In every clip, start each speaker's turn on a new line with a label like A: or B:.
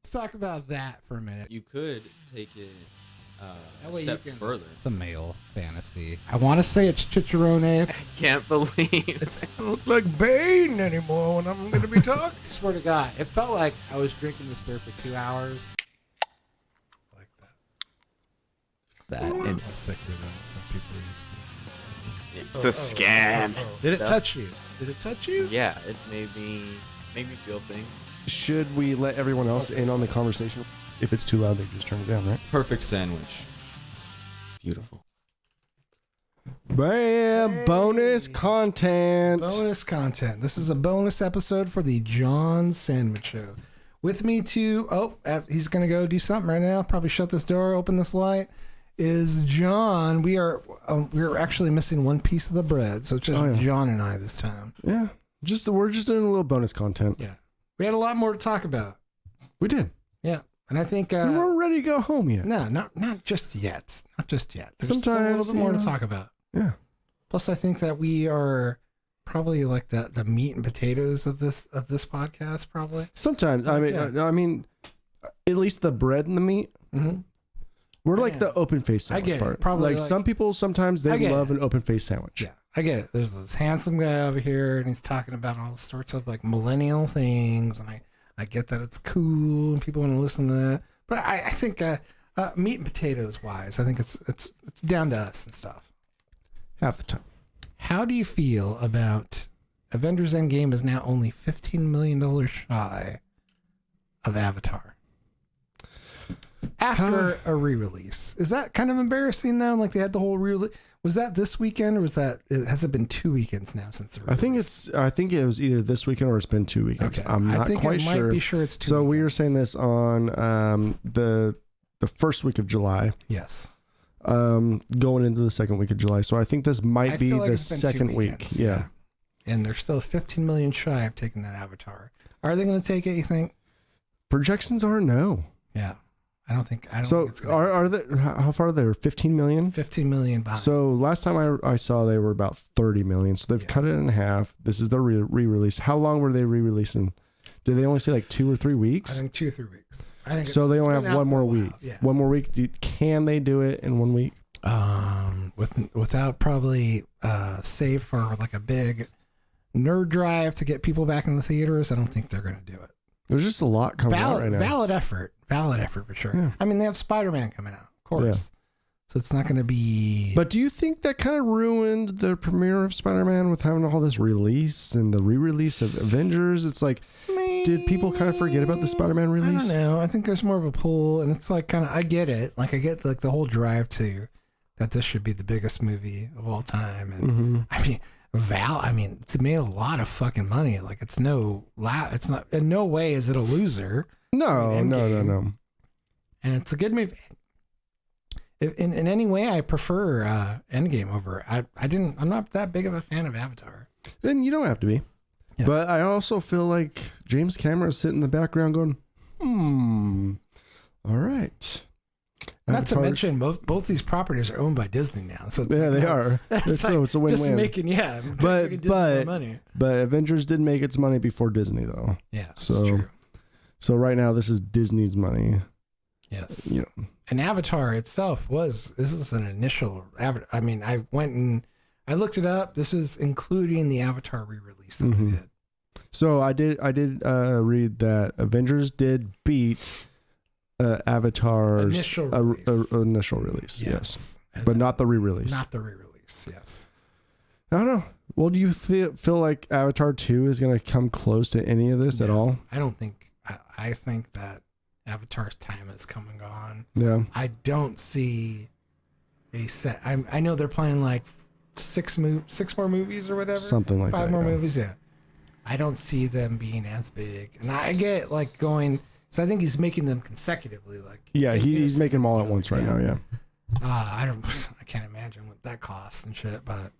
A: let's talk about that for a minute.
B: You could take it a
A: That way
B: step
A: you can-
B: further.
A: It's a male fantasy. I want to say it's Chicharone.
B: Can't believe
A: It's, I don't look like Bane anymore when I'm going to be talking. I swear to God, it felt like I was drinking this beer for 2 hours. Like that.
B: that. And
A: More thicker than some people used
B: it's a scam.
A: to. Did it
B: Stuff.
A: touch you? Did it touch you?
B: Yeah, it made me feel things.
C: Should we let everyone else in on the conversation? If it's too loud, they just turn it down, right?
B: Perfect sandwich. Beautiful.
C: Bam!
A: Hey.
C: Bonus content.
A: Bonus content. This is a bonus episode for the John Sandwich Show. With me he's going to go do something right now. Probably shut this door, open this light. Is John. We're actually missing one piece of the bread, so it's just John and I this time.
C: Yeah, we're just doing a little bonus content.
A: Yeah, we had a lot more to talk about.
C: We did.
A: Yeah, and I think
C: we weren't ready to go home yet.
A: No, not just yet. Not just yet. There's
C: Sometimes
A: still a little bit more to talk about.
C: Yeah.
A: Plus, I think that we are probably like the meat and potatoes of this podcast. Probably.
C: Sometimes I mean, at least the bread and the meat.
A: Mm-hmm.
C: We're like the open face sandwich
A: I get
C: part.
A: it. Probably
C: like some people sometimes they love an open face sandwich.
A: Yeah, I get it. There's this handsome guy over here, and he's talking about all sorts of like millennial things, and I get that it's cool and people want to listen to that. But I think meat and potatoes wise, I think it's down to us and stuff.
C: Half the time.
A: How do you feel about Avengers Endgame is now only $15 million shy of Avatar? After a re-release. Is that kind of embarrassing though? Like they had the whole re-release. Was that this weekend or has it been 2 weekends now since the re-release?
C: I think it was either this weekend or it's been 2 weekends.
A: Okay.
C: I'm not quite sure.
A: Might be sure it's 2
C: So
A: weekends.
C: we were saying this on the first week of July.
A: Yes.
C: Going into the second week of July. So I think this might be the second week. Yeah.
A: And they're still 15 million shy of taking that Avatar. Are they going to take it, you think?
C: Projections are no.
A: Yeah. I don't think
C: so
A: it's going to.
C: Are they, how far are they? 15 million?
A: 15 million behind.
C: So last time I saw they were about 30 million. So they've cut it in half. This is the re-release. How long were they re-releasing? Did they only say like 2 or 3 weeks?
A: I think 2 or 3 weeks. I think
C: so. They only have one more week.
A: Yeah.
C: One more week. Can they do it in 1 week?
A: Without probably save for like a big nerd drive to get people back in the theaters, I don't think they're going to do it.
C: There's just a lot coming out right now.
A: Valid effort for sure.
C: Yeah.
A: I mean, they have Spider-Man coming out, of course. Yeah. So it's not going to be.
C: But do you think that kind of ruined the premiere of Spider-Man with having all this release and the re-release of Avengers? It's like, did people kind of forget about the Spider-Man release?
A: I don't know. I think there's more of a pull, and it's like kind of, I get it. Like I get like the whole drive to that this should be the biggest movie of all time, and I mean. It's made a lot of fucking money. Like it's not in no way is it a loser.
C: No.
A: And it's a good movie. In any way, I prefer Endgame over. I'm not that big of a fan of Avatar.
C: Then you don't have to be. Yeah. But I also feel like James Cameron is sitting in the background going, all right.
A: Not to mention, both these properties are owned by Disney now, so it's
C: they are. It's a win-win. Just
A: making
C: but
A: money.
C: But Avengers did make its money before Disney, though.
A: Yeah, so true.
C: So right now, this is Disney's money.
A: Yes. And Avatar itself this is an initial. I mean, I went and I looked it up. This is including the Avatar re-release that they did.
C: So I did read that Avengers did beat. Avatar's initial release, yes. But not the re-release.
A: Not the re-release, yes.
C: I don't know. Well, do you feel like Avatar 2 is going to come close to any of this at all?
A: I don't think. I think that Avatar's time has come and gone.
C: Yeah.
A: I don't see a set. I know they're planning like 6 more movies or whatever.
C: Something like
A: 5 more movies, yeah. I don't see them being as big. And I get like going... So I think he's making them consecutively, like
C: he's making them all at once right now. Yeah.
A: I can't imagine what that costs and shit, but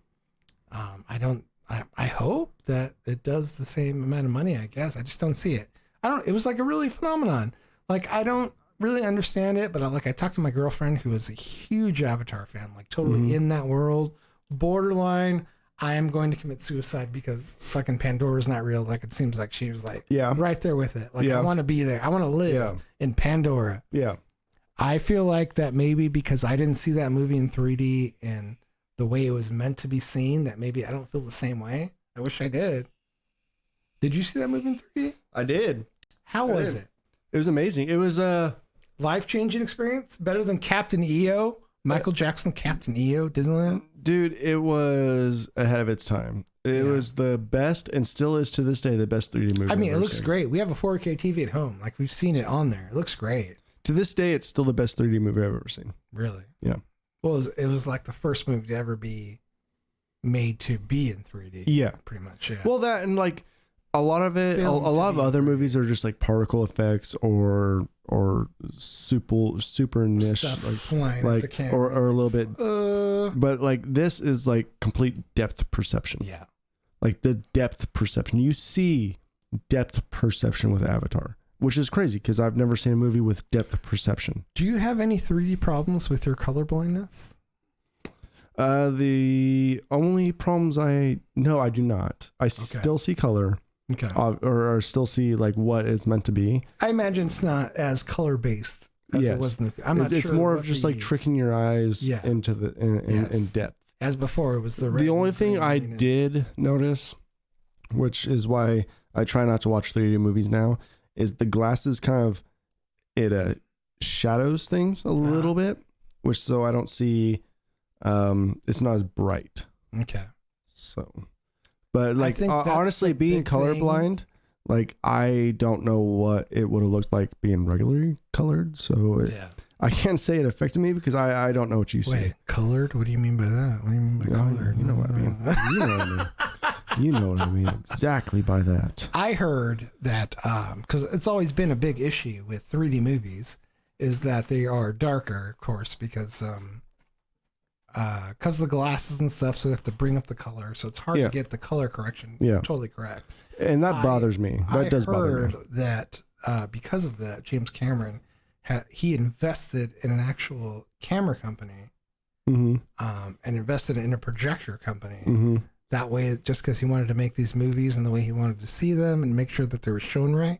A: I hope that it does the same amount of money. I guess I just don't see it. It was like a really phenomenon. Like I don't really understand it, but I talked to my girlfriend who is a huge Avatar fan, like totally in that world, borderline. I am going to commit suicide because fucking Pandora's not real. Like, it seems like she was like right there with it. Like, I want to be there. I want to live in Pandora.
C: Yeah.
A: I feel like that maybe because I didn't see that movie in 3D and the way it was meant to be seen, that maybe I don't feel the same way. I wish I did. Did you see that movie in 3D?
C: I did.
A: How was it?
C: It was amazing. It was a
A: life-changing experience. Better than Captain EO. Michael Jackson, Captain EO, Disneyland.
C: Dude, it was ahead of its time. It was the best, and still is to this day, the best 3D movie.
A: I mean, it looks great. We have a 4K TV at home. Like, we've seen it on there. It looks great.
C: To this day, it's still the best 3D movie I've ever seen.
A: Really?
C: Yeah.
A: Well, it was like the first movie to ever be made to be in 3D.
C: Yeah.
A: Pretty much, yeah.
C: Well, that and like a lot of it, a lot of other movies are just like particle effects or super niche
A: stuff
C: like
A: flying at the camera.
C: or a little bit. But like this is like complete depth perception.
A: Yeah.
C: Like the depth perception. You see depth perception with Avatar, which is crazy because I've never seen a movie with depth perception.
A: Do you have any 3D problems with your color blindness?
C: The only problems I do not. I still see color.
A: Okay.
C: Or still see like what it's meant to be.
A: I imagine it's not as color based as it was in the. I'm not sure.
C: It's more of just like tricking your eyes into the in depth.
A: As before, it was the red.
C: The only thing I did notice, which is why I try not to watch 3D movies now, is the glasses kind of shadows things a little bit, which so I don't see. It's not as bright.
A: Okay.
C: So, but like honestly, being colorblind, like I don't know what it would have looked like being regularly colored. So I can't say it affected me because I don't know what you see.
A: Wait, colored? What do you mean by that? What do you mean by colored?
C: You know what I mean. You know what I mean. You know what I mean exactly by that.
A: I heard that because it's always been a big issue with 3D movies is that they are darker, of course, because of the glasses and stuff, so they have to bring up the color, so it's hard to get the color correction totally correct.
C: And that bothers me. That does bother me.
A: I heard that because of that, James Cameron he invested in an actual camera company, and invested in a projector company. That way, just because he wanted to make these movies and the way he wanted to see them and make sure that they were shown right,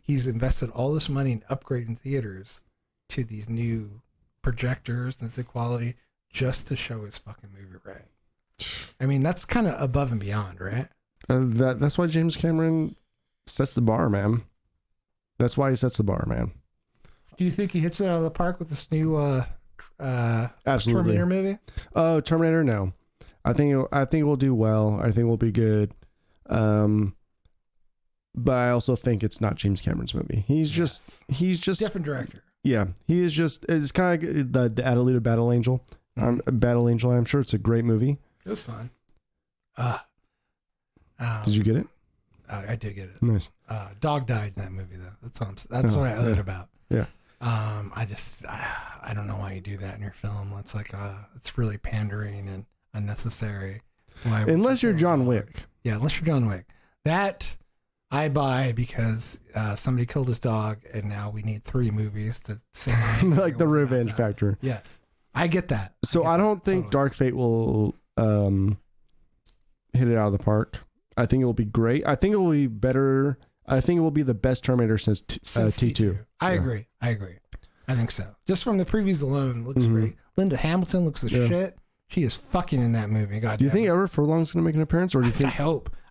A: he's invested all this money in upgrading theaters to these new projectors and this quality, just to show his fucking movie right. I mean, that's kind of above and beyond, right?
C: That's why James Cameron sets the bar, man. That's why he sets the bar, man.
A: Do you think he hits it out of the park with this new
C: Absolutely.
A: Terminator movie?
C: Oh, Terminator, no. I think it will do well. I think it will be good. But I also think it's not James Cameron's movie. He's just
A: different director.
C: Yeah, he is just. It's kind of the Alita Battle Angel. Battle Angel. I'm sure it's a great movie.
A: It was fun.
C: Did you get it?
A: I did get it.
C: Nice.
A: Dog died in that movie though. That's what I heard about.
C: Yeah.
A: I don't know why you do that in your film. It's like it's really pandering and unnecessary.
C: Unless you're John Wick.
A: Yeah, unless you're John Wick. That I buy because somebody killed his dog, and now we need 3 movies to say
C: like the revenge factor.
A: Yes, I get that.
C: So I don't think totally. Dark Fate will hit it out of the park. I think it will be great. I think it will be better. I think it will be the best Terminator since T2.
A: I agree. I think so. Just from the previews alone, looks great. Linda Hamilton looks the shit. She is fucking in that movie. God.
C: Do you think Everett Furlong's going to make an appearance, or do you think?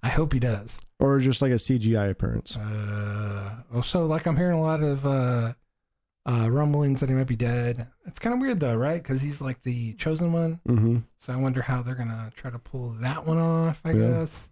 A: I hope he does.
C: Or just like a CGI appearance.
A: So like I'm hearing a lot of rumblings that he might be dead. It's kind of weird though, right? Because he's like the chosen one. So I wonder how they're gonna try to pull that one off. I guess.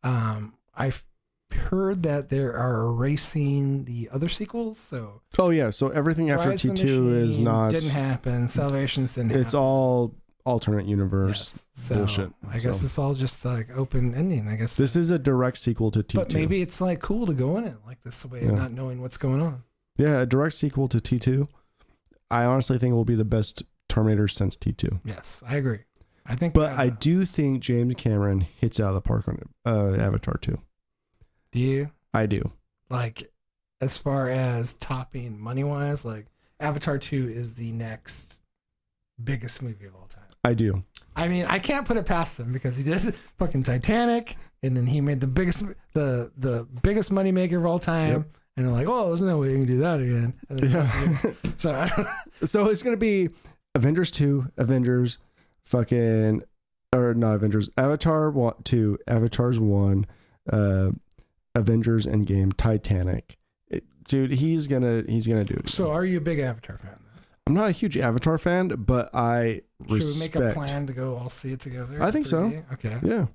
A: I've heard that they are erasing the other sequels. So. Oh
C: yeah. So everything after T2 is not.
A: Didn't happen. Salvations didn't happen.
C: It's all alternate universe bullshit.
A: I guess it's all just like open ending. I guess
C: this is a direct sequel to T2.
A: But maybe it's like cool to go in it like this way of not knowing what's going on.
C: Yeah, a direct sequel to T2. I honestly think it will be the best Terminator since T2.
A: Yes, I agree. I think,
C: but I do think James Cameron hits out of the park on Avatar 2.
A: Do you?
C: I do.
A: Like, as far as topping money wise, like Avatar 2 is the next biggest movie of all time.
C: I do.
A: I mean, I can't put it past him because he did fucking Titanic, and then he made the biggest moneymaker of all time. Yep. And they're like, oh, there's no way you can do that again. So I don't know.
C: So it's gonna be Avengers 2, Avengers, fucking, or not Avengers, Avatar 1, 2, Avatars 1, Avengers Endgame, Titanic. Dude, he's gonna do it.
A: So are you a big Avatar fan?
C: I'm not a huge Avatar fan, but I respect.
A: Should we make a plan to go all see it together?
C: I think so.
A: Okay.
C: Yeah.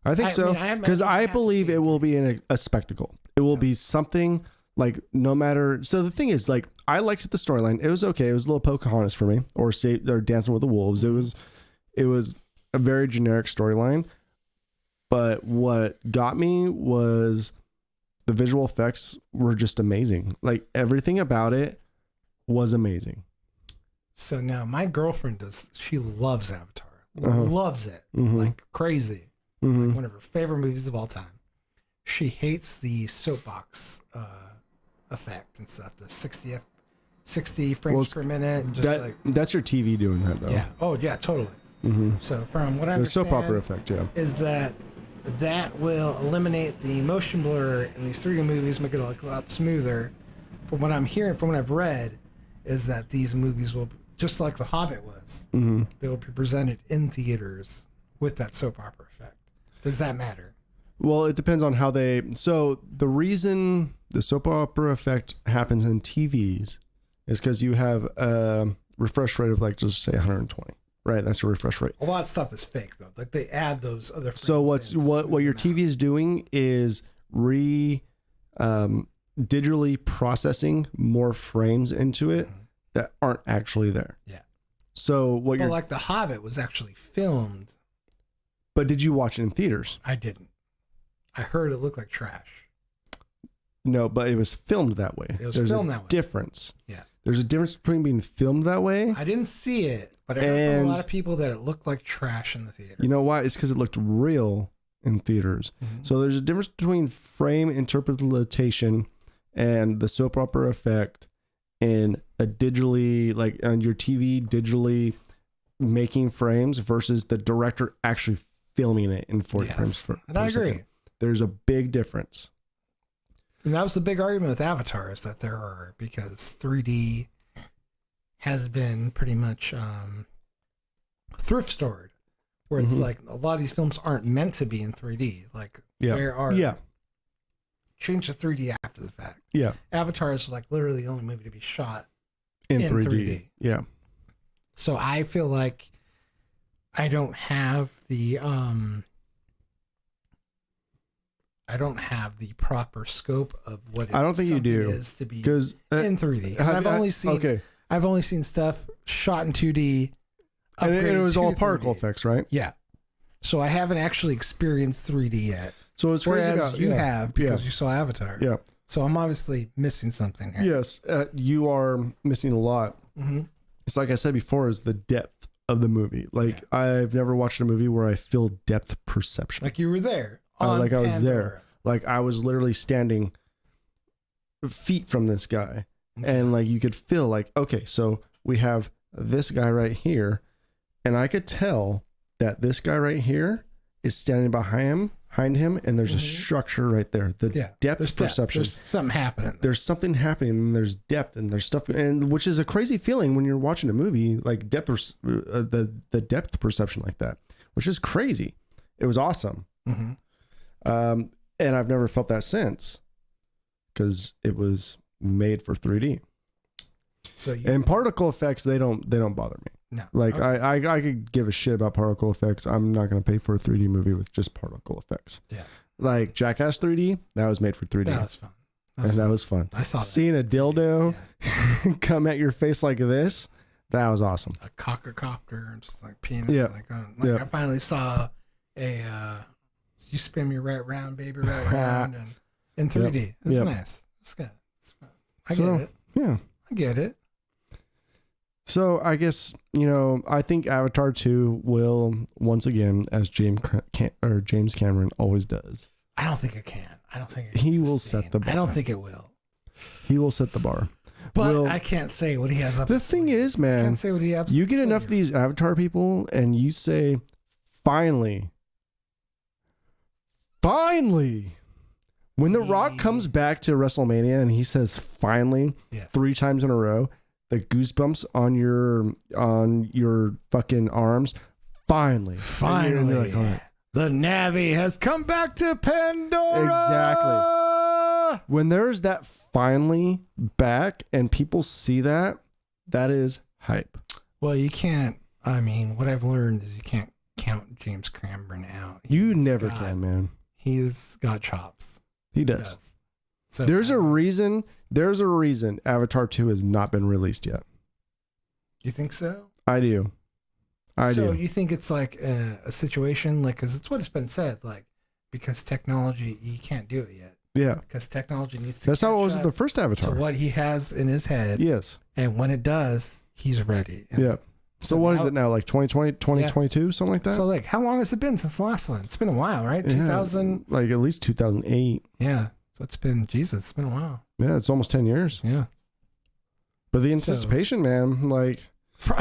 C: I think so. Because I believe it will be a spectacle. It will be something like no matter. So the thing is, like, I liked the storyline. It was okay. It was a little Pocahontas for me, or Dancing with the Wolves. It was a very generic storyline. But what got me was the visual effects were just amazing. Like everything about it was amazing.
A: So now my girlfriend she loves Avatar. Loves it. Like crazy. Like one of her favorite movies of all time. She hates the soapbox effect and stuff. The 60 frames per minute. And
C: that's your TV doing that though.
A: Yeah. Oh yeah, totally. So from what I understand,
C: the soap opera effect, is
A: that will eliminate the motion blur in these 3D movies, make it a lot smoother. From what I'm hearing, from what I've read, is that these movies will, just like The Hobbit was, they will be presented in theaters with that soap opera effect. Does that matter?
C: Well, it depends on how they. So the reason the soap opera effect happens in TVs is because you have a refresh rate of like just say 120. Right, that's a refresh rate.
A: A lot of stuff is fake though. Like they add those other.
C: So what your TV is doing is digitally processing more frames into it that aren't actually there.
A: Yeah.
C: So
A: like The Hobbit was actually filmed.
C: But did you watch it in theaters?
A: I didn't. I heard it looked like trash.
C: No, but it was filmed that way.
A: It was filmed that way.
C: Difference.
A: Yeah.
C: There's a difference between being filmed that way.
A: I didn't see it, but I heard from a lot of people that it looked like trash in the theater.
C: You know why? It's because it looked real in theaters. So there's a difference between frame interpretation and the soap opera effect and a digitally, like on your TV, digitally making frames versus the director actually filming it in 40 frames per
A: and I agree.
C: Second. There's a big difference.
A: And that was the big argument with Avatar, is that there are, because 3D has been pretty much thrift stored, where it's like a lot of these films aren't meant to be in 3D. Like there are change to 3D after the fact.
C: Yeah.
A: Avatar is like literally the only movie to be shot
C: in 3D. Yeah.
A: So I feel like I don't have the proper scope of what
C: I don't think you do
A: is to be in 3D. I've only seen stuff shot in 2D,
C: and it was all particle effects, right?
A: Yeah. So I haven't actually experienced 3D yet.
C: So it's crazy.
A: Whereas you have, because you saw Avatar.
C: Yeah.
A: So I'm obviously missing something here.
C: Yes, you are missing a lot. It's like I said before, is the depth of the movie. Like I've never watched a movie where I feel depth perception.
A: Like you were there.
C: Like I was there. Like I was literally standing feet from this guy. And like you could feel like, okay, so we have this guy right here. And I could tell that this guy right here is standing behind him, and there's a structure right there. The depth perception.
A: There's something happening.
C: There's something happening, and there's depth, and there's stuff, and which is a crazy feeling when you're watching a movie, like depth, the depth perception like that, which is crazy. It was awesome. And I've never felt that since, because it was made for 3D. And particle effects, they don't bother me.
A: No.
C: Like I could give a shit about particle effects. I'm not going to pay for a 3D movie with just particle effects.
A: Yeah.
C: Like Jackass 3D, that was made for 3D.
A: That was fun.
C: That was fun.
A: I saw that.
C: Seeing a dildo come at your face like this, that was awesome.
A: A copter, just like penis. Yeah. I finally saw you spin me right round, baby, right round, and in 3D. It was nice. It's good. It's fun. I get it.
C: Yeah.
A: I get it.
C: So I guess, I think Avatar 2 will, once again, as James Cameron always does.
A: I don't think it can. I don't think
C: he will set the bar.
A: I don't think it will.
C: He will set the bar.
A: But I can't say what he has up.
C: The thing is,
A: I
C: man,
A: can't say what he has.
C: you get enough of these Avatar people, and you say, finally. When The Rock comes back to WrestleMania and he says finally 3 times in a row, the goosebumps on your fucking arms. Finally.
A: Like, all right. The Navi has come back to Pandora.
C: Exactly. When there's that finally back and people see that is hype.
A: Well, you can't. I mean, what I've learned is you can't count James Cameron out.
C: You never can, man.
A: He's got chops.
C: He does. So there's a reason Avatar 2 has not been released yet.
A: You think so?
C: I do.
A: So you think it's like a situation, like, because it's what it's been said, like, because technology, you can't do it yet.
C: Yeah.
A: Because technology needs to.
C: That's how it was with the first Avatar.
A: To what he has in his head.
C: Yes.
A: And when it does, he's ready. And
C: yeah. So what is it now? Like 2020, 2022, something like that?
A: So like, how long has it been since the last one? It's been a while, right? 2000.
C: Like at least 2008.
A: Yeah. So it's been it's been a while.
C: Yeah, it's almost 10 years.
A: Yeah.
C: But the anticipation, man, like.
A: Look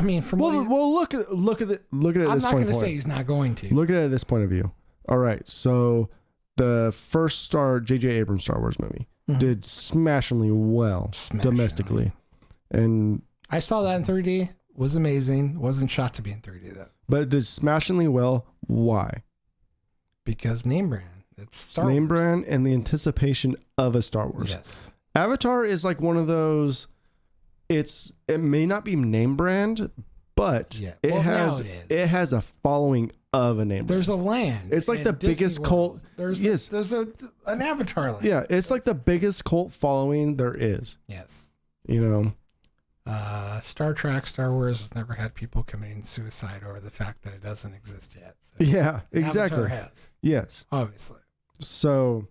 A: at it.
C: Look at it. This point.
A: I'm not going to say he's not going to.
C: Look at it at this point of view. All right, so the first J.J. Abrams Star Wars movie did smashingly well domestically, and
A: I saw that in 3D. Was amazing. Wasn't shot to be in 3D though.
C: But it did smashingly well. Why?
A: Because name brand. It's Star Wars.
C: Name brand and the anticipation of a Star Wars.
A: Yes.
C: Avatar is like one of those. It may not be name brand, but it has a following of a name brand.
A: There's a land.
C: It's like the biggest cult.
A: There's an Avatar land.
C: Yeah, it's like the biggest cult following there is.
A: Yes.
C: You
A: know, Star Trek, Star Wars has never had people committing suicide over the fact that it doesn't exist yet. So
C: yeah, exactly.
A: Avatar has.
C: Yes.
A: Obviously.
C: So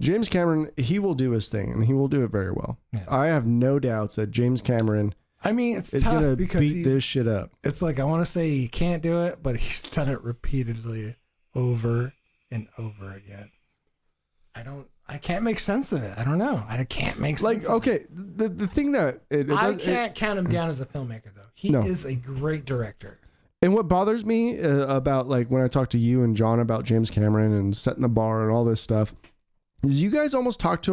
C: James Cameron, he will do his thing, and he will do it very well. Yes. I have no doubts that James Cameron is going to beat this shit up.
A: It's like, I want to say he can't do it, but he's done it repeatedly over and over again. I can't make sense of it. I don't know. I can't make sense of it.
C: The thing that...
A: I can't count him down as a filmmaker, though. He is a great director.
C: And what bothers me about, like, when I talk to you and John about James Cameron and setting the bar and all this stuff... is you guys almost talk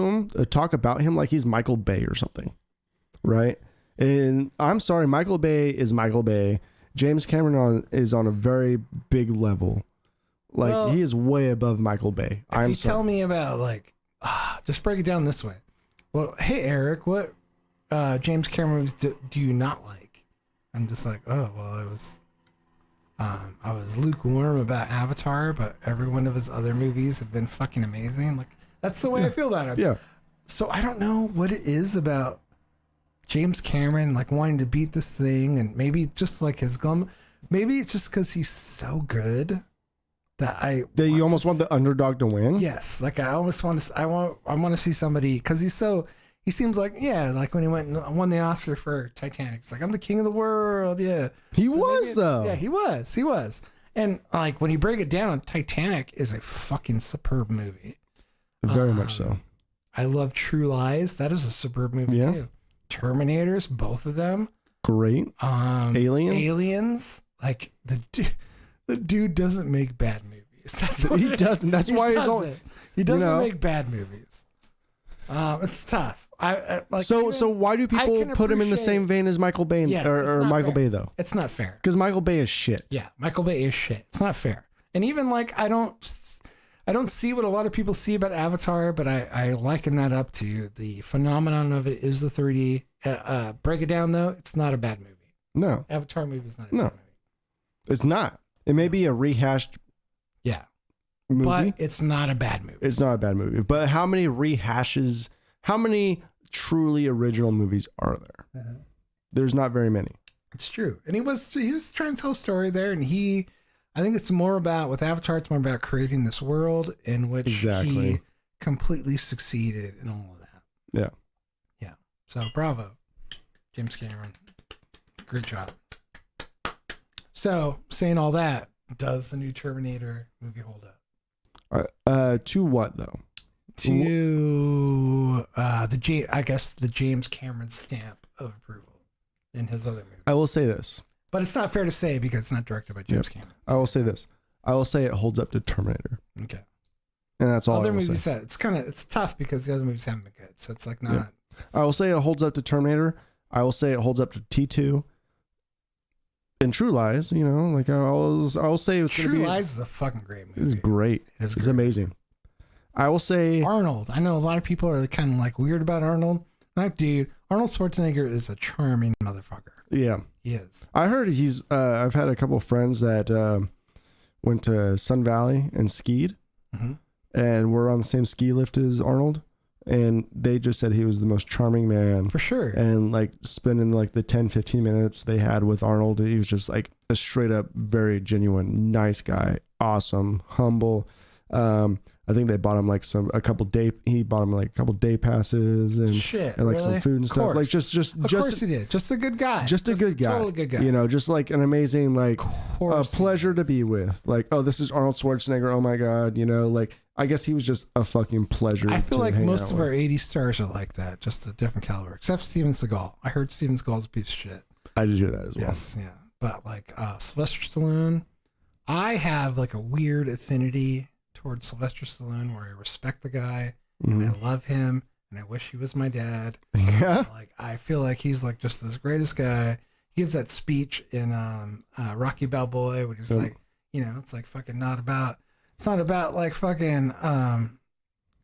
C: about him like he's Michael Bay or something, right? And I'm sorry, Michael Bay is Michael Bay. James Cameron is on a very big level. Like, he is way above Michael Bay.
A: Tell me about, like, just break it down this way. Well, hey, Eric, what James Cameron movies do you not like? I'm just like, oh, well, I was lukewarm about Avatar, but every one of his other movies have been fucking amazing. Like, that's the way I feel about him.
C: Yeah.
A: So I don't know what it is about James Cameron, like, wanting to beat this thing, and maybe just like his glum. Maybe it's just because he's so good that
C: you almost want the underdog to win.
A: Yes, like I almost want to. I want to see somebody, because he seems like, like when he went and won the Oscar for Titanic, it's like, I'm the king of the world. Yeah,
C: he was though.
A: Yeah, he was. And like, when you break it down, Titanic is a fucking superb movie.
C: Very much so.
A: I love True Lies. That is a superb movie too. Terminators, both of them.
C: Great.
A: Aliens. Like, the dude doesn't make bad movies.
C: He doesn't. That's why
A: he doesn't make bad movies. It's tough.
C: So why do people put him in the same vein as Michael Bay or Michael Bay though?
A: It's not fair.
C: Because Michael Bay is shit.
A: Yeah, Michael Bay is shit. It's not fair. And even like, I don't see what a lot of people see about Avatar, but I liken that up to the phenomenon of it is the 3D. Break it down though, it's not a bad movie.
C: No.
A: Avatar movie is not a bad movie.
C: It's not. It may be a rehashed movie.
A: But it's not a bad movie.
C: It's not a bad movie. But how many rehashes, how many truly original movies are there? There's not very many.
A: It's true. And he was trying to tell a story there, and I think it's more about, with Avatar, it's more about creating this world in which he completely succeeded in all of that.
C: Yeah.
A: Yeah. So bravo, James Cameron. Great job. So, saying all that, does the new Terminator movie hold up?
C: To what though?
A: To I guess the James Cameron stamp of approval in his other movie.
C: I will say this,
A: but it's not fair to say because it's not directed by James Cameron.
C: I will say this. I will say it holds up to Terminator.
A: Okay.
C: And that's all.
A: Other movies that it's tough because the other movies haven't been good, so it's like not.
C: Yeah. I will say it holds up to Terminator. I will say it holds up to T2. And True Lies, you know, like I'll say it's
A: True Lies is a fucking great movie.
C: It's great. It's amazing. I will say
A: Arnold. I know a lot of people are kind of like weird about Arnold. Like, dude, Arnold Schwarzenegger is a charming motherfucker.
C: Yeah,
A: he is.
C: I heard he's. I've had a couple of friends that went to Sun Valley and skied, and were on the same ski lift as Arnold. And they just said he was the most charming man.
A: For sure. And
C: like spending like the 10, 15 minutes they had with Arnold, he was just like a straight up, very genuine, nice guy. Awesome, humble. I think they bought him like a couple day passes and
A: shit,
C: and like
A: really?
C: some food and stuff. Like just
A: of course he did. Just a good guy.
C: Just a good guy.
A: Totally good guy.
C: You know, just like an amazing, like a pleasure to be with. Like, oh, this is Arnold Schwarzenegger. Oh my God. You know, like I guess he was just a fucking pleasure.
A: I feel like most of
C: our
A: 80s stars are like that, just a different caliber. Except Steven Seagal. I heard Steven Seagal's a piece of shit.
C: I did hear that as well.
A: Yes, yeah. But like Sylvester Stallone, I have like a weird affinity towards Sylvester Stallone where I respect the guy and I love him and I wish he was my dad.
C: Yeah.
A: Like I feel like he's like just this greatest guy. He gives that speech in Rocky Balboa, which is like, you know, it's like fucking it's not about like fucking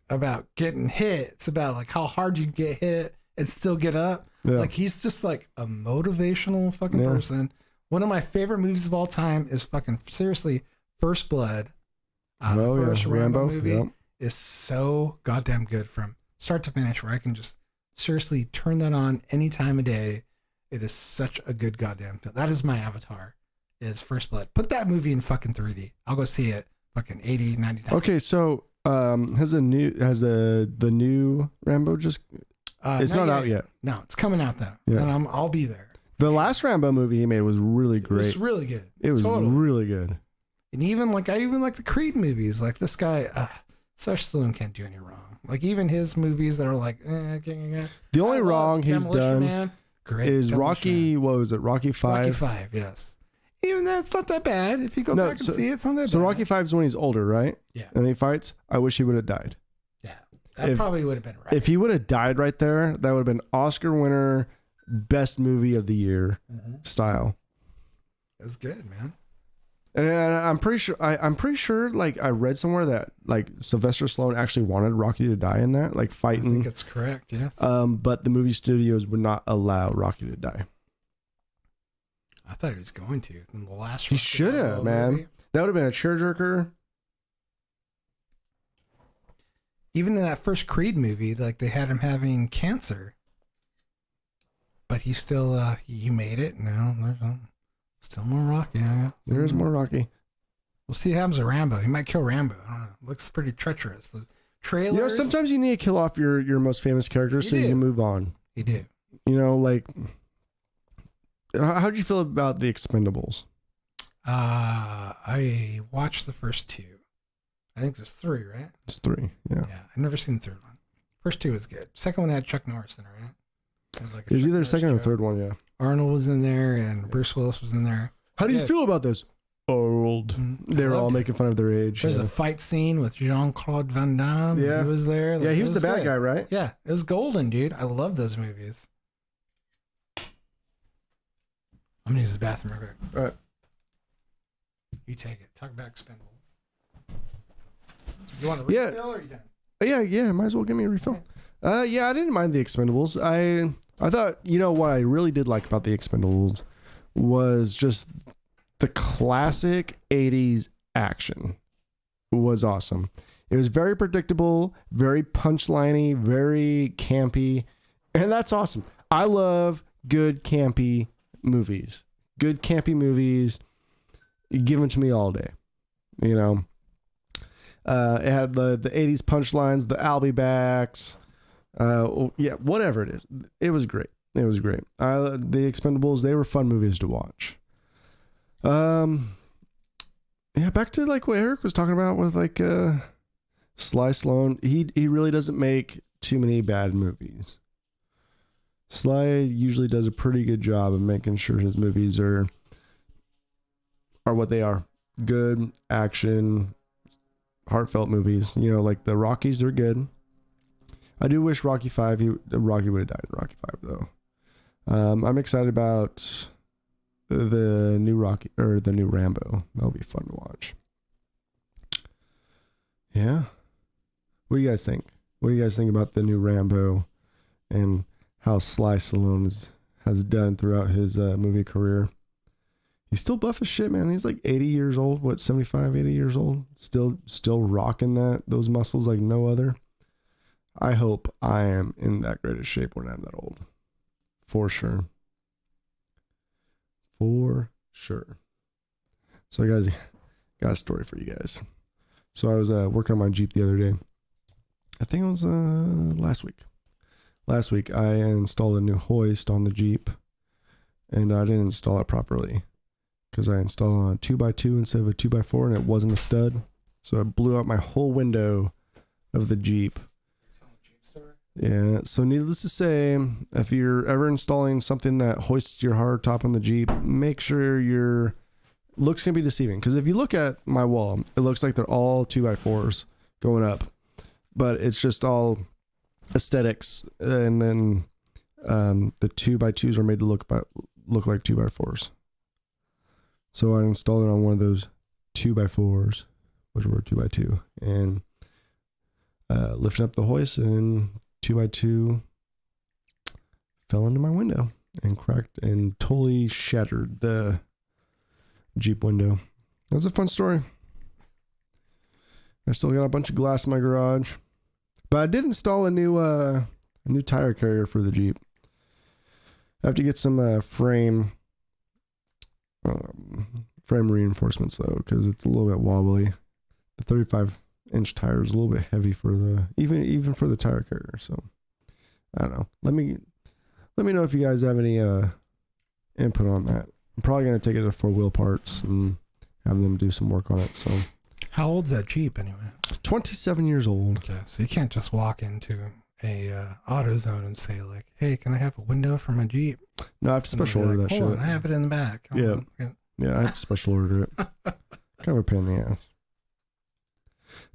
A: about getting hit. It's about like how hard you get hit and still get up. Yeah. Like he's just like a motivational fucking person. One of my favorite movies of all time is fucking seriously First Blood. The first Rambo movie is so goddamn good from start to finish where I can just seriously turn that on any time of day. It is such a good goddamn film. That is my avatar, is First Blood. Put that movie in fucking 3D. I'll go see it fucking 80, 90 times.
C: Okay, so has the new Rambo just it's not out yet.
A: No, it's coming out though. Yeah. And I'll be there.
C: The last Rambo movie he made was really great.
A: It was really good.
C: It was really good.
A: And even like I even like the Creed movies. Like this guy, Sylvester Stallone can't do any wrong. Like even his movies that are like,
C: the only wrong he's done is Rocky. What was it? Rocky 5.
A: Rocky 5, yes. Even that's not that bad. If you go back and see it, it's not that bad.
C: So Rocky 5 is when he's older, right?
A: Yeah.
C: And he fights. I wish he would have died.
A: Yeah, that probably would have been right.
C: If he would have died right there, that would have been Oscar winner, best movie of the year style.
A: It was good, man.
C: And I'm pretty sure. Like I read somewhere that like Sylvester Stallone actually wanted Rocky to die in that, like fighting.
A: I think it's correct. Yes.
C: But the movie studios would not allow Rocky to die.
A: I thought he was going to. In the last,
C: he should have, man. Movie. That would have been a tearjerker.
A: Even in that first Creed movie, like they had him having cancer, but he still he made it. No, there's still more Rocky. Yeah.
C: There is more Rocky.
A: We'll see what happens to Rambo. He might kill Rambo. I don't know. Looks pretty treacherous. The trailers.
C: You know, sometimes you need to kill off your most famous characters so you can move on.
A: You do.
C: You know, like, how'd you feel about The Expendables?
A: I watched the first two. I think there's 3, right?
C: It's 3, yeah.
A: Yeah, I've never seen the third one. First 2 was good. Second one had Chuck Norris in it, right?
C: It was either second or third one, yeah.
A: Arnold was in there and Bruce Willis was in there.
C: How do you feel about this? Old. They were all making fun of their age.
A: There's a fight scene with Jean-Claude Van Damme.
C: Yeah.
A: He was there.
C: Yeah, he was the bad guy, right?
A: Yeah, it was golden, dude. I love those movies. I'm going to use the bathroom real quick.
C: All right.
A: You take it. Talk about Expendables. You want a refill or are you done?
C: Yeah, might as well give me a refill. Yeah, I didn't mind The Expendables. I thought, you know, what I really did like about The Expendables was just the classic 80s action was awesome. It was very predictable, very punchliney, very campy, and that's awesome. I love good campy movies. Good campy movies, give them to me all day, you know. It had the 80s punchlines, the I'll be backs, yeah, whatever it is. It was great. The Expendables, they were fun movies to watch. Yeah, back to like what Eric was talking about with like Sly Stallone. He really doesn't make too many bad movies. Sly usually does a pretty good job of making sure his movies are what they are. Good action, heartfelt movies. You know, like the Rockies are good. I do wish Rocky would have died in Rocky 5 though. I'm excited about the new Rocky or the new Rambo. That'll be fun to watch. Yeah. What do you guys think? What do you guys think about the new Rambo and how Sly Stallone has done throughout his movie career? He's still buff as shit, man. He's like 80 years old. What, 75, 80 years old? Still rocking those muscles like no other. I hope I am in that great of shape when I'm that old. For sure. For sure. So guys, got a story for you guys. So I was working on my Jeep the other day. I think it was last week. Last week I installed a new hoist on the Jeep, and I didn't install it properly because I installed a 2x2 instead of a 2x4, and it wasn't a stud. So it blew out my whole window of the Jeep. Yeah, so needless to say, if you're ever installing something that hoists your hard top on the Jeep, make sure your looks can be deceiving. Because if you look at my wall, it looks like they're all 2x4s going up, but it's just all aesthetics. And then the 2x2s are made to look like 2x4s. So I installed it on one of those 2x4s, which were 2x2, and lifted up the hoist, and 2x2 fell into my window and cracked and totally shattered the Jeep window. That was a fun story. I still got a bunch of glass in my garage, but I did install a new tire carrier for the Jeep. I have to get some frame reinforcements though, because it's a little bit wobbly. The 35-inch tire is a little bit heavy for the even for the tire carrier. So I don't know. Let me know if you guys have any input on that. I'm probably gonna take it to 4-wheel parts and have them do some work on it. So
A: how old's that Jeep anyway?
C: 27 years old.
A: Okay, so you can't just walk into a AutoZone and say like, "Hey, can I have a window for my Jeep?"
C: No, I have to special order that shit.
A: I have it in the back.
C: Yeah, I have to special order it. Kind of a pain in the ass.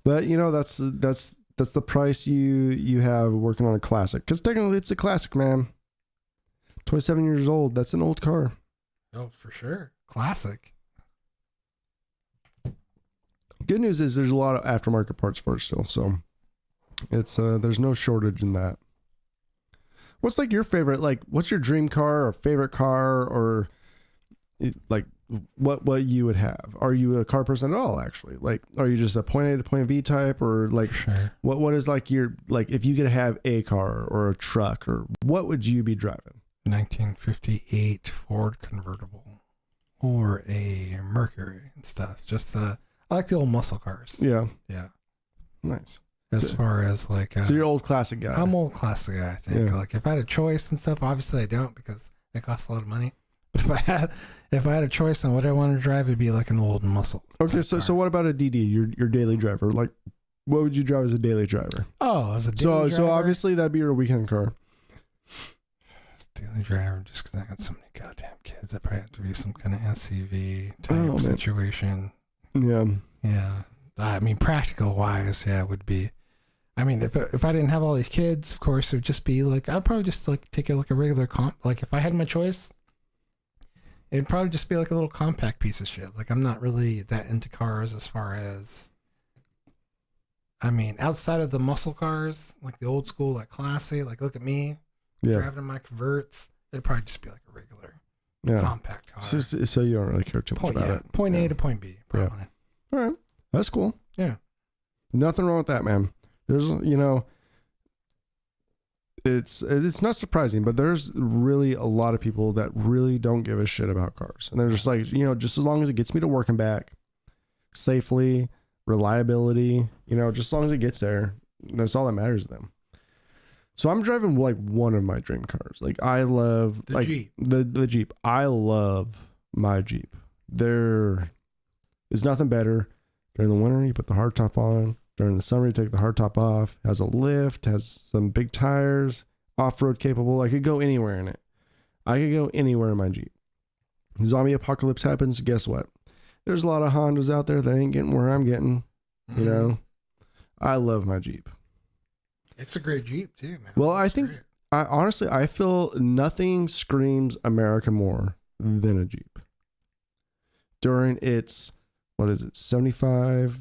C: But you know, that's the price you have working on a classic. Because technically, it's a classic, man. 27 years old. That's an old car.
A: Oh, for sure, classic.
C: Good news is there's a lot of aftermarket parts for it still, so it's there's no shortage in that. What's like your favorite? Like, what's your dream car or favorite car, or like what you would have? Are you a car person at all? Actually, like, are you just a point A to point B type, or like
A: sure.
C: what is like your like if you could have a car or a truck, or what would you be driving?
A: 1958 Ford convertible or a Mercury and stuff. Just I like the old muscle cars.
C: Yeah.
A: Nice. As far as like
C: so you're old classic guy.
A: I'm old classic guy, I think. Yeah. Like if I had a choice and stuff, obviously I don't because they cost a lot of money. But if I had a choice on what I wanted to drive, it'd be like an old muscle.
C: Okay, so what about a DD, your daily driver? Like what would you drive as a daily driver?
A: Oh, as a daily driver.
C: So obviously that'd be your weekend car.
A: Daily driver, just because I got so many goddamn kids, that probably have to be some kind of SUV type situation.
C: Yeah.
A: I mean, practical wise, it would be. I mean, if I didn't have all these kids, of course, it would just be like I'd probably just like take like a regular like if I had my choice, it'd probably just be like a little compact piece of shit. Like I'm not really that into cars as far as. I mean, outside of the muscle cars, like the old school, like classy, like look at me. Driving in my converts, it'd probably just be like a regular compact car.
C: So you don't really care too much about it.
A: Point A to point B, probably.
C: Yeah. All right. That's cool.
A: Yeah.
C: Nothing wrong with that, man. There's, you know, it's not surprising, but there's really a lot of people that really don't give a shit about cars. And they're just like, you know, just as long as it gets me to work and back safely, reliability, you know, just as long as it gets there, that's all that matters to them. So I'm driving like one of my dream cars. Like I love
A: the Jeep.
C: The Jeep. I love my Jeep. There is nothing better. During the winter, you put the hardtop on, During the summer, you take the hardtop off. Has a lift. Has some big tires. Off-road capable. I could go anywhere in it. I could go anywhere in my Jeep. Zombie apocalypse happens. Guess what? There's a lot of Hondas out there that ain't getting where I'm getting. You know, I love my Jeep.
A: It's a great Jeep too, man.
C: Well, I think honestly, I feel nothing screams America more than a Jeep. During its, 75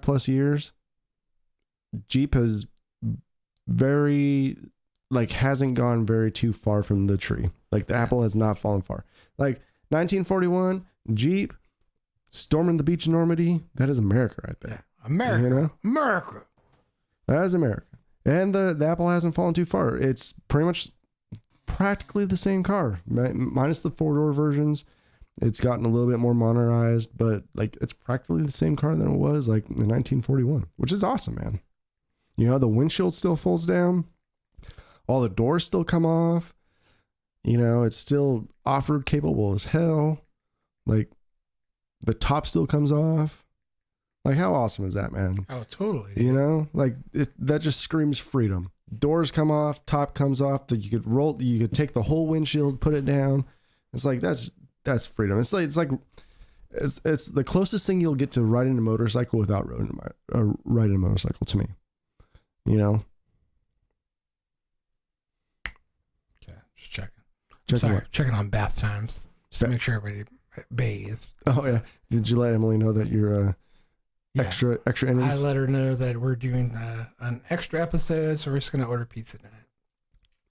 C: plus years, Jeep has hasn't gone very too far from the tree. Like the apple has not fallen far. Like 1941, Jeep, storming the beach in Normandy, that is America right there.
A: Yeah. America.
C: You know?
A: America.
C: That is America. And the apple hasn't fallen too far. It's pretty much practically the same car, minus the 4-door versions. It's gotten a little bit more modernized, but like it's practically the same car than it was like in 1941, which is awesome, man. You know, the windshield still folds down. All the doors still come off. You know, it's still off-road capable as hell. Like the top still comes off. Like how awesome is that, man?
A: Oh, totally.
C: You know, like that just screams freedom. Doors come off, top comes off. That you could take the whole windshield, put it down. It's like that's freedom. It's the closest thing you'll get to riding a motorcycle without riding a motorcycle to me. You know.
A: Okay, just checking. Checking on bath times just to make sure everybody bathes.
C: Oh yeah. Did you let Emily know that you're extra innings?
A: I let her know that we're doing an extra episode, so we're just gonna order pizza tonight.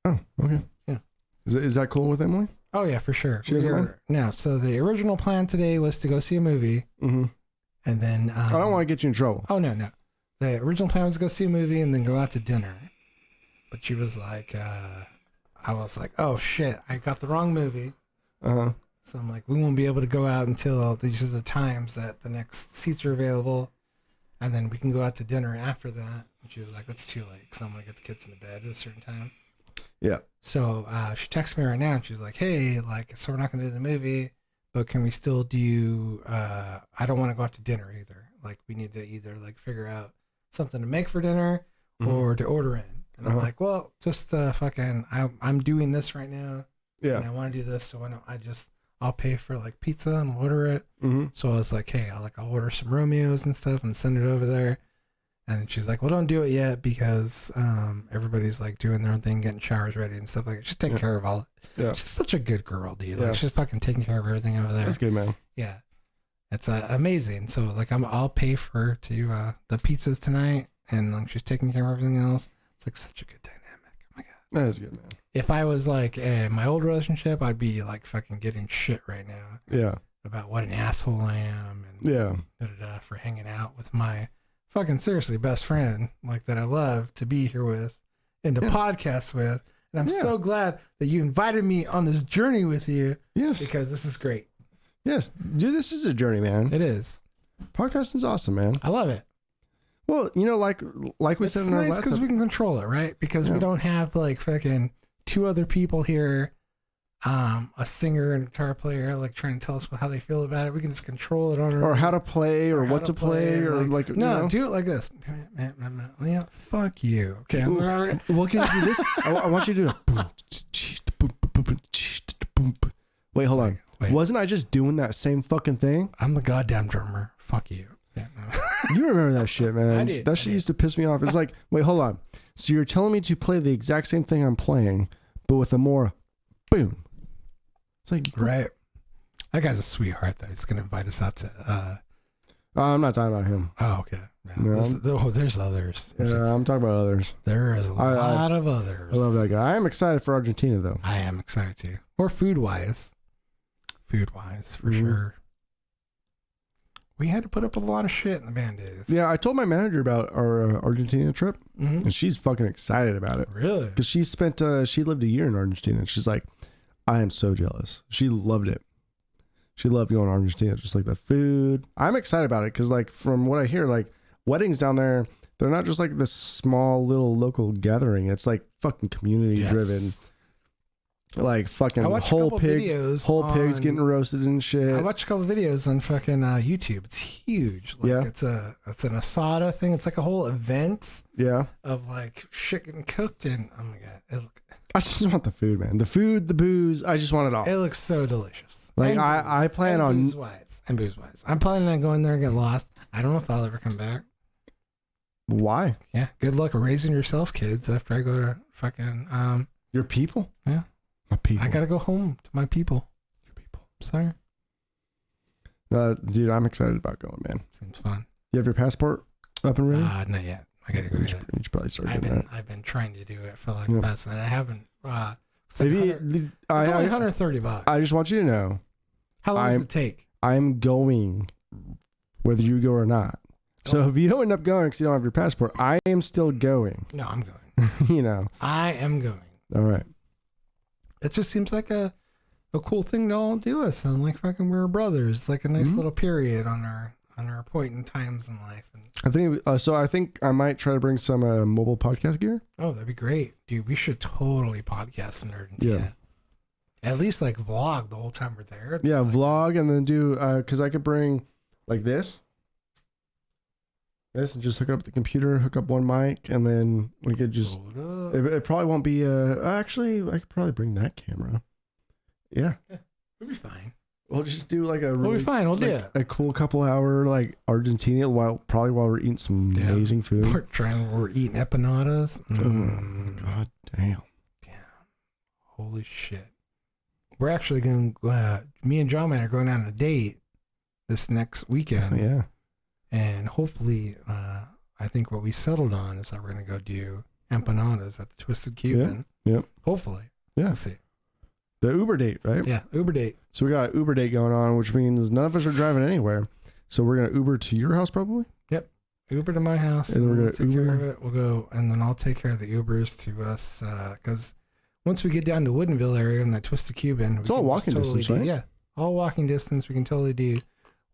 C: Oh, okay.
A: Yeah.
C: Is that cool with Emily?
A: Oh yeah, for sure.
C: She doesn't mind?
A: No, so the original plan today was to go see a movie, and then
C: I don't want to get you in trouble.
A: Oh no. The original plan was to go see a movie and then go out to dinner, but she was like, I was like, oh shit, I got the wrong movie. So I'm like, we won't be able to go out until these are the times that the next seats are available, and then we can go out to dinner after that. And she was like, that's too late because I'm gonna get the kids into bed at a certain time.
C: Yeah.
A: So she texted me right now and she's like, hey, like, so we're not going to do the movie, but can we still do, I don't want to go out to dinner either. Like we need to either like figure out something to make for dinner or to order in. And I'm like, well, just fucking, I'm doing this right now.
C: Yeah.
A: And I want to do this. So why don't I'll pay for like pizza and order it. So I was like, hey, I'll order some Romeos and stuff and send it over there. And she's like, well, don't do it yet because everybody's like doing their own thing, getting showers ready and stuff like that. She's taking care of all it. Yeah. She's such a good girl, dude. Like she's fucking taking care of everything over there.
C: That's good, man.
A: Yeah. It's amazing. So like I'll pay for her to the pizzas tonight and like she's taking care of everything else. It's like such a good dynamic. Oh my God.
C: That is good, man.
A: If I was like in my old relationship, I'd be like fucking getting shit right now.
C: Yeah.
A: About what an asshole I am and for hanging out with my fucking seriously best friend like that I love to be here with and to podcast with. And I'm so glad that you invited me on this journey with you.
C: Yes.
A: Because this is great.
C: Yes. Dude, this is a journey, man.
A: It is.
C: Podcasting's awesome, man.
A: I love it.
C: Well, you know, like we said in our last episode. It's nice
A: because we can control it, right? Because we don't have like fucking 2 other people here, a singer and a guitar player, like trying to tell us how they feel about it. We can just control it on our
C: or how to play or what to play or like
A: no,
C: you know?
A: do it like this. Yeah, fuck you. Okay.
C: Well, can you do this? I want you to do Wait, hold on. Wait. Wasn't I just doing that same fucking thing?
A: I'm the goddamn drummer. Fuck you. Yeah, no.
C: You remember that shit, man.
A: I did.
C: That shit used to piss me off. It's like, wait, hold on. So you're telling me to play the exact same thing I'm playing, but with a more boom. It's like,
A: right. That guy's a sweetheart, though. He's going to invite us out to...
C: I'm not talking about him.
A: Oh, okay. Yeah, there's others.
C: Yeah, I'm talking about others.
A: There is a lot of others.
C: I love that guy. I am excited for Argentina, though.
A: I am excited, too. Or food-wise. Food-wise, for sure. We had to put up with a lot of shit in the band days.
C: Yeah, I told my manager about our Argentina trip, and she's fucking excited about it.
A: Really?
C: Because she lived a year in Argentina, and she's like, I am so jealous. She loved it. She loved going to Argentina, just like the food. I'm excited about it because, like, from what I hear, like, weddings down there, they're not just like this small little local gathering. It's like fucking community driven. Like fucking whole pigs getting roasted and shit.
A: I watched a couple videos on fucking YouTube. It's huge. Like it's an asada thing. It's like a whole event.
C: Yeah.
A: Of like shit getting cooked and oh my god,
C: I just want the food, man. The food, the booze. I just want it all.
A: It looks so delicious.
C: Like I plan on
A: booze wise. I'm planning on going there and getting lost. I don't know if I'll ever come back.
C: Why?
A: Yeah. Good luck raising yourself, kids. After I go to fucking
C: your people.
A: Yeah.
C: My people.
A: I gotta go home to my people.
C: Your people.
A: Sorry.
C: Dude, I'm excited about going, man.
A: Seems fun.
C: You have your passport up and ready?
A: Not yet. I gotta go.
C: You should probably start doing that.
A: I've been trying to do it for like the past, and I haven't. It's
C: only
A: $130.
C: I just want you to know.
A: How long does it take?
C: I'm going, whether you go or not. So if you don't end up going because you don't have your passport, I am still going.
A: No, I'm going.
C: You know.
A: I am going.
C: All right.
A: It just seems like a cool thing to all do us, and like fucking we're brothers. It's like a nice little period on our point in times in life. And
C: I think so. I think I might try to bring some mobile podcast gear.
A: Oh, that'd be great, dude. We should totally podcast in Argentina.
C: Yeah.
A: At least like vlog the whole time we're there.
C: Yeah, like, vlog and then do because I could bring like this, and just hook up the computer, hook up one mic, and then we could just. It probably won't be. Actually, I could probably bring that camera. Yeah,
A: we'll be fine.
C: We'll just do like a.
A: We'll be fine. We'll do it.
C: A cool couple hour like Argentina while we're eating some amazing food.
A: We're eating empanadas.
C: God damn.
A: Holy shit. We're actually going to, me and John Man are going on a date this next weekend.
C: Yeah.
A: And hopefully, I think what we settled on is that we're going to go do empanadas at the Twisted Cuban.
C: Yeah.
A: Hopefully.
C: Yeah.
A: We'll see.
C: The Uber date, right?
A: Yeah, Uber date.
C: So we got an Uber date going on, which means none of us are driving anywhere. So we're going to Uber to your house probably?
A: Yep. Uber to my house.
C: And then we're going to
A: take
C: Uber.
A: care of it. We'll go, and then I'll take care of the Ubers to us, because once we get down to Woodinville area and that Twisted Cuban,
C: it's all walking distance, right?
A: Yeah, all walking distance. We can totally do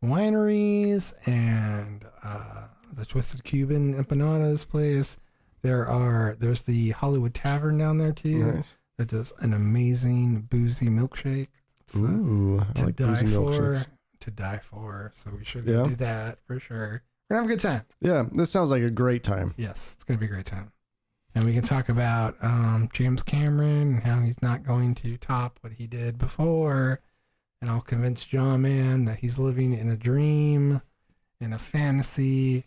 A: wineries and the Twisted Cuban empanadas place. There's the Hollywood Tavern down there too.
C: Nice.
A: That does an amazing boozy milkshake.
C: Ooh, I like boozy milkshakes.
A: To die for. So we should do that for sure. We're gonna have a good time.
C: Yeah, this sounds like a great time.
A: Yes, it's gonna be a great time. And we can talk about James Cameron and how he's not going to top what he did before. And I'll convince John Man that he's living in a dream, in a fantasy.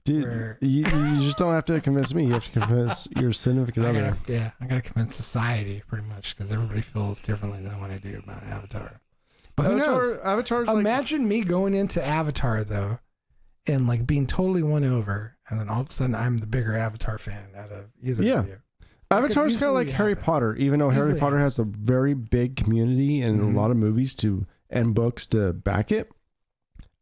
C: Dude, you just don't have to convince me. You have to convince your significant other.
A: I gotta convince society pretty much because everybody feels differently than what I do about Avatar. But
C: Avatar's
A: imagine me going into Avatar though, and like being totally won over, and then all of a sudden I'm the bigger Avatar fan out of either of you.
C: Avatar's kind of like Harry Potter, even though Harry Potter has a very big community and a lot of movies and books to back it.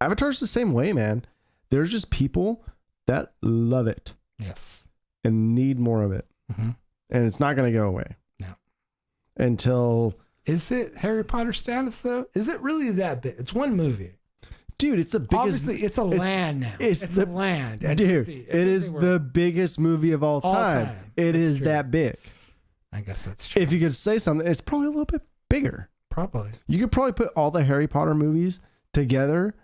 C: Avatar's the same way, man. There's just people that love it.
A: Yes.
C: And need more of it. Mm-hmm. And it's not going to go away.
A: No.
C: Until...
A: Is it Harry Potter status, though? Is it really that big? It's one movie.
C: Dude, it's the biggest...
A: Obviously, it's a land now. It's the land.
C: Dude, it is the biggest movie of all time. It is that big.
A: I guess that's true.
C: If you could say something, it's probably a little bit bigger.
A: Probably.
C: You could probably put all the Harry Potter movies together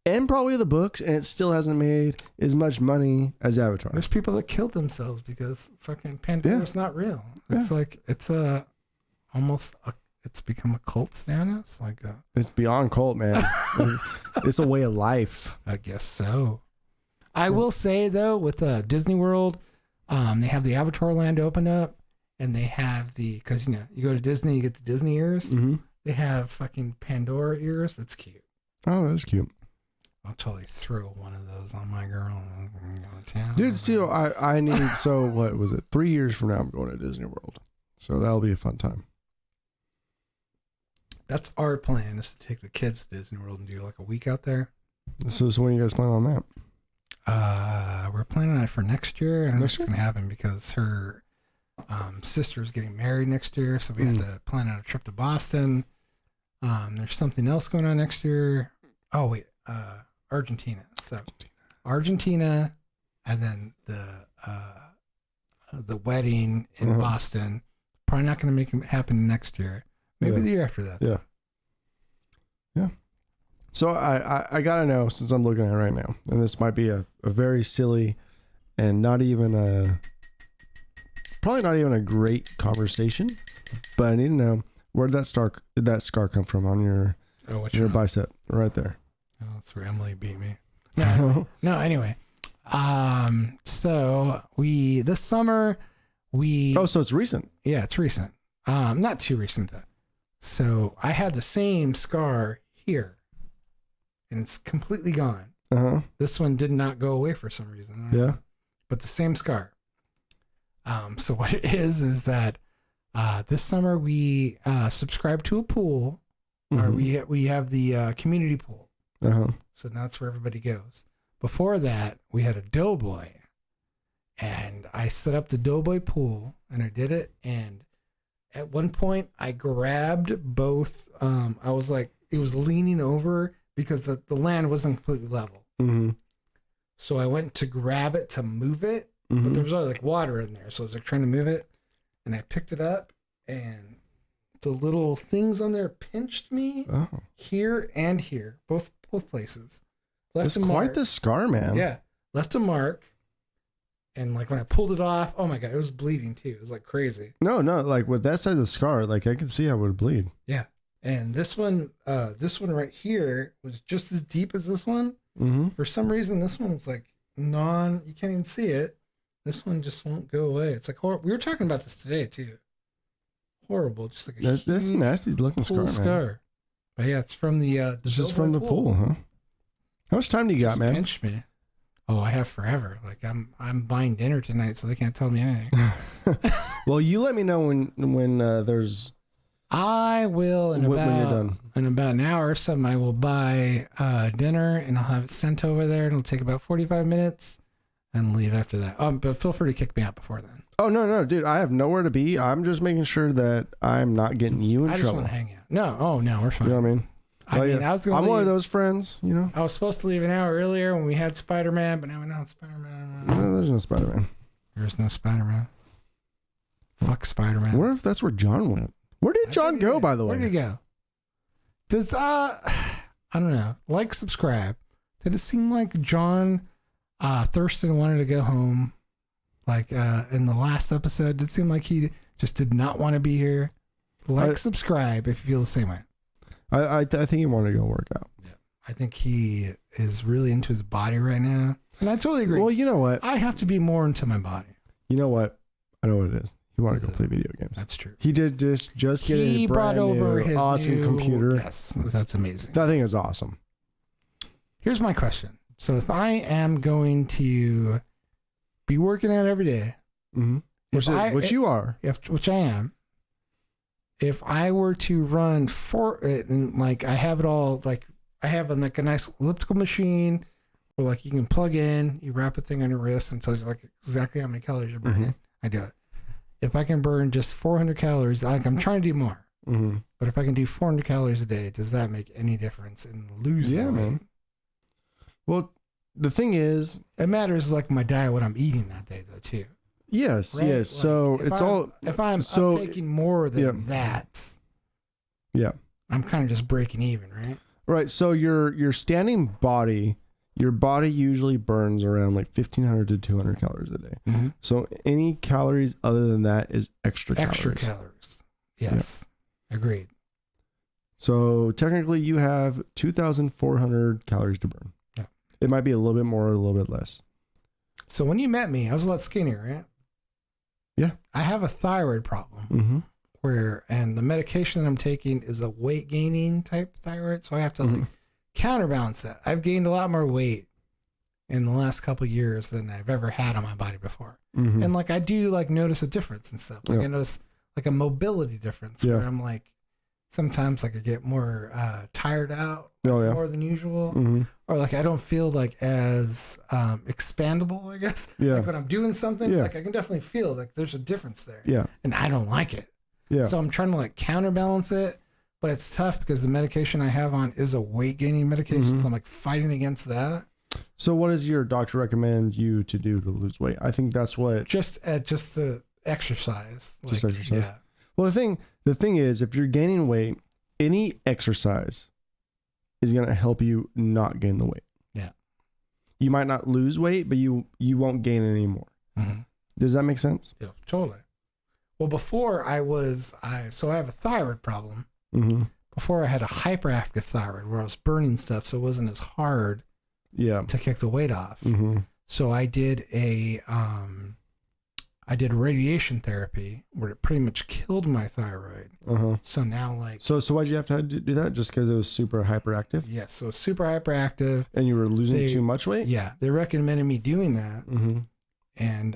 C: and probably the books, and it still hasn't made as much money as Avatar.
A: There's people that killed themselves because fucking Pandora's not real. It's like, it's it's become a cult status.
C: It's beyond cult, man. It's a way of life.
A: I guess so. I will say though, with Disney World, they have the Avatar land open up, and they have because you go to Disney, you get the Disney ears. Mm-hmm. They have fucking Pandora ears. That's cute.
C: Oh, that's cute.
A: I'll totally throw one of those on my girl and go to town.
C: Dude, see, I need. So what was it? 3 years from now, I'm going to Disney World. So that'll be a fun time.
A: That's our plan, is to take the kids to Disney World and do like a week out there.
C: So when you guys plan on that?
A: We're planning on it for next year. I don't know if it's going to happen because her sister's getting married next year. So we have to plan out a trip to Boston. There's something else going on next year. Oh, wait. Argentina. So Argentina, and then the wedding in Boston, Probably not going to make it happen next year. Maybe the year after that.
C: Yeah. Yeah. So I got to know, since I'm looking at it right now, and this might be a very silly and probably not even a great conversation, but I need to know, where did that scar come from on your bicep? Right there.
A: Oh, that's where Emily beat me. No, anyway. So this summer
C: so it's recent.
A: Yeah, it's recent. Not too recent though. So I had the same scar here and it's completely gone. This one did not go away for some reason.
C: Yeah.
A: But the same scar. So what it is that this summer we subscribed to a pool, or we have the community pool. So that's where everybody goes. Before that, we had a Doughboy, and I set up the Doughboy pool, and I did it. And at one point, I grabbed both. I was like, it was leaning over because the land wasn't completely level. So I went to grab it to move it, but there was already like water in there. So I was like trying to move it, and I picked it up, and the little things on there pinched me here and here, both places.
C: That's quite the scar, man.
A: Yeah, left a mark, and like when I pulled it off, oh my god, it was bleeding too. It was like crazy.
C: No, like with that size of scar, like I could see how it would bleed.
A: Yeah, and this one right here was just as deep as this one. For some reason, this one was like you can't even see it. This one just won't go away. It's like horrible. We were talking about this today too. Horrible, just like
C: that's a nasty looking scar, man.
A: But yeah, it's from the
C: it's just from the pool, huh? How much time do you got, man?
A: Pinched me. Oh, I have forever. Like I'm buying dinner tonight, so they can't tell me anything.
C: Well, you let me know when there's.
A: I will when you're
C: done.
A: In about an hour or something. I will buy dinner and I'll have it sent over there. It'll take about 45 minutes and leave after that. But feel free to kick me out before then.
C: Oh no, dude! I have nowhere to be. I'm just making sure that I'm not getting you in trouble. I just
A: want to hang out. No, we're fine.
C: You know what I mean? I'm one of those friends, you know.
A: I was supposed to leave an hour earlier when we had Spider-Man, but now we don't have Spider-Man.
C: No, there's no Spider-Man.
A: There's no Spider-Man. Fuck Spider-Man.
C: What if that's where John went? Where did John go, by the way?
A: Where did he go? Does I don't know. Like, subscribe. Did it seem like John Thurston wanted to go home? Like in the last episode, did it seem like he just did not want to be here? Subscribe if you feel the same way.
C: I think he wanted to go work out.
A: Yeah, I think he is really into his body right now, and I totally agree.
C: Well, you know what?
A: I have to be more into my body.
C: You know what? I know what it is. He wanted to go play video games.
A: That's true.
C: He did just get a brand new awesome computer.
A: Yes, that's amazing.
C: That thing is awesome.
A: Here's my question. So if I am going to be working out every day, which you are, which I am. If I were to run and like I have it all, like I have like a nice elliptical machine where like you can plug in, you wrap a thing on your wrist and tells you like exactly how many calories you're burning. I do it. If I can burn just 400 calories, like I'm trying to do more. But if I can do 400 calories a day, does that make any difference in losing weight? Man.
C: Well, the thing is,
A: it matters like my diet, what I'm eating that day though too.
C: Yes, right? Yes. Like so
A: if I'm taking more than that, I'm kind of just breaking even, right?
C: Right. So your standing body, your body usually burns around like 1,500 to 200 calories a day. So any calories other than that is extra calories.
A: Yes. Agreed.
C: So technically you have 2,400 calories to burn. Yeah. It might be a little bit more or a little bit less.
A: So when you met me, I was a lot skinnier, right?
C: Yeah.
A: I have a thyroid problem and the medication that I'm taking is a weight gaining type thyroid. So I have to like counterbalance that. I've gained a lot more weight in the last couple of years than I've ever had on my body before. And like, I do like notice a difference and stuff. Like I notice like a mobility difference where I'm like, sometimes like I get more tired out more than usual, or like I don't feel like as expandable, I guess. Like when I'm doing something, like I can definitely feel like there's a difference there. And I don't like it. So I'm trying to like counterbalance it, but it's tough because the medication I have on is a weight gaining medication, so I'm like fighting against that.
C: So what does your doctor recommend you to do to lose weight? I think that's what
A: just the exercise.
C: Just exercise.
A: Yeah.
C: Well, the thing is, if you're gaining weight, any exercise is going to help you not gain the weight.
A: Yeah.
C: You might not lose weight, but you won't gain it anymore.
A: Mm-hmm.
C: Does that make sense?
A: Yeah, totally. Well, before I have a thyroid problem.
C: Mm-hmm.
A: Before I had a hyperactive thyroid where I was burning stuff, so it wasn't as hard to kick the weight off.
C: Mm-hmm.
A: So I did radiation therapy where it pretty much killed my thyroid.
C: Uh-huh.
A: So now
C: So why'd you have to do that? Just because it was super hyperactive?
A: Yes, so it's super hyperactive.
C: And you were losing too much weight?
A: Yeah, they recommended me doing that.
C: Mm-hmm.
A: And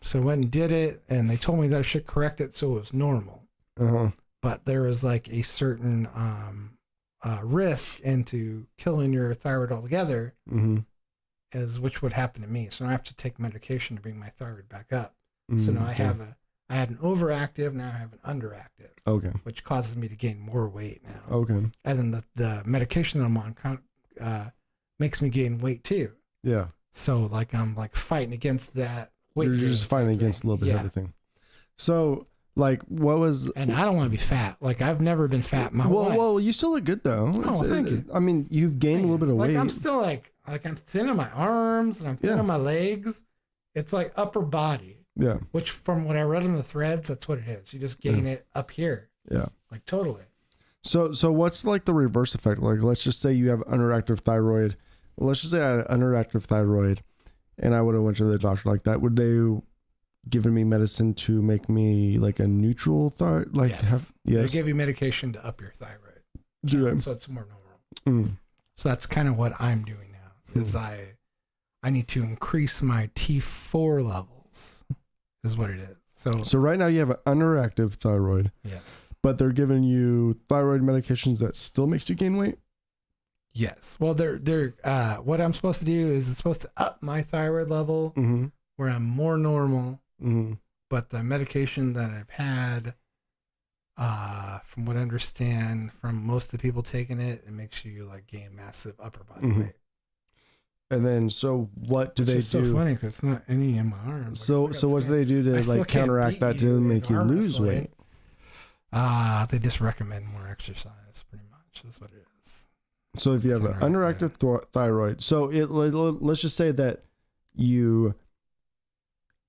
A: so I went and did it, and they told me that I should correct it so it was normal.
C: Uh-huh.
A: But there was like a certain risk into killing your thyroid altogether,
C: mm-hmm.
A: which would happen to me. So now I have to take medication to bring my thyroid back up. Mm-hmm. So now I had an overactive, now I have an underactive. Okay. Which causes me to gain more weight now.
C: Okay.
A: And then the medication that I'm on makes me gain weight too.
C: Yeah.
A: So like I'm like fighting against that weight.
C: You're just fighting against a little bit of everything. So like what was...
A: And I don't want to be fat. Like I've never been fat in my life.
C: Well, you still look good though.
A: Oh, thank you.
C: I mean, you've gained a little bit of weight.
A: Like I'm still like I'm thin in my arms and I'm thin in my legs. It's like upper body. Yeah. Which from what I read in the threads, that's what it is. You just gain it up here. Yeah. Like totally.
C: So what's like the reverse effect? Like let's just say you have underactive thyroid. Let's just say I had underactive thyroid and I would have went to the doctor like that. Would they given me medicine to make me like a neutral thyroid? Like
A: yes. They give you medication to up your thyroid. So it's more normal. Mm. So that's kind of what I'm doing now is I need to increase my T4 levels is what it is.
C: So right now you have an underactive thyroid.
A: Yes.
C: But they're giving you thyroid medications that still makes you gain weight?
A: Yes. Well, they're what I'm supposed to do is it's supposed to up my thyroid level where I'm more normal. Mm-hmm. But the medication that I've had, from what I understand from most of the people taking it, it makes you like gain massive upper body weight.
C: And then, so what do they do? It's
A: so funny because it's not any in my arms.
C: So what do they do to like counteract that to make you lose weight?
A: They just recommend more exercise, pretty much. That's what it is.
C: So if you have an underactive thyroid, so let's just say that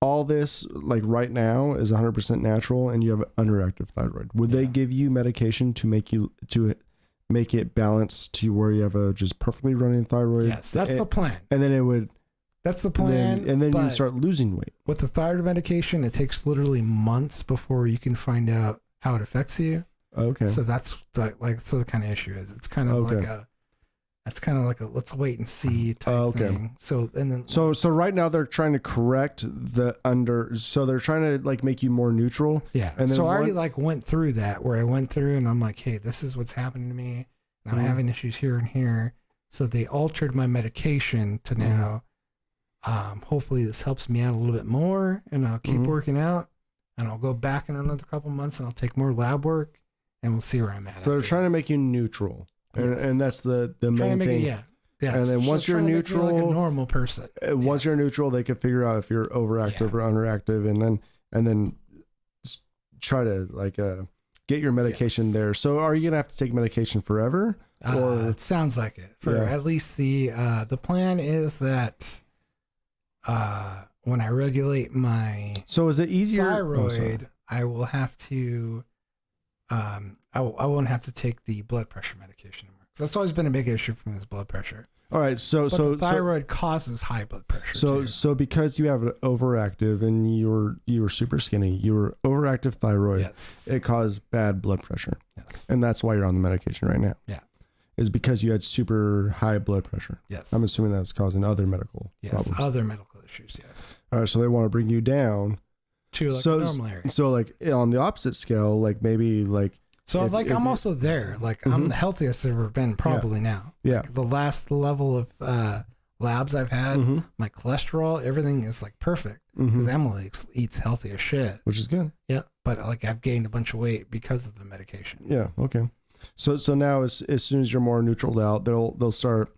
C: all this like right now is 100% natural, and you have an underactive thyroid. Would they give you medication to make it balanced to where you have a just perfectly running thyroid?
A: Yes, that's the plan.
C: And then it would.
A: That's the plan.
C: And then you start losing weight.
A: With the thyroid medication, it takes literally months before you can find out how it affects you. Okay. So that's the kind of issue is. It's kind of like a let's wait and see type thing. So and then
C: so right now they're trying to correct so they're trying to like make you more neutral.
A: Yeah. And then so I already like went through that where I went through and I'm like, hey, this is what's happening to me. And I'm having issues here and here. So they altered my medication to now. Hopefully this helps me out a little bit more, and I'll keep working out, and I'll go back in another couple months and I'll take more lab work, and we'll see where I'm at.
C: So they're trying to make you neutral.
A: Yes.
C: And that's the main thing.
A: Yeah.
C: And then once you're neutral,
A: like a normal person.
C: Once you're neutral, they can figure out if you're overactive or underactive, and then try to like get your medication there. So are you gonna have to take medication forever? Or
A: it sounds like it. For at least the plan is that when I regulate my
C: is it easier
A: thyroid, I will have to I won't have to take the blood pressure medication anymore. That's always been a big issue for me is blood pressure.
C: All right, so
A: the thyroid causes high blood pressure.
C: So because you have an overactive and you were super skinny, you were overactive thyroid. Yes. It caused bad blood pressure. Yes. And that's why you're on the medication right now.
A: Yeah.
C: Is because you had super high blood pressure.
A: Yes.
C: I'm assuming that's causing other medical problems.
A: Other medical issues, yes.
C: All right, so they want to bring you down
A: to like a normal area.
C: So like on the opposite scale, like maybe like
A: so I'm also there. Like I'm the healthiest I've ever been probably now.
C: Yeah.
A: Like the last level of labs I've had, my cholesterol, everything is like perfect because Emily eats healthy as shit.
C: Which is good.
A: Yeah. But like I've gained a bunch of weight because of the medication.
C: Yeah. Okay. So now as soon as you're more neutraled out, they'll start.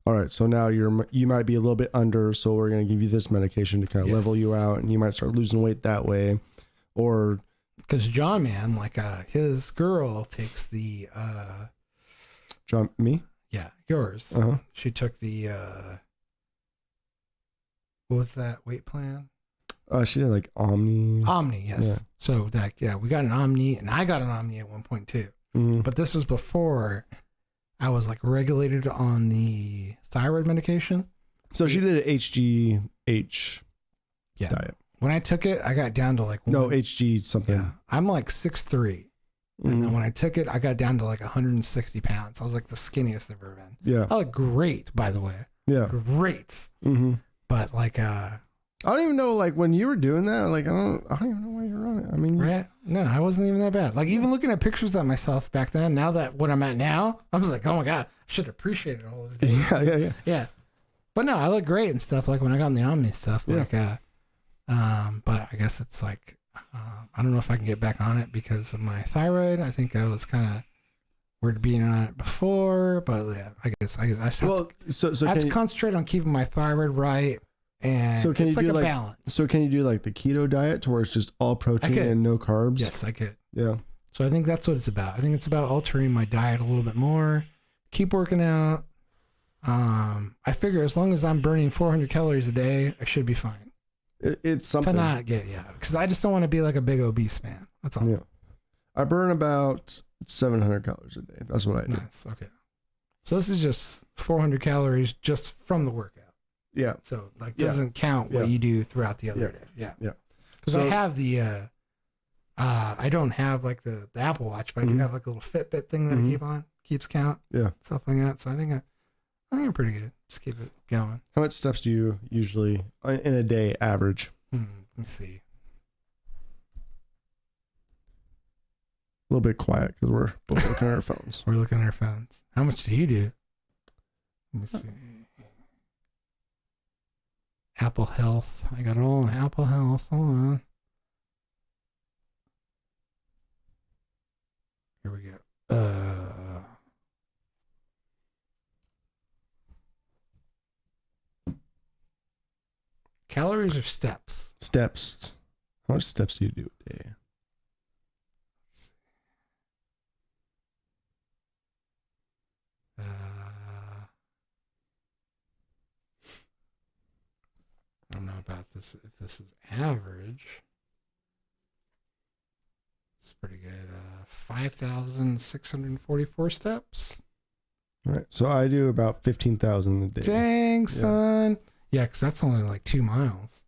C: All right. So now you might be a little bit under. So we're going to give you this medication to kind of level you out, and you might start losing weight that way, or
A: Because John, man, like his girl takes the
C: John, me?
A: Yeah, yours.
C: Uh-huh.
A: She took the what was that weight plan?
C: She did like Omni.
A: Omni, yes.
C: Yeah.
A: So that we got an Omni, and I got an Omni at one point too.
C: Mm.
A: But this was before I was like regulated on the thyroid medication.
C: So she did an HGH diet.
A: When I took it, I got down to like
C: HG something.
A: Yeah, I'm like 6'3". And then when I took it, I got down to like 160 pounds. I was like the skinniest I've ever been.
C: Yeah.
A: I look great, by the way.
C: Yeah.
A: Great.
C: Mm-hmm.
A: But like,
C: I don't even know, like when you were doing that, like, I don't even know why you're on it. I mean,
A: right? No, I wasn't even that bad. Like even looking at pictures of myself back then, now that what I'm at now, I was like, oh my God, I should appreciate it all those days. Yeah. But no, I look great and stuff. Like when I got in the Omni stuff, like, but I guess it's like, I don't know if I can get back on it because of my thyroid. I think I was kind of weird being on it before, but yeah, I guess I just have I have to concentrate on keeping my thyroid right. And
C: so can
A: it's
C: you
A: like
C: do
A: a
C: like
A: balance.
C: So can you do like the keto diet to where it's just all protein and no carbs?
A: Yes, I could.
C: Yeah.
A: So I think that's what it's about. I think it's about altering my diet a little bit more. Keep working out. I figure as long as I'm burning 400 calories a day, I should be fine.
C: It's something
A: to not get because I just don't want to be like a big obese man. That's all.
C: Yeah. I burn about 700 calories a day. That's what I do.
A: Nice. Okay. So this is just 400 calories just from the workout.
C: Yeah.
A: So like doesn't count what you do throughout the other day. Yeah.
C: Yeah.
A: Because I have the I don't have like the Apple Watch, but I do have like a little Fitbit thing that I keeps count. Yeah. Stuff like that. So I think I'm pretty good. Just keep it going.
C: How much steps do you usually in a day average?
A: Let me see.
C: A little bit quiet because we're both looking at our phones.
A: We're looking at our phones. How much do you do? Let me see. Apple Health. I got it all on Apple Health. Hold on. Here we go. Calories or steps?
C: Steps. How much steps do you do a day?
A: I don't know about this. If this is average, it's pretty good. 5,644 steps.
C: All right. So I do about 15,000 a day.
A: Dang, son. Yeah, because that's only like 2 miles.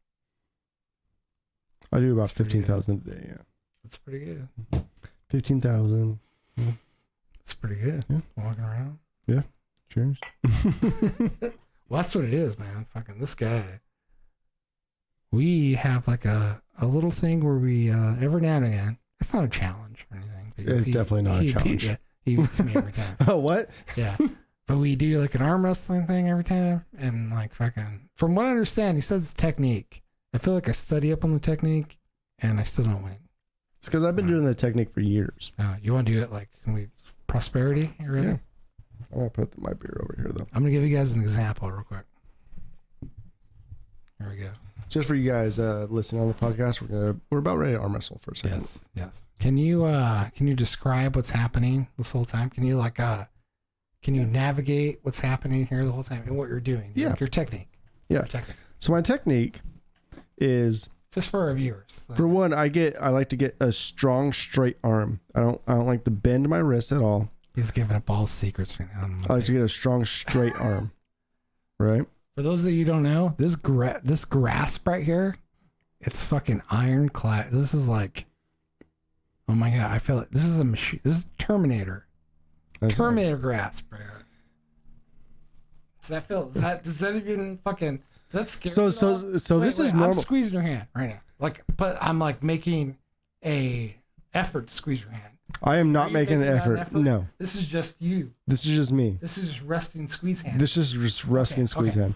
C: I do about 15,000 a day. Yeah.
A: That's pretty good.
C: 15,000. Yeah.
A: That's pretty good.
C: Yeah.
A: Walking around.
C: Yeah. Cheers.
A: Well, that's what it is, man. Fucking this guy. We have like a little thing where we every now and again. It's not a challenge or anything.
C: It's definitely not a challenge.
A: He beats me every time.
C: Oh, what?
A: Yeah. But we do like an arm wrestling thing every time. And like fucking, from what I understand, he says it's technique. I feel like I study up on the technique and I still don't win.
C: It's because I've been doing the technique for years.
A: You want to do it like, can we, prosperity? You ready?
C: Yeah. I'm going to put my beer over here though.
A: I'm going to give you guys an example real quick. Here we go.
C: Just for you guys listening on the podcast, we're about ready to arm wrestle for a second.
A: Yes. Can you describe what's happening this whole time? Can you can you navigate what's happening here the whole time and what you're doing?
C: Yeah.
A: Like your technique.
C: Yeah.
A: Your technique.
C: So my technique is
A: just for our viewers.
C: For one, I like to get a strong straight arm. I don't like to bend my wrist at all.
A: He's giving up all secrets right now.
C: I like to get a strong straight arm. Right?
A: For those of you who don't know, this grasp right here, it's fucking ironclad. This is like, oh my God, I feel like this is a machine. This is Terminator. Terminator grasp right here. Does that even fucking, that's scary?
C: So this is normal.
A: I'm squeezing your hand right now. But I'm like making a effort to squeeze your hand.
C: I am not making an effort. No.
A: This is just you.
C: This is just me.
A: This is just resting squeeze hand.
C: This is just resting squeeze hand.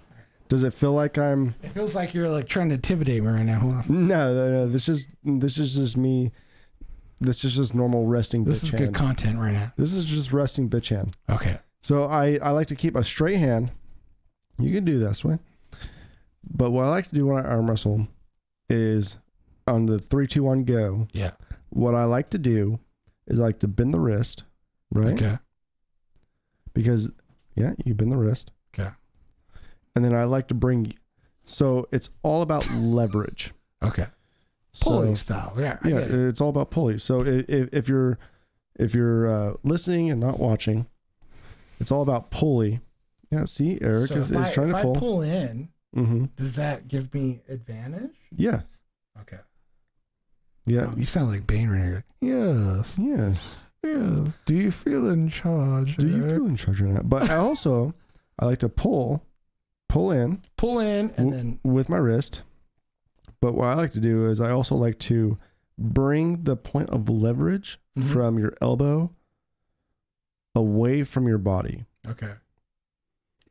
C: Does it feel like I'm?
A: It feels like you're like trying to intimidate me right now. Hold on.
C: No. This is just me. This is just normal resting.
A: This is good content right now.
C: This is just resting bitch hand.
A: Okay.
C: So I like to keep a straight hand. You can do this way, but what I like to do when I arm wrestle is on the 3, 2, 1 go.
A: Yeah.
C: what I like to do is I like to bend the wrist, right?
A: Okay.
C: Because, you bend the wrist.
A: Okay.
C: And then I like to bring, so it's all about leverage.
A: Okay. Pulley style. Yeah.
C: It's all about pulley. So if you're listening and not watching, it's all about pulley. Yeah. See, Erik is trying to pull.
A: If I pull in,
C: mm-hmm.
A: does that give me advantage?
C: Yes.
A: Okay.
C: Yeah.
A: Oh, you sound like Bane right here. Yes.
C: Yes.
A: Yeah. Do you feel in charge?
C: Do you feel in charge right now? But I like to pull in,
A: and then
C: with my wrist. But what I like to do is I also like to bring the point of leverage from your elbow away from your body.
A: Okay.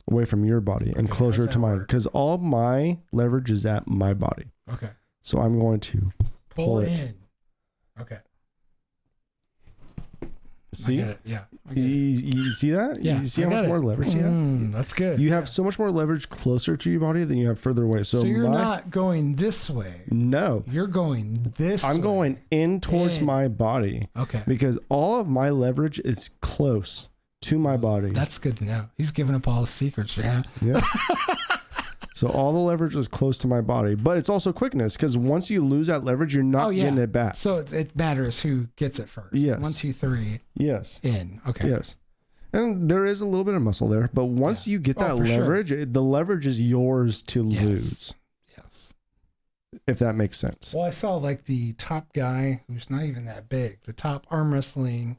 C: Away from your body and closer to mine. Because all of my leverage is at my body.
A: Okay.
C: So I'm going to pull it
A: in. Okay.
C: See?
A: I get it. Yeah.
C: You see that?
A: Yeah.
C: You see how much more leverage you have?
A: That's good.
C: You have so much more leverage closer to your body than you have further away. So
A: you're not going this way.
C: No.
A: You're going this way.
C: I'm going in towards my body.
A: Okay.
C: Because all of my leverage is close to my body.
A: That's good to know. He's giving up all his secrets, man.
C: Yeah. So all the leverage is close to my body, but it's also quickness because once you lose that leverage, you're not getting it back.
A: So it matters who gets it first.
C: Yes.
A: 1, 2, 3.
C: Yes.
A: In. Okay.
C: Yes. And there is a little bit of muscle there, but once you get that leverage, the leverage is yours to lose. Yes. If that makes sense.
A: Well, I saw like the top guy who's not even that big, the top arm wrestling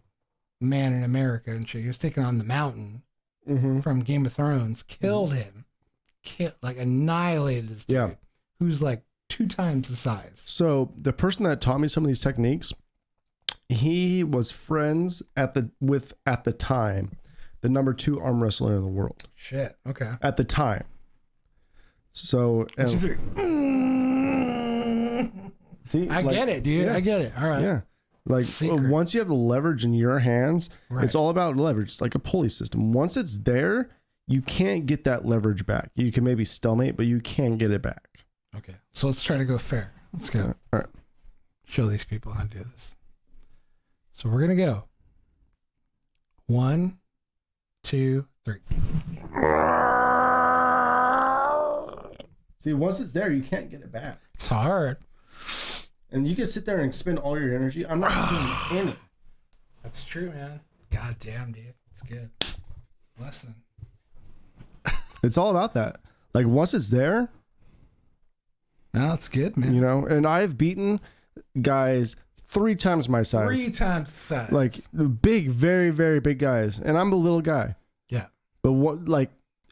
A: man in America, and he was taking on the Mountain from Game of Thrones, killed him. Annihilated this dude who's like 2 times the size.
C: So the person that taught me some of these techniques, he was friends at the time, the number 2 arm wrestler in the world.
A: Shit. Okay.
C: At the time. So see,
A: I get it, dude. I get it. All right.
C: Yeah. Like once you have the leverage in your hands, it's all about leverage. It's like a pulley system. Once it's there, you can't get that leverage back. You can maybe stalemate, but you can't get it back.
A: Okay. So let's try to go fair. Let's go.
C: All right.
A: Show these people how to do this. So we're going to go 1, 2, 3.
C: See, once it's there, you can't get it back.
A: It's hard.
C: And you can sit there and expend all your energy. I'm not doing any.
A: That's true, man. God damn, dude. It's good. Lesson.
C: It's all about that. Like once it's there.
A: No, it's good, man.
C: You know, and I've beaten guys 3 times my size.
A: 3 times the size.
C: Like big, very, very big guys. And I'm a little guy.
A: Yeah.
C: But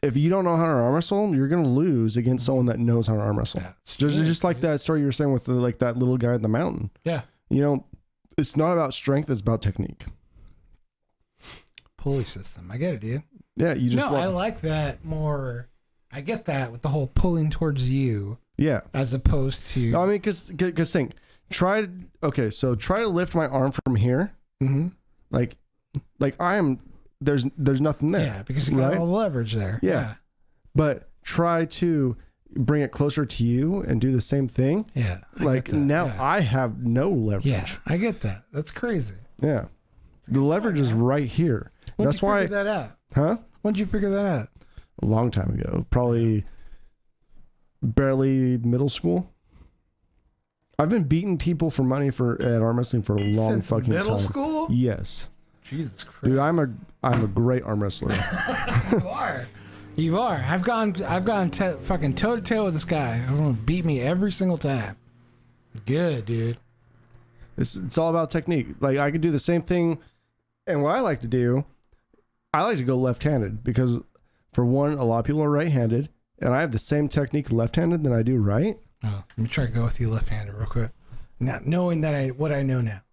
C: if you don't know how to arm wrestle, you're going to lose against someone that knows how to arm wrestle. Yeah, just like that story you were saying with that little guy in the mountain.
A: Yeah.
C: You know, it's not about strength. It's about technique.
A: Pulley system. I get it, dude.
C: Yeah.
A: I like that more. I get that with the whole pulling towards you.
C: Yeah.
A: As opposed to.
C: I mean, because think. Try to lift my arm from here.
A: Mm-hmm.
C: Like I am. There's nothing there.
A: Yeah, because you got all the leverage there.
C: Yeah. But try to bring it closer to you and do the same thing.
A: Yeah.
C: I have no leverage.
A: Yeah, I get that. That's crazy.
C: Yeah. The leverage is right here.
A: That's why. When did you figure that out?
C: Huh?
A: When did you figure that out?
C: A long time ago. Probably barely middle school. I've been beating people for money at arm wrestling for a long
A: Since
C: fucking time.
A: Middle school?
C: Yes.
A: Jesus Christ.
C: Dude, I'm a great arm wrestler.
A: You are. I've gone fucking toe to toe with this guy. Everyone beat me every single time. Good, dude.
C: It's all about technique. Like I could do the same thing, and what I like to do, I like to go left-handed because, for one, a lot of people are right-handed, and I have the same technique left-handed than I do right.
A: Oh, let me try to go with you left-handed real quick. Now, knowing what I know now.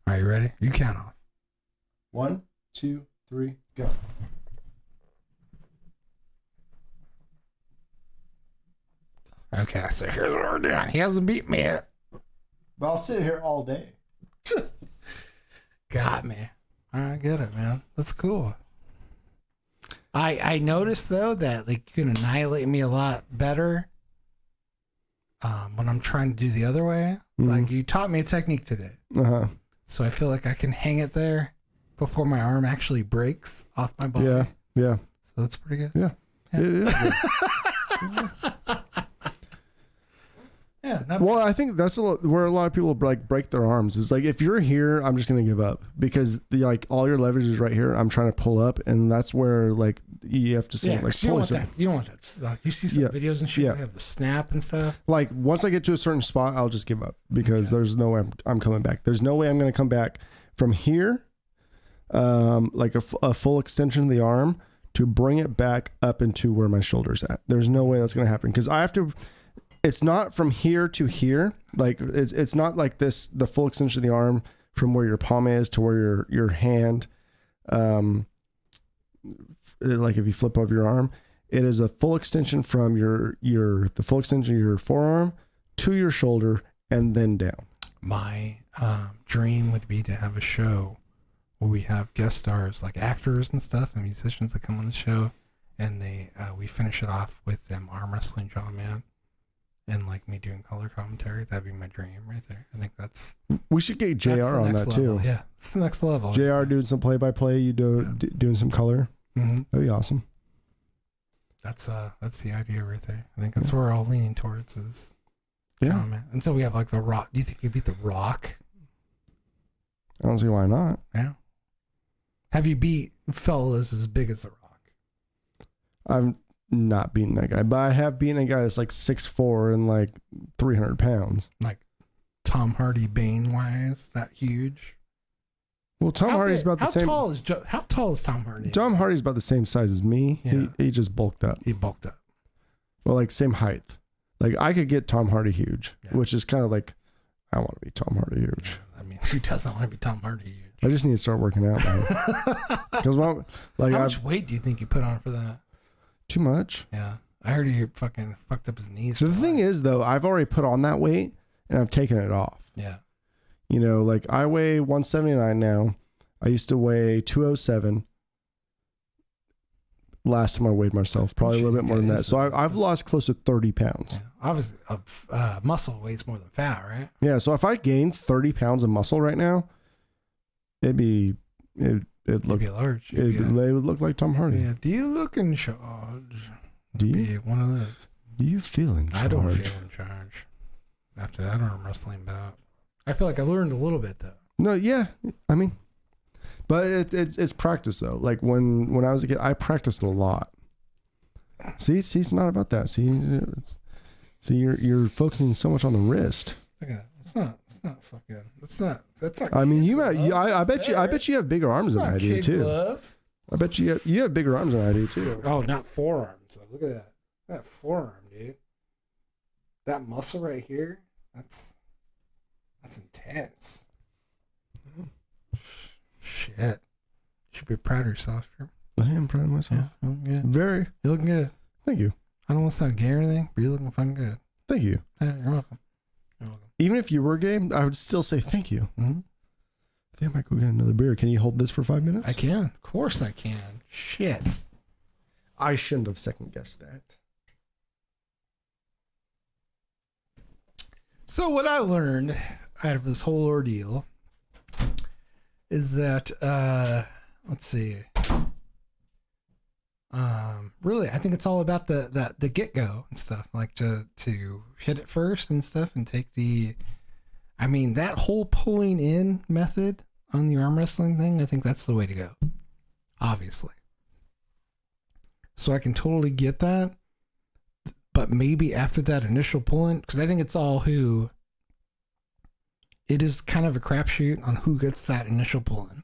A: Are you ready? You count off.
C: 1, 2, 3, go.
A: Okay, so here's what we're doing. He hasn't beat me yet.
C: But I'll sit here all day.
A: Got me. I get it, man. That's cool. I noticed though that you can annihilate me a lot better when I'm trying to do the other way. Like you taught me a technique today. So I feel like I can hang it there before my arm actually breaks off my body.
C: Yeah.
A: So that's pretty good.
C: Yeah. It is good. Well, I think that's where a lot of people like break their arms. It's like, if you're here, I'm just gonna give up, because like all your leverage is right here. I'm trying to pull up, and that's where like you have to say like
A: you don't want that. You don't want that stuff. You see some videos and shit. They have the snap and stuff.
C: Like once I get to a certain spot, I'll just give up, because there's no way I'm coming back. There's no way I'm gonna come back from here, like a full extension of the arm to bring it back up into where my shoulder's at. There's no way that's gonna happen, because I have to. It's not from here to here. Like it's not like this, the full extension of the arm from where your palm is to where your hand, like if you flip over your arm, it is a full extension from the full extension of your forearm to your shoulder and then down.
A: My dream would be to have a show where we have guest stars, like actors and stuff and musicians that come on the show, and we finish it off with them arm wrestling John Man. And like me doing color commentary, that'd be my dream right there. I think
C: we should get JR on that
A: level.
C: too.
A: Yeah, it's the next level.
C: JR doing some play-by-play, you doing some color. That'd be awesome.
A: That's the idea right there. I think that's where we're all leaning towards is John Man. And so we have like The Rock. Do you think you beat The Rock?
C: I don't see why not.
A: Yeah. Have you beat fellas as big as The Rock?
C: I've not beaten that guy, but I have beaten a guy that's like 6'4" and like 300 pounds.
A: Like Tom Hardy, Bane wise, that huge.
C: Well, Tom Hardy's about the same.
A: How tall is Tom Hardy?
C: Tom Hardy's about the same size as me. Yeah. He just bulked up.
A: He bulked up.
C: Well, like same height. Like I could get Tom Hardy huge, which is kind of like, I want to be Tom Hardy huge.
A: I mean, who doesn't want to be Tom Hardy huge?
C: I just need to start working out, man. Because like,
A: how much weight do you think you put on for that?
C: Too much.
A: Yeah. I heard he fucking fucked up his knees.
C: So the thing is, though, I've already put on that weight and I've taken it off.
A: Yeah.
C: You know, like I weigh 179 now. I used to weigh 207. Last time I weighed myself, probably a little bit more than that. So I've lost close to 30 pounds.
A: Yeah. Obviously, muscle weighs more than fat, right?
C: Yeah. So if I gained 30 pounds of muscle right now, it'd be large. They would look like Tom Hardy.
A: Yeah. Do you look in charge?
C: Do you?
A: Be one of those.
C: Do you feel in charge?
A: I don't feel in charge. After that arm wrestling bout, I feel like I learned a little bit though.
C: No, yeah. I mean, but it's practice though. Like when I was a kid, I practiced a lot. See, it's not about that. See, you're focusing so much on the wrist.
A: Look at that. It's not.
C: I mean, I bet you have bigger arms than I do too.
A: Gloves.
C: I bet you have bigger arms than I do too.
A: Oh, not forearms. Look at that. That forearm, dude. That muscle right here. That's intense. Shit. You should be proud of yourself.
C: I am proud of myself.
A: Yeah, good.
C: Very.
A: You're looking good.
C: Thank you.
A: I don't want to sound gay or anything, but you're looking fucking good.
C: Thank you.
A: Yeah, you're welcome.
C: Even if you were gay, I would still say thank you.
A: Mm-hmm.
C: I think I might go get another beer. Can you hold this for 5 minutes?
A: I can. Of course I can. Shit.
C: I shouldn't have second guessed that.
A: So what I learned out of this whole ordeal is that, let's see. Really, I think it's all about the get-go and stuff, like to hit it first and stuff and take that whole pulling in method on the arm wrestling thing, I think that's the way to go. Obviously. So I can totally get that. But maybe after that initial pulling, because I think it is kind of a crapshoot on who gets that initial pull-in.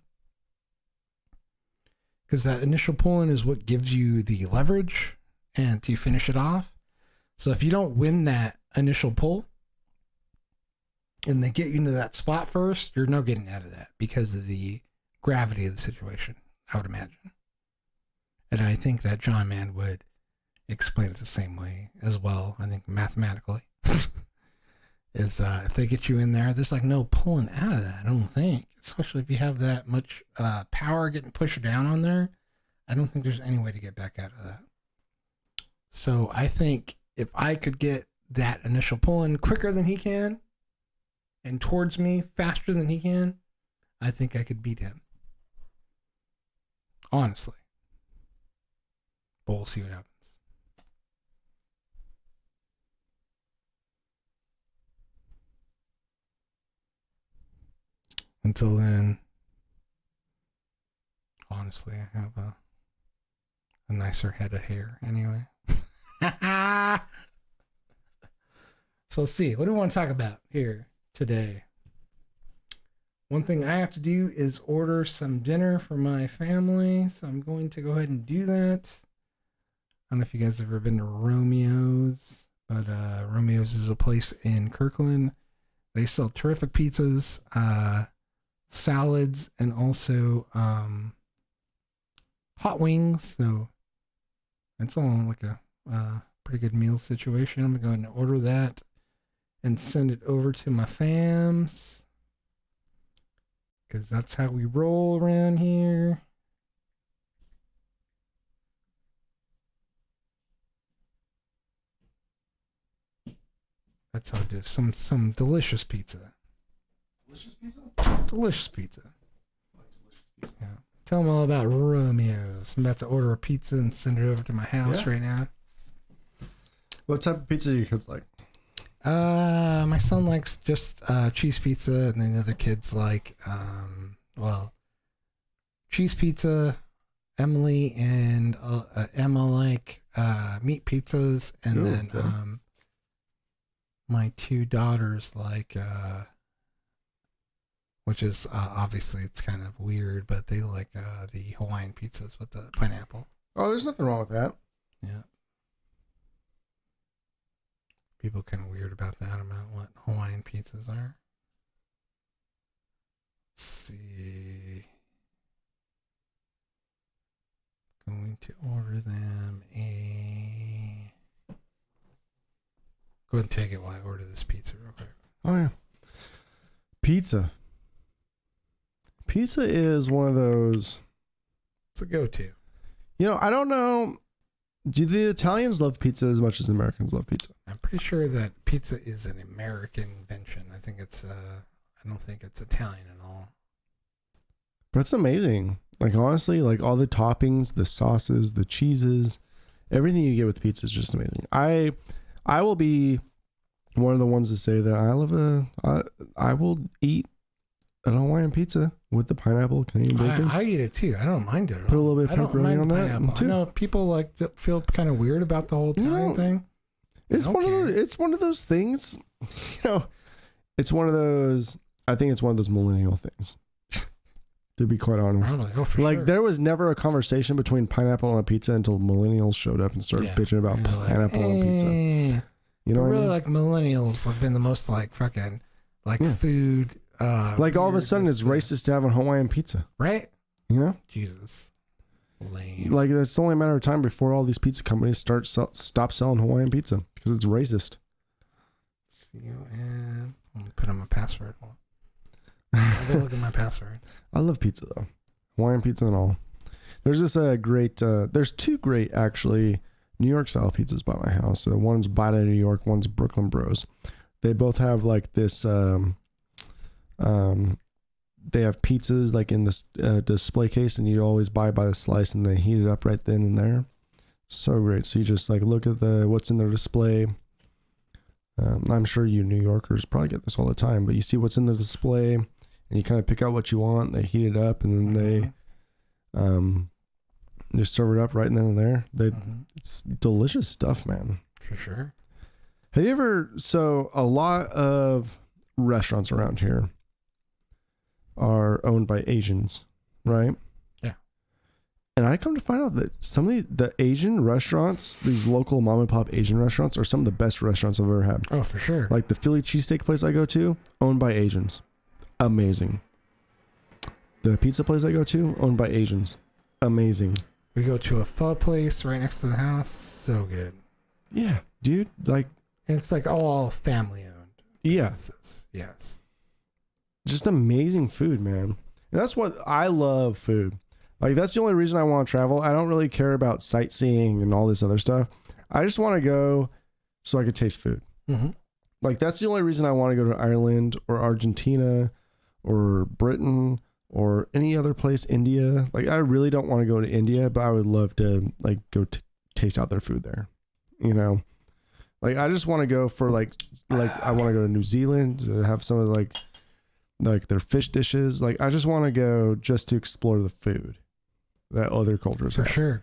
A: Because that initial pull-in is what gives you the leverage and to finish it off. So if you don't win that initial pull and they get you into that spot first, you're no getting out of that because of the gravity of the situation, I would imagine. And I think that John Man would explain it the same way as well. I think mathematically is if they get you in there, there's like no pulling out of that. I don't think, especially if you have that much power getting pushed down on there. I don't think there's any way to get back out of that. So I think if I could get that initial pull in quicker than he can and towards me faster than he can, I think I could beat him. Honestly. But we'll see what happens. Until then, honestly, I have a nicer head of hair anyway. So let's see. What do we want to talk about here today? One thing I have to do is order some dinner for my family. So I'm going to go ahead and do that. I don't know if you guys have ever been to Romeo's, but Romeo's is a place in Kirkland. They sell terrific pizzas, salads, and also hot wings. So it's all like a pretty good meal situation. I'm going to go ahead and order that and send it over to my fams, because that's how we roll around here. That's how I do some delicious pizza.
C: Delicious pizza?
A: Delicious pizza. Yeah. Tell them all about Romeo's. I'm about to order a pizza and send it over to my house right now.
C: What type of pizza do your kids like?
A: My son likes just cheese pizza, and then the other kids like cheese pizza. Emily and Emma like meat pizzas, and then my two daughters like which is obviously it's kind of weird, but they like the Hawaiian pizzas with the pineapple.
C: Oh, there's nothing wrong with that.
A: Yeah. People kind of weird about that, about what Hawaiian pizzas are. Let's see. Going to order them a... Go ahead and take it while I order this pizza real quick.
C: Oh, yeah. Pizza. Pizza is one of those...
A: It's a go-to.
C: You know, I don't know... Do the Italians love pizza as much as Americans love pizza?
A: I'm pretty sure that pizza is an American invention. I think it's, I don't think it's Italian at all.
C: But it's amazing. Like, honestly, like all the toppings, the sauces, the cheeses, everything you get with pizza is just amazing. I will be one of the ones to say that I will eat an Hawaiian pizza with the pineapple, Canadian bacon.
A: I eat it too. I don't mind it at all.
C: Put a little bit of pepperoni on that too.
A: I know people like to feel kind of weird about the whole Italian thing.
C: It's one of those things. You know, it's one of those. I think it's one of those millennial things. To be quite honest,
A: sure.
C: There was never a conversation between pineapple on a pizza until millennials showed up and started bitching about pineapple on pizza. You know,
A: really, like millennials have been the most like fucking food.
C: Like all of a sudden, it's racist to have a Hawaiian pizza,
A: right?
C: You know,
A: Jesus, lame.
C: Like it's only a matter of time before all these pizza companies stop selling Hawaiian pizza because it's racist.
A: I'm gonna put in my password. I'll go look at my password.
C: I love pizza though, Hawaiian pizza and all. There's this great. There's two great actually New York style pizzas by my house. So one's Bite of New York, one's Brooklyn Bros. They both have like this. They have pizzas like in this display case, and you always buy by the slice, and they heat it up right then and there. So great. So you just like look at what's in the display. I'm sure you New Yorkers probably get this all the time, but you see what's in the display, and you kind of pick out what you want. They heat it up, and then they just serve it up right then and there. It's delicious stuff, man.
A: For sure.
C: Have you ever? So a lot of restaurants around here are owned by Asians, right?
A: Yeah.
C: And I come to find out that some of the Asian restaurants, these local mom and pop Asian restaurants, are some of the best restaurants I've ever had.
A: Oh, for sure.
C: Like the Philly cheesesteak place I go to, owned by Asians. Amazing. The pizza place I go to, owned by Asians. Amazing.
A: We go to a pho place right next to the house. So good.
C: Yeah, dude. Like,
A: and it's like all family owned.
C: Yeah.
A: Businesses. Yes.
C: Just amazing food, man. And that's what I love food. Like, that's the only reason I want to travel. I don't really care about sightseeing and all this other stuff. I just want to go so I could taste food.
A: Mm-hmm.
C: Like, that's the only reason I want to go to Ireland or Argentina or Britain or any other place, India. Like, I really don't want to go to India, but I would love to, like, go taste out their food there. You know? Like, I just want to go for, like I want to go to New Zealand to have some of, like their fish dishes. Like, I just want to go just to explore the food that other cultures have.
A: For sure.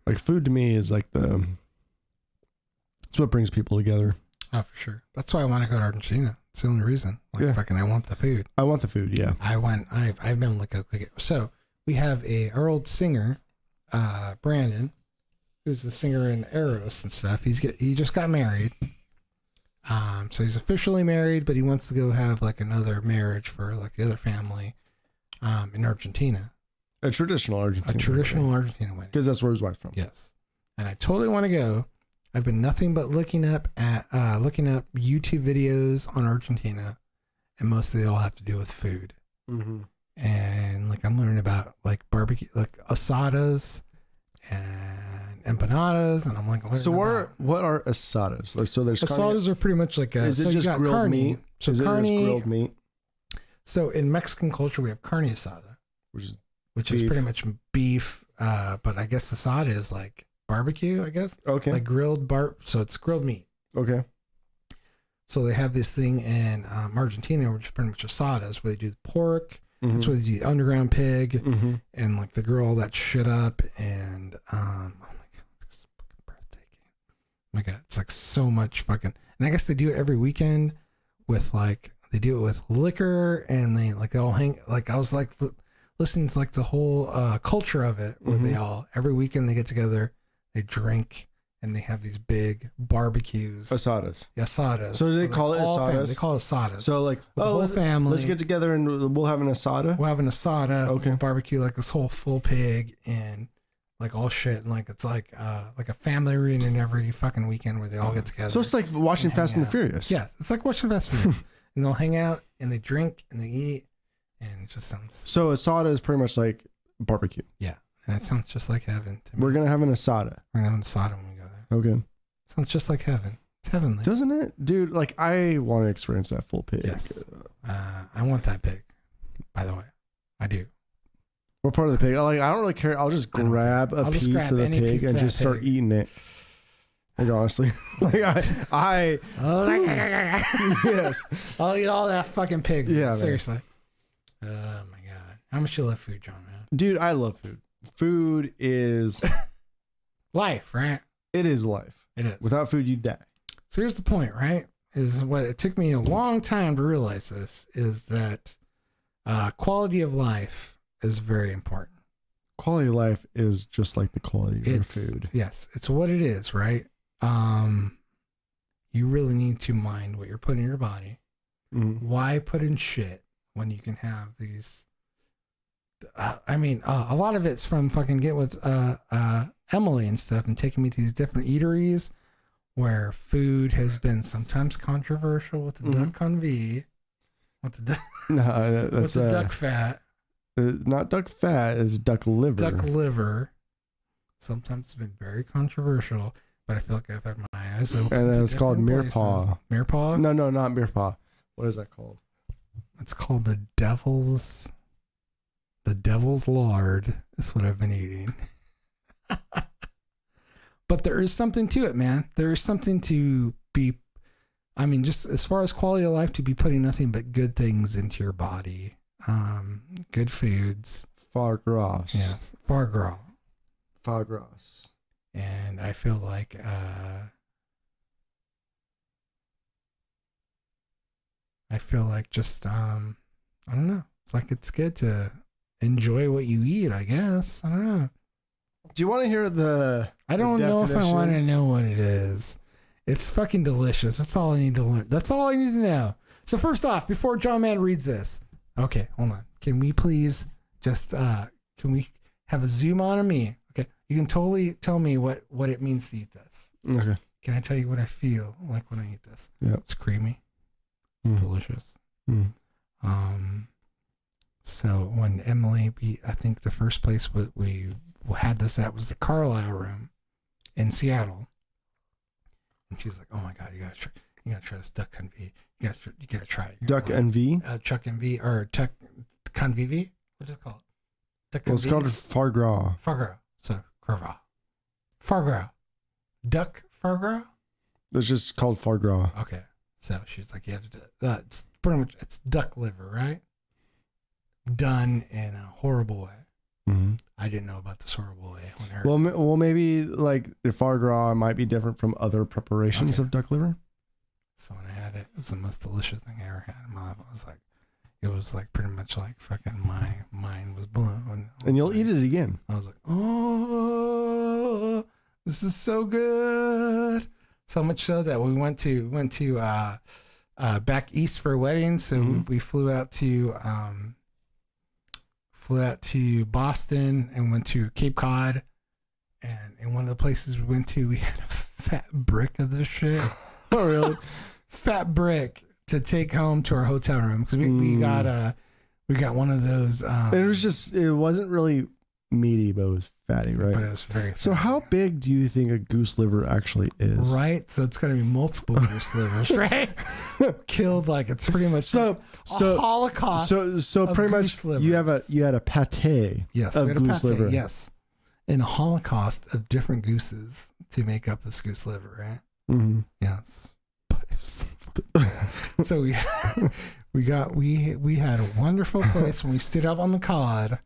C: Like, food to me is like it's what brings people together.
A: Oh, for sure. That's why I want to go to Argentina. It's the only reason. Like, fucking, I want the food.
C: I want the food. Yeah.
A: I've been looking. So we have our old singer, Brandon, who's the singer in Eros and stuff. He just got married. So he's officially married, but he wants to go have like another marriage for like the other family, in Argentina.
C: A traditional Argentina
A: wedding.
C: Because that's where his wife's from.
A: Yes. And I totally want to go. I've been nothing but looking up YouTube videos on Argentina, and mostly they all have to do with food.
C: Mm-hmm.
A: And like, I'm learning about like barbecue, like asadas and empanadas, and I'm like,
C: so what are asadas? Like, so there's
A: asadas are pretty much like
C: is it just grilled meat?
A: So
C: is
A: carne,
C: it just grilled meat?
A: So in Mexican culture, we have carne asada, which is pretty much beef, but I guess asada is like barbecue, I guess.
C: Okay.
A: Like grilled so it's grilled meat.
C: Okay.
A: So they have this thing in Argentina, which is pretty much asadas, where they do the pork.
C: Mm-hmm.
A: That's where they do the underground pig,
C: mm-hmm.
A: and like they grill all that shit up. And oh my god, it's fucking breathtaking. Oh my god, it's like so much fucking. And I guess they do it every weekend with like they do it with liquor, and they all hang. Like I was like listening to like the whole culture of it, where they all every weekend they get together, they drink, and they have these big barbecues.
C: Asadas.
A: Asadas.
C: So do they call it asadas?
A: They call it asadas.
C: So like,
A: the whole family.
C: Let's get together and we'll have an asada.
A: We'll have an asada.
C: Okay.
A: Barbecue, like this whole full pig and like all shit. And like, it's like a family reunion every fucking weekend where they all get together.
C: So it's like watching Fast and the Furious.
A: Yes. It's like watching Fast and Furious. And they'll hang out and they drink and they eat. And it just sounds.
C: So asada is pretty much like barbecue.
A: Yeah. And it sounds just like heaven to me.
C: We're going to have an asada.
A: We're going to have an asada when we go there.
C: Okay.
A: Sounds just like heaven. It's heavenly.
C: Doesn't it? Dude, like I want to experience that full pig.
A: Yes. I want that pig, by the way. I do.
C: What part of the pig? I don't really care. I'll just grab a piece of the pig and just start eating it. Like honestly. Like I yes.
A: I'll eat all that fucking pig.
C: Yeah.
A: Seriously. Oh my god. How much you love food, John, man?
C: Dude, I love food. Food is
A: life, right?
C: It is life.
A: It is.
C: Without food, you die.
A: So here's the point, right? Is what it took me a long time to realize this is that quality of life is very important.
C: Quality of life is just like the quality of your food.
A: Yes, it's what it is, right? You really need to mind what you're putting in your body.
C: Mm-hmm.
A: Why put in shit when you can have these? A lot of it's from fucking get with Emily and stuff, and taking me to these different eateries where food has been sometimes controversial with the duck convie, with the duck,
C: no, that's
A: with the duck fat.
C: Not duck fat, it's duck liver.
A: Duck liver. Sometimes it's been very controversial, but I feel like I've had my eyes open.
C: And then it's called Meerpaw.
A: Meerpaw?
C: No, not Meerpaw. What is that called?
A: It's called the devil's lard. Is what I've been eating. But there is something to it, man. There is something to be, just as far as quality of life, to be putting nothing but good things into your body. Good foods.
C: Foie gras.
A: Yes. Foie gras.
C: Foie gras.
A: And I feel like, just, I don't know. It's like it's good to enjoy what you eat, I guess. I don't know.
C: Do you want to hear the
A: I don't know if I want to know what it is. It's fucking delicious. That's all I need to learn. That's all I need to know. So first off, before John Man reads this, okay, hold on. Can we please just, can we have a zoom on me? Okay. You can totally tell me what it means to eat this.
C: Okay.
A: Can I tell you what I feel like when I eat this?
C: Yeah.
A: It's creamy. It's delicious.
C: Mm.
A: So when Emily, I think the first place we had this at was the Carlisle Room in Seattle. And she's like, "Oh my God, you gotta try this duck convivi. You gotta try it."
C: Duck NV?
A: Chuck NV or Chuck convivi? What is it called? Duck
C: Well, it's called foie gras.
A: Foie gras. So foie gras. Duck foie gras.
C: It's just called foie gras.
A: Okay. So she's like, "You have to. It's pretty much it's duck liver, right? Done in a horrible way."
C: Mm-hmm.
A: I didn't know about this horrible way.
C: Well, maybe like the foie gras might be different from other preparations of duck liver.
A: So when I had it, it was the most delicious thing I ever had in my life. It was like pretty much like fucking my mind was blown.
C: And you'll eat it again.
A: I was like, "Oh, this is so good." So much so that we went to back east for a wedding. So we flew out to Boston and went to Cape Cod. And in one of the places we went to, we had a fat brick of this shit.
C: Oh, really?
A: Fat brick to take home to our hotel room because we got one of those.
C: It wasn't really meaty, but it was fatty, right?
A: But it was very fatty.
C: So how big do you think a goose liver actually is?
A: Right. So it's going to be multiple goose livers, right? Killed like it's pretty much a Holocaust.
C: So pretty much
A: livers.
C: you had a pate.
A: Yes,
C: of
A: we had a
C: goose
A: pate,
C: liver.
A: yes, and a Holocaust of different gooses to make up this goose liver, right?
C: Mm-hmm.
A: Yes. But it was so fun. So we had a wonderful place when we stood up on the cod.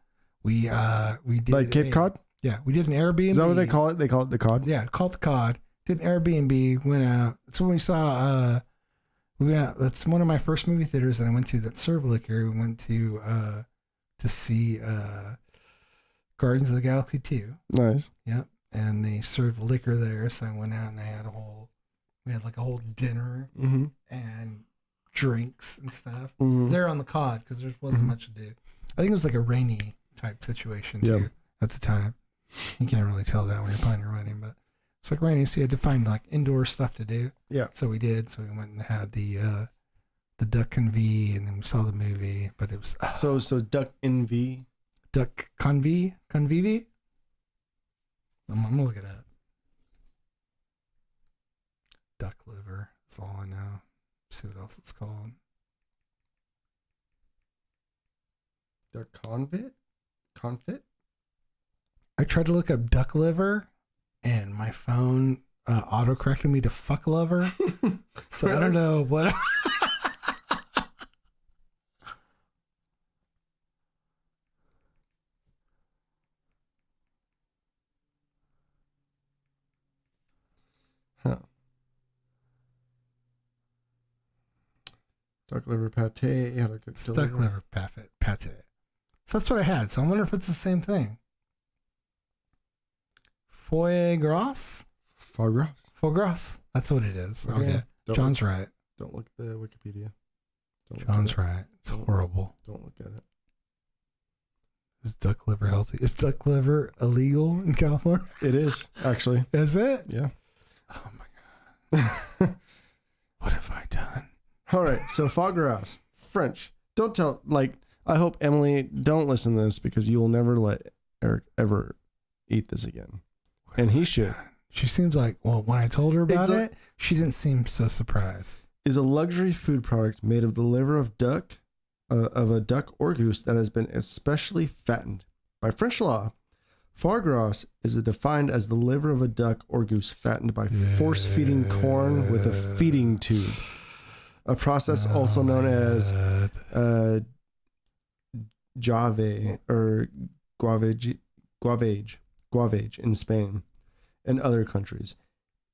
A: We did
C: like Cape Cod.
A: Yeah, we did an Airbnb.
C: Is that what they call it? They call it the cod.
A: Yeah, called the cod. Did an Airbnb. Went out. That's when we saw. That's one of my first movie theaters that I went to that served liquor. We went to see Guardians of the Galaxy 2.
C: Nice.
A: Yep, and they served liquor there. So I went out and we had like a whole dinner and drinks and stuff. There on the cod because there wasn't much to do. I think it was like a rainy type situation too at the time. You can't really tell that when you're planning your wedding, but it's like rainy, so you had to find like indoor stuff to do. Yeah. So we did. So we went and had the duck convivi, and then we saw the movie. But it was
C: so duck NV,
A: duck convivi. I'm gonna look it up. Duck liver. That's all I know. See what else it's called.
C: Duck confit.
A: I tried to look up duck liver, and my phone auto-corrected me to fuck lover. So I don't know what.
C: Huh. Duck liver pate. Yeah,
A: Duck liver pate. So that's what I had. So I wonder if it's the same thing. Foie gras. That's what it is. Okay. John's right.
C: Don't look at the Wikipedia.
A: John's right. It's horrible.
C: Don't look at it.
A: Is duck liver healthy? Is duck liver illegal in California?
C: It is, actually.
A: Is it?
C: Yeah.
A: Oh my God. What have I done?
C: All right. So foie gras, French. Don't tell, I hope Emily don't listen to this because you will never let Eric ever eat this again. And he should.
A: She seems like, when I told her about it, she didn't seem so surprised.
C: Is a luxury food product made of the liver of a duck or goose that has been especially fattened. By French law, foie gras is defined as the liver of a duck or goose fattened by force-feeding corn with a feeding tube. A process also known as Jave or guavage in Spain and other countries.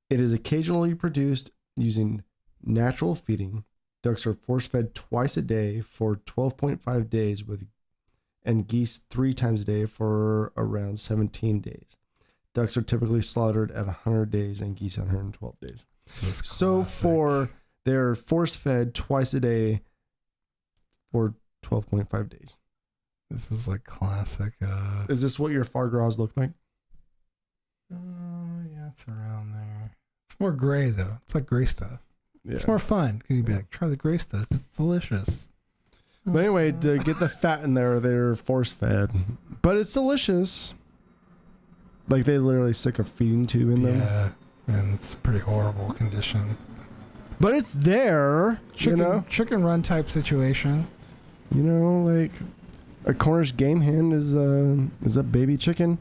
C: It is occasionally produced using natural feeding. Ducks are force-fed twice a day for 12.5 days and geese 3 times a day for around 17 days. Ducks are typically slaughtered at 100 days and geese at 112 days. So they're force-fed twice a day for 12.5 days.
A: This is like classic.
C: Is this what your foie gras look like?
A: Yeah, it's around there. It's more gray though. It's like gray stuff.
C: Yeah.
A: It's more fun because you'd be like, try the gray stuff. It's delicious.
C: But anyway, to get the fat in there, they're force-fed. But it's delicious. Like they literally stick a feeding tube in them.
A: Yeah, and it's pretty horrible conditions.
C: But it's there,
A: chicken run type situation.
C: Like a Cornish game hen is a baby chicken.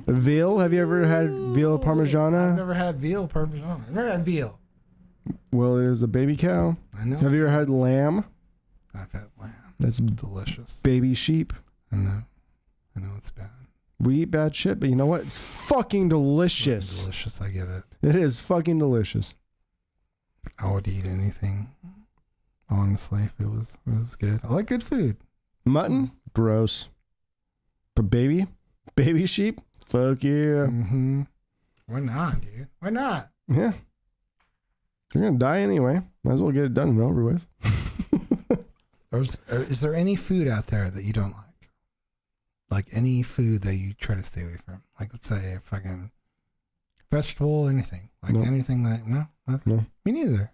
C: Veal? Have you ever had veal parmigiana?
A: I've never had veal parmigiana. I've never had veal.
C: Well, it is a baby cow.
A: I know.
C: Have you ever had lamb?
A: I've had lamb.
C: That's
A: delicious.
C: Baby sheep.
A: I know it's bad.
C: We eat bad shit, but you know what? It's fucking delicious.
A: It's fucking delicious. I get it.
C: It is fucking delicious.
A: I would eat anything, honestly, if it was good. I like good food.
C: Mutton? Gross. But baby sheep? Fuck yeah.
A: Mm-hmm. Why not, dude? Why not?
C: Yeah. You're going to die anyway. Might as well get it done and over with.
A: Is there any food out there that you don't like? Like any food that you try to stay away from? Like, let's say a fucking vegetable, anything. Like anything that, no? Nothing?
C: No.
A: Me neither.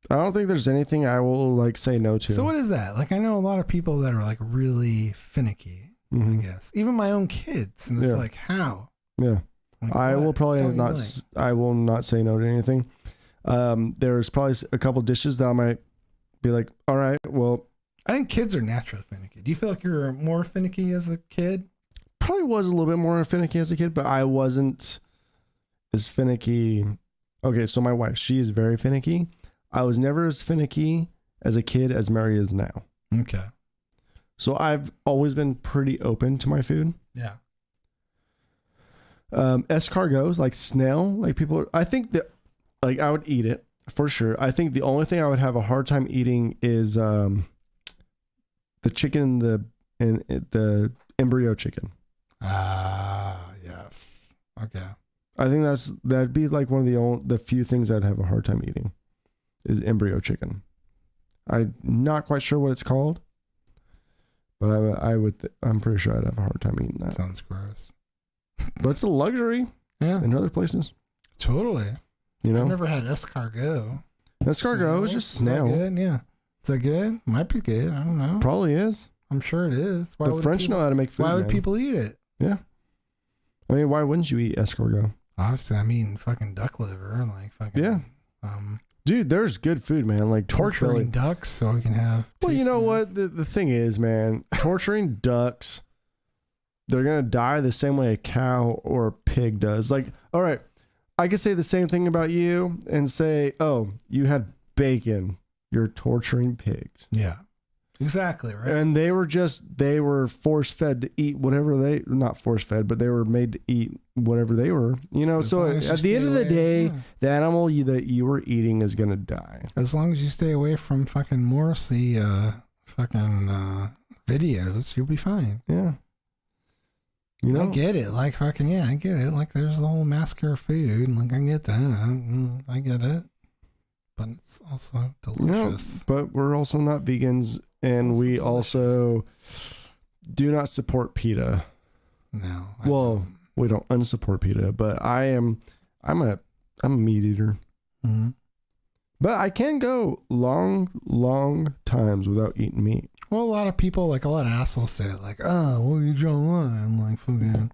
C: I don't think there's anything I will like say no to.
A: So what is that? Like, I know a lot of people that are like really finicky, I guess. Even my own kids. And it's like, how?
C: Yeah.
A: Like,
C: I
A: what?
C: will probably not, I will not say no to anything. There's probably a couple dishes that I might be like, all right, well.
A: I think kids are naturally finicky. Do you feel like you were more finicky as a kid?
C: Probably was a little bit more finicky as a kid, but I wasn't as finicky. Okay, so my wife, she is very finicky. I was never as finicky as a kid as Mary is now.
A: Okay.
C: So I've always been pretty open to my food.
A: Yeah.
C: Escargots, like snail, like people I think that, like I would eat it for sure. I think the only thing I would have a hard time eating is the chicken and the embryo chicken.
A: Yes. Okay.
C: I think that'd be like one of the few things I'd have a hard time eating is embryo chicken. I'm not quite sure what it's called, but I'm pretty sure I'd have a hard time eating that.
A: Sounds gross.
C: But it's a luxury.
A: Yeah.
C: In other places.
A: Totally.
C: I've
A: never had escargot.
C: Escargot is just snail.
A: Is that good? Yeah. Is that good? Might be good. I don't know.
C: Probably is.
A: I'm sure it is.
C: The French know how to make food.
A: Why would people eat it?
C: Yeah. I mean, why wouldn't you eat escargot?
A: Obviously, I mean, fucking duck liver, like fucking.
C: Yeah. Dude, there's good food, man. Like
A: torturing ducks, so we can have.
C: Well, you know what? The thing is, man, torturing ducks, they're gonna die the same way a cow or a pig does. Like, all right, I could say the same thing about you and say, oh, you had bacon. You're torturing pigs.
A: Yeah. Exactly, right?
C: And they were force fed to eat whatever not force fed, but they were made to eat whatever they were, so at the end of the day, the animal that you were eating is going to die.
A: As long as you stay away from fucking Morrissey, videos, you'll be fine.
C: Yeah.
A: I get it. Like fucking, I get it. Like there's the whole massacre of food. Like I get that. I get it. But it's also delicious.
C: But we're also not vegans. And we delicious. Also do not support PETA.
A: No.
C: We don't unsupport PETA, but I'm a meat eater.
A: Mm-hmm.
C: But I can go long times without eating meat.
A: Well, a lot of people, like a lot of assholes say it, like, oh, well, you draw a line, like fucking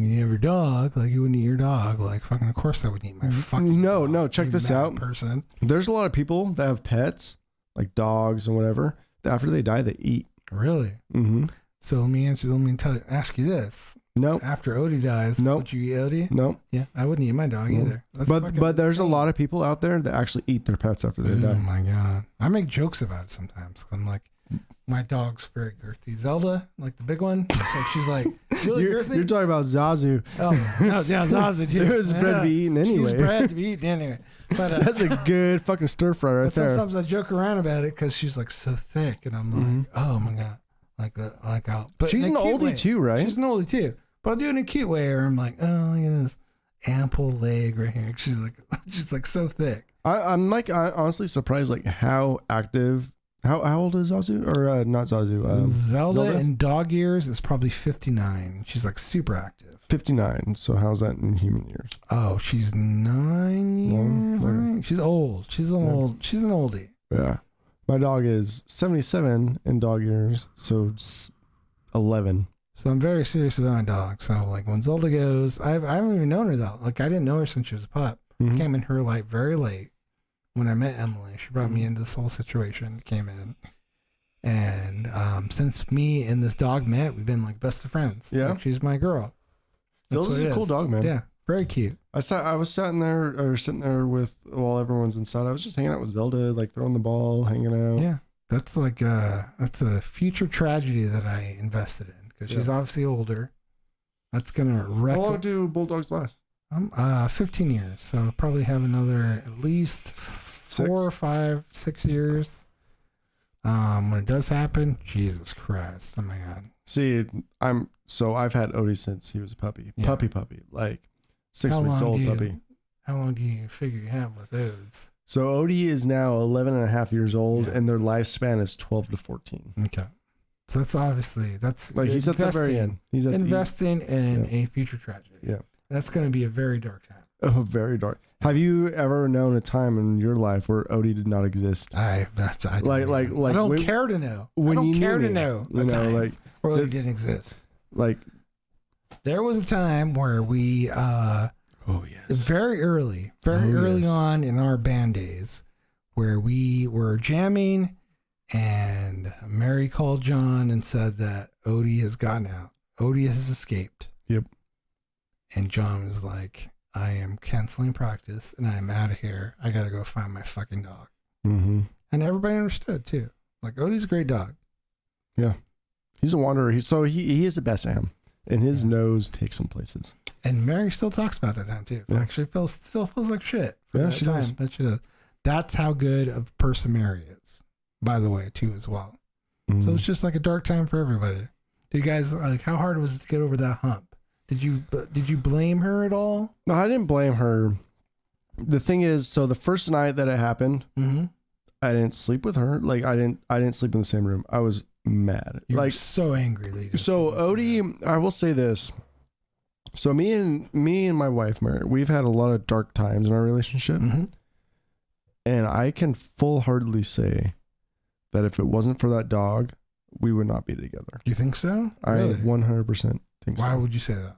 A: you have your dog, like you wouldn't eat your dog, like fucking, of course I wouldn't eat my fucking dog.
C: No, check this out.
A: Person.
C: There's a lot of people that have pets, like dogs and whatever, that after they die, they eat.
A: Really?
C: Mm-hmm.
A: So ask you this.
C: Nope.
A: After Odie dies, would you eat Odie?
C: Nope.
A: Yeah, I wouldn't eat my dog either. That's
C: but there's insane. A lot of people out there that actually eat their pets after they die.
A: Oh my God. I make jokes about it sometimes. I'm like, my dog's very girthy. Zelda, like the big one, she's like, really girthy?
C: You're talking about Zazu.
A: Oh, no, yeah, Zazu too.
C: It was bred to be eaten anyway.
A: She's bred to be eaten anyway. But
C: that's a good fucking stir fry right there.
A: Sometimes I joke around about it because she's like so thick, and I'm like, oh my God, but
C: she's an oldie too, right?
A: She's an oldie too, but I'll do it in a cute way, or I'm like, oh, look at this ample leg right here. She's like so thick.
C: I'm honestly surprised, like how active. How old is Zazu? Or not Zazu?
A: Zelda in dog years is probably 59. She's like super active.
C: 59. So how's that in human years?
A: Oh, she's 9 years. Right? She's old. She's an oldie.
C: Yeah. My dog is 77 in dog years. So 11.
A: So I'm very serious about my dog. So like when Zelda goes, I haven't even known her though. Like I didn't know her since she was a pup.
C: Mm-hmm.
A: Came in her life very late when I met Emily. She brought me into this whole situation. Came in, and since me and this dog met, we've been like best of friends.
C: Yeah,
A: like, she's my girl.
C: Zelda's a cool dog, man.
A: Yeah, very cute.
C: I was sitting there with while everyone's inside. I was just hanging out with Zelda, like throwing the ball, hanging out.
A: Yeah, that's like that's a future tragedy that I invested in because she's obviously older. That's gonna wreck.
C: How long do bulldogs last?
A: 15 years, so probably have another at least 4 or 5, 6 years. When it does happen, Jesus Christ, oh my God.
C: See, I've had Odie since he was a puppy, puppy, like 6 weeks old puppy.
A: How long do you figure you have with those?
C: So Odie is now 11 and a half years old, and their lifespan is 12 to 14.
A: Okay. So that's
C: like he's at the very end. He's
A: investing in a future tragedy.
C: Yeah.
A: That's going to be a very dark time.
C: Oh, very dark. Yes. Have you ever known a time in your life where Odie did not exist?
A: I don't care to know. I don't care to know. You know, like where Odie didn't exist.
C: Like
A: there was a time where we very early on in our band days where we were jamming and Mary called John and said that Odie has gotten out. Odie has escaped.
C: Yep.
A: And John was like, I am canceling practice and I'm out of here. I got to go find my fucking dog.
C: Mm-hmm.
A: And everybody understood too. Like, Odie's a great dog.
C: Yeah. He's a wanderer. He is a best am. And his nose takes him places.
A: And Mary still talks about that time too.
C: Yeah.
A: Actually still feels like shit for that
C: she
A: time.
C: does.
A: That she does. That's how good of a person Mary is, by the way, too, as well.
C: Mm-hmm.
A: So it's just like a dark time for everybody. You guys, like, how hard was it to get over that hump? Did you blame her at all?
C: No, I didn't blame her. The thing is, so the first night that it happened, I didn't sleep with her. Like I didn't sleep in the same room. I was mad.
A: You
C: like
A: were so angry that you just
C: so Odie, I will say this. So me and my wife, Mary, we've had a lot of dark times in our relationship.
A: Mm-hmm.
C: And I can full-heartedly say that if it wasn't for that dog, we would not be together.
A: You think so?
C: Really? I 100% think so.
A: Why would you say that?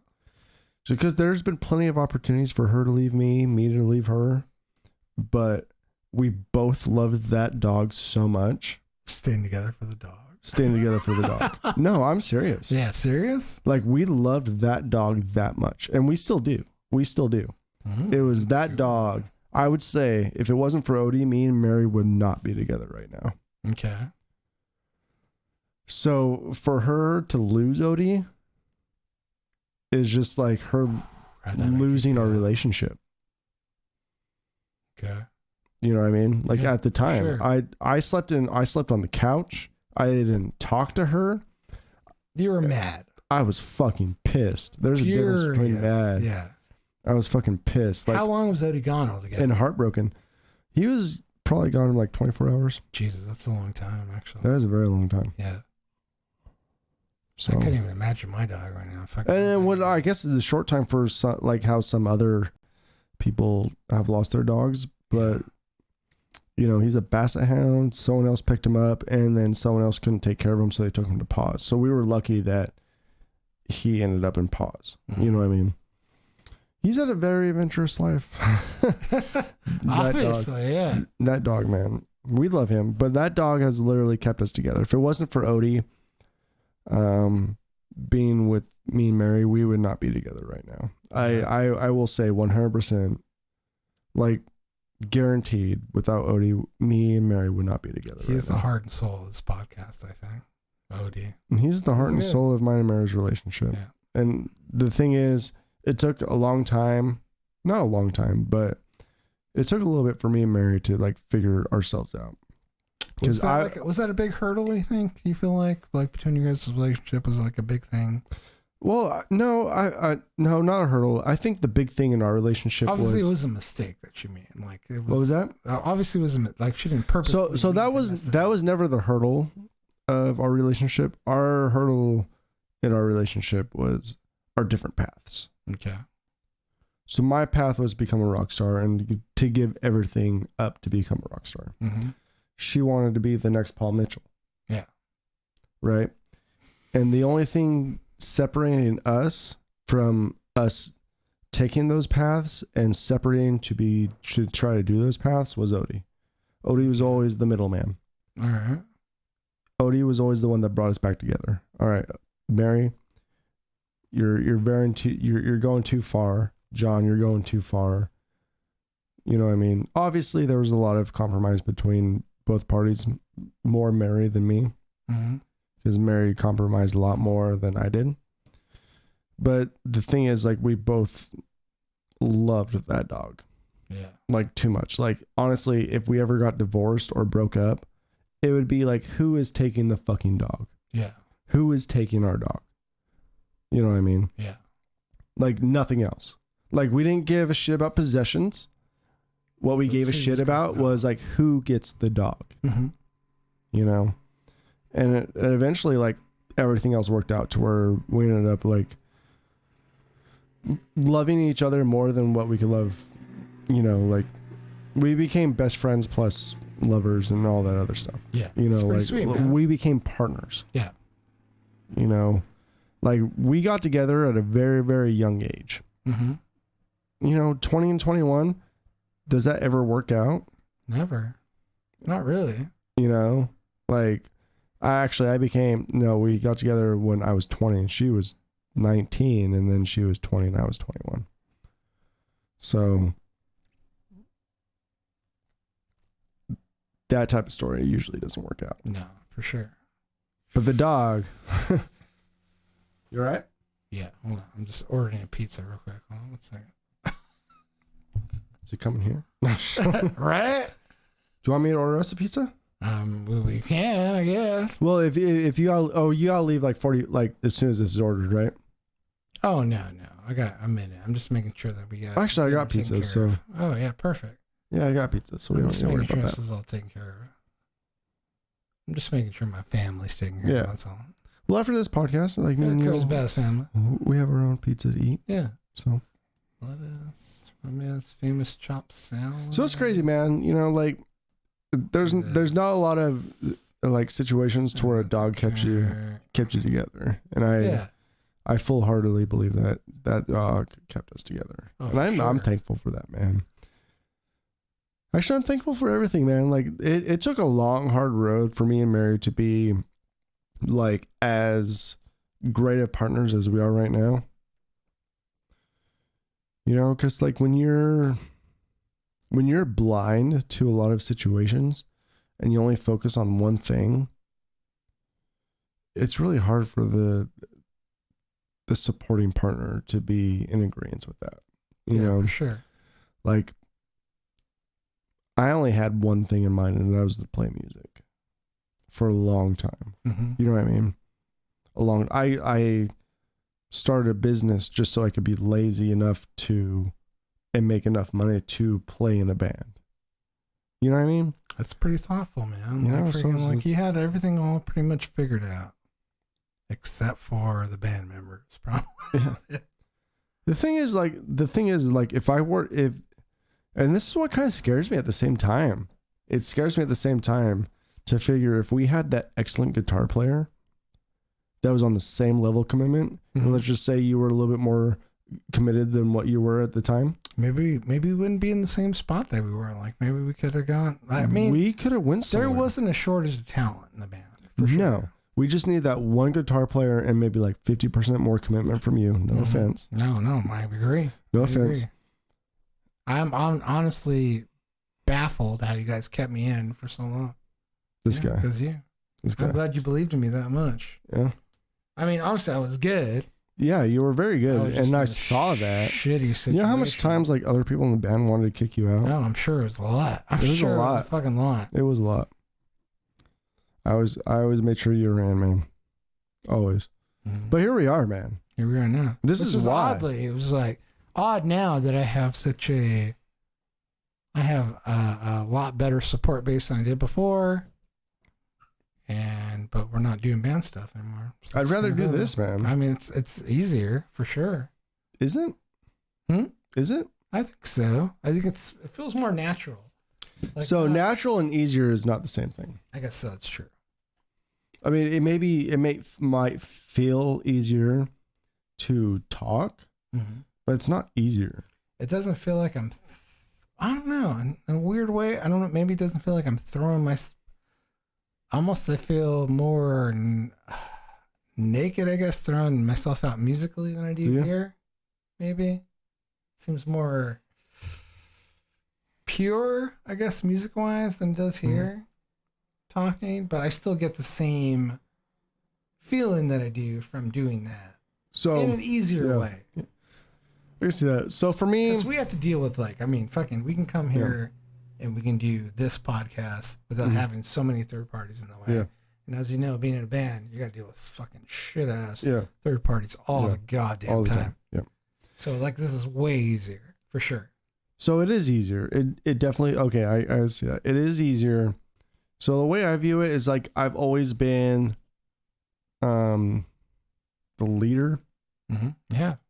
C: Because there's been plenty of opportunities for her to leave me to leave her, but we both loved that dog so much.
A: Staying together for the dog.
C: No, I'm serious.
A: Yeah, serious?
C: Like we loved that dog that much, and we still do. Mm-hmm. It was that dog. I would say if it wasn't for Odie, me and Mary would not be together right now.
A: Okay.
C: So for her to lose Odie is just like her losing our relationship.
A: Okay.
C: You know what I mean? Like at the time,
A: sure.
C: I slept on the couch. I didn't talk to her.
A: You were mad.
C: I was fucking pissed. There's a difference between mad.
A: Yeah.
C: I was fucking pissed. Like,
A: how long was Odie gone altogether?
C: And heartbroken. He was probably gone in like 24 hours.
A: Jesus, that's a long time, actually.
C: That is a very long time.
A: Yeah.
C: So
A: I couldn't even imagine my dog right now.
C: And what I guess is a short time for some, like how some other people have lost their dogs, but you know, he's a basset hound. Someone else picked him up, and then someone else couldn't take care of him, so they took him to paws. So we were lucky that he ended up in paws. Mm-hmm. You know what I mean? He's had a very adventurous life.
A: Obviously, yeah.
C: That dog, man. We love him, but that dog has literally kept us together. If it wasn't for Odie, being with me and Mary, we would not be together right now. I will say 100%, like guaranteed, without Odie, me and Mary would not be together.
A: He is the heart and soul of this podcast, I think. Odie.
C: And he's the heart and soul of mine and Mary's relationship.
A: Yeah.
C: And the thing is, it took a long time, not a long time, but it took a little bit for me and Mary to like figure ourselves out.
A: Was that a big hurdle, you think? You feel like between you guys' relationship was like a big thing?
C: Well, no, no, not a hurdle. I think the big thing in our relationship
A: obviously it was a mistake that she made. Like it was,
C: what was that?
A: Obviously, it was like she didn't purposely.
C: So that was never the hurdle of our relationship. Our hurdle in our relationship was our different paths.
A: Okay.
C: So my path was to become a rock star and to give everything up to become a rock star.
A: Mm-hmm.
C: She wanted to be the next Paul Mitchell.
A: Yeah.
C: Right. And the only thing separating us from us taking those paths and separating to try to do those paths was Odie. Odie was always the middleman.
A: All right.
C: Odie was always the one that brought us back together. All right, Mary, you're going too far. John, you're going too far. You know what I mean? Obviously, there was a lot of compromise between both parties, more Mary than me, because Mary compromised a lot more than I did. But the thing is, like, we both loved that dog.
A: Yeah.
C: Like, too much. Like, honestly, if we ever got divorced or broke up, it would be like, who is taking the fucking dog?
A: Yeah.
C: Who is taking our dog? You know what I mean?
A: Yeah.
C: Like, nothing else. Like, we didn't give a shit about possessions. What we gave a shit about was, like, who gets the dog?
A: Mm-hmm.
C: You know? And it eventually, like, everything else worked out to where we ended up, like, loving each other more than what we could love. You know, like, we became best friends plus lovers and all that other stuff.
A: Yeah.
C: You know, like,
A: sweet,
C: we became partners.
A: Yeah.
C: You know, like, we got together at a very, very young age.
A: Mm-hmm.
C: You know, 20 and 21, does that ever work out?
A: Never. Not really.
C: You know, like, we got together when I was 20 and she was 19, and then she was 20 and I was 21. So that type of story usually doesn't work out.
A: No, for sure.
C: But the dog, you all right?
A: Yeah, hold on. I'm just ordering a pizza real quick. Hold on 1 second.
C: Is it coming here?
A: Right?
C: Do you want me to order us a pizza?
A: We can, I guess.
C: Well, if you gotta leave like 40, like, as soon as this is ordered, right?
A: Oh no, I got a minute. I'm just making sure that we got.
C: Actually, I got pizza, so.
A: Of. Oh yeah, perfect.
C: Yeah, I got pizza, so we don't need to worry about that.
A: This is all taken care of. I'm just making sure my family's taken care of. That's all.
C: Well, after this podcast, like, me and you,
A: best family.
C: We have our own pizza to eat.
A: Yeah.
C: So.
A: Lettuce, famous chopped salad.
C: So it's crazy, man. You know, like, there's not a lot of, like, situations to where a dog kept you together, and I full-heartedly believe that dog kept us together, and I'm thankful for that, man. Actually, I'm thankful for everything, man. Like, it took a long, hard road for me and Mary to be, like, as great of partners as we are right now. You know, because, like, when you're blind to a lot of situations and you only focus on one thing, it's really hard for the supporting partner to be in agreement with that. You know,
A: for sure.
C: Like, I only had one thing in mind, and that was to play music for a long time.
A: Mm-hmm.
C: You know what I mean? I started a business just so I could be lazy enough to and make enough money to play in a band. You know what I mean?
A: That's pretty thoughtful, man.
C: You know,
A: like he had everything all pretty much figured out, except for the band members, probably.
C: Yeah. The thing is, like, and this is what kind of scares me at the same time. It scares me at the same time to figure if we had that excellent guitar player that was on the same level commitment, and let's just say you were a little bit more committed than what you were at the time.
A: Maybe we wouldn't be in the same spot that we were. Like, maybe we could have gone. I mean,
C: we could have went somewhere.
A: There wasn't a shortage of talent in the band. For
C: No.
A: sure.
C: We just need that one guitar player and maybe like 50% more commitment from you. No offense.
A: No, I agree.
C: No offense.
A: I'm honestly baffled how you guys kept me in for so long.
C: This guy.
A: Because I'm glad you believed in me that much.
C: Yeah.
A: I mean, obviously I was good.
C: Yeah, you were very good. And I saw that.
A: Shitty situation.
C: You know how much times, like, other people in the band wanted to kick you out?
A: No, I'm sure it was a lot. It was a fucking lot.
C: It was a lot. I always made sure you ran, man. Always. Mm-hmm. But here we are, man.
A: Here we are now.
C: This is why.
A: Oddly, it was like odd now that I have a lot better support base than I did before. But we're not doing band stuff anymore. So
C: I'd rather do this, man.
A: I mean, it's easier for sure.
C: Isn't? Is it?
A: I think so. I think it feels more natural. Like,
C: so natural and easier is not the same thing.
A: I guess so. It's true.
C: I mean, might feel easier to talk, but it's not easier.
A: It doesn't feel like I don't know, in a weird way. I don't know. Maybe it doesn't feel like I'm throwing almost I feel more naked, I guess, throwing myself out musically than I do here. Maybe. Seems more pure, I guess, music-wise than it does here. Talking, but I still get the same feeling that I do from doing that. So in an easier way.
C: I can see that. So for me,
A: because we have to deal with we can come here and we can do this podcast without having so many third parties in the way. Yeah. And as you know, being in a band, you got to deal with fucking shit ass third parties all the goddamn time. Yeah. So this is way easier for sure.
C: So it is easier. It definitely I see that. It is easier. So the way I view it is I've always been the leader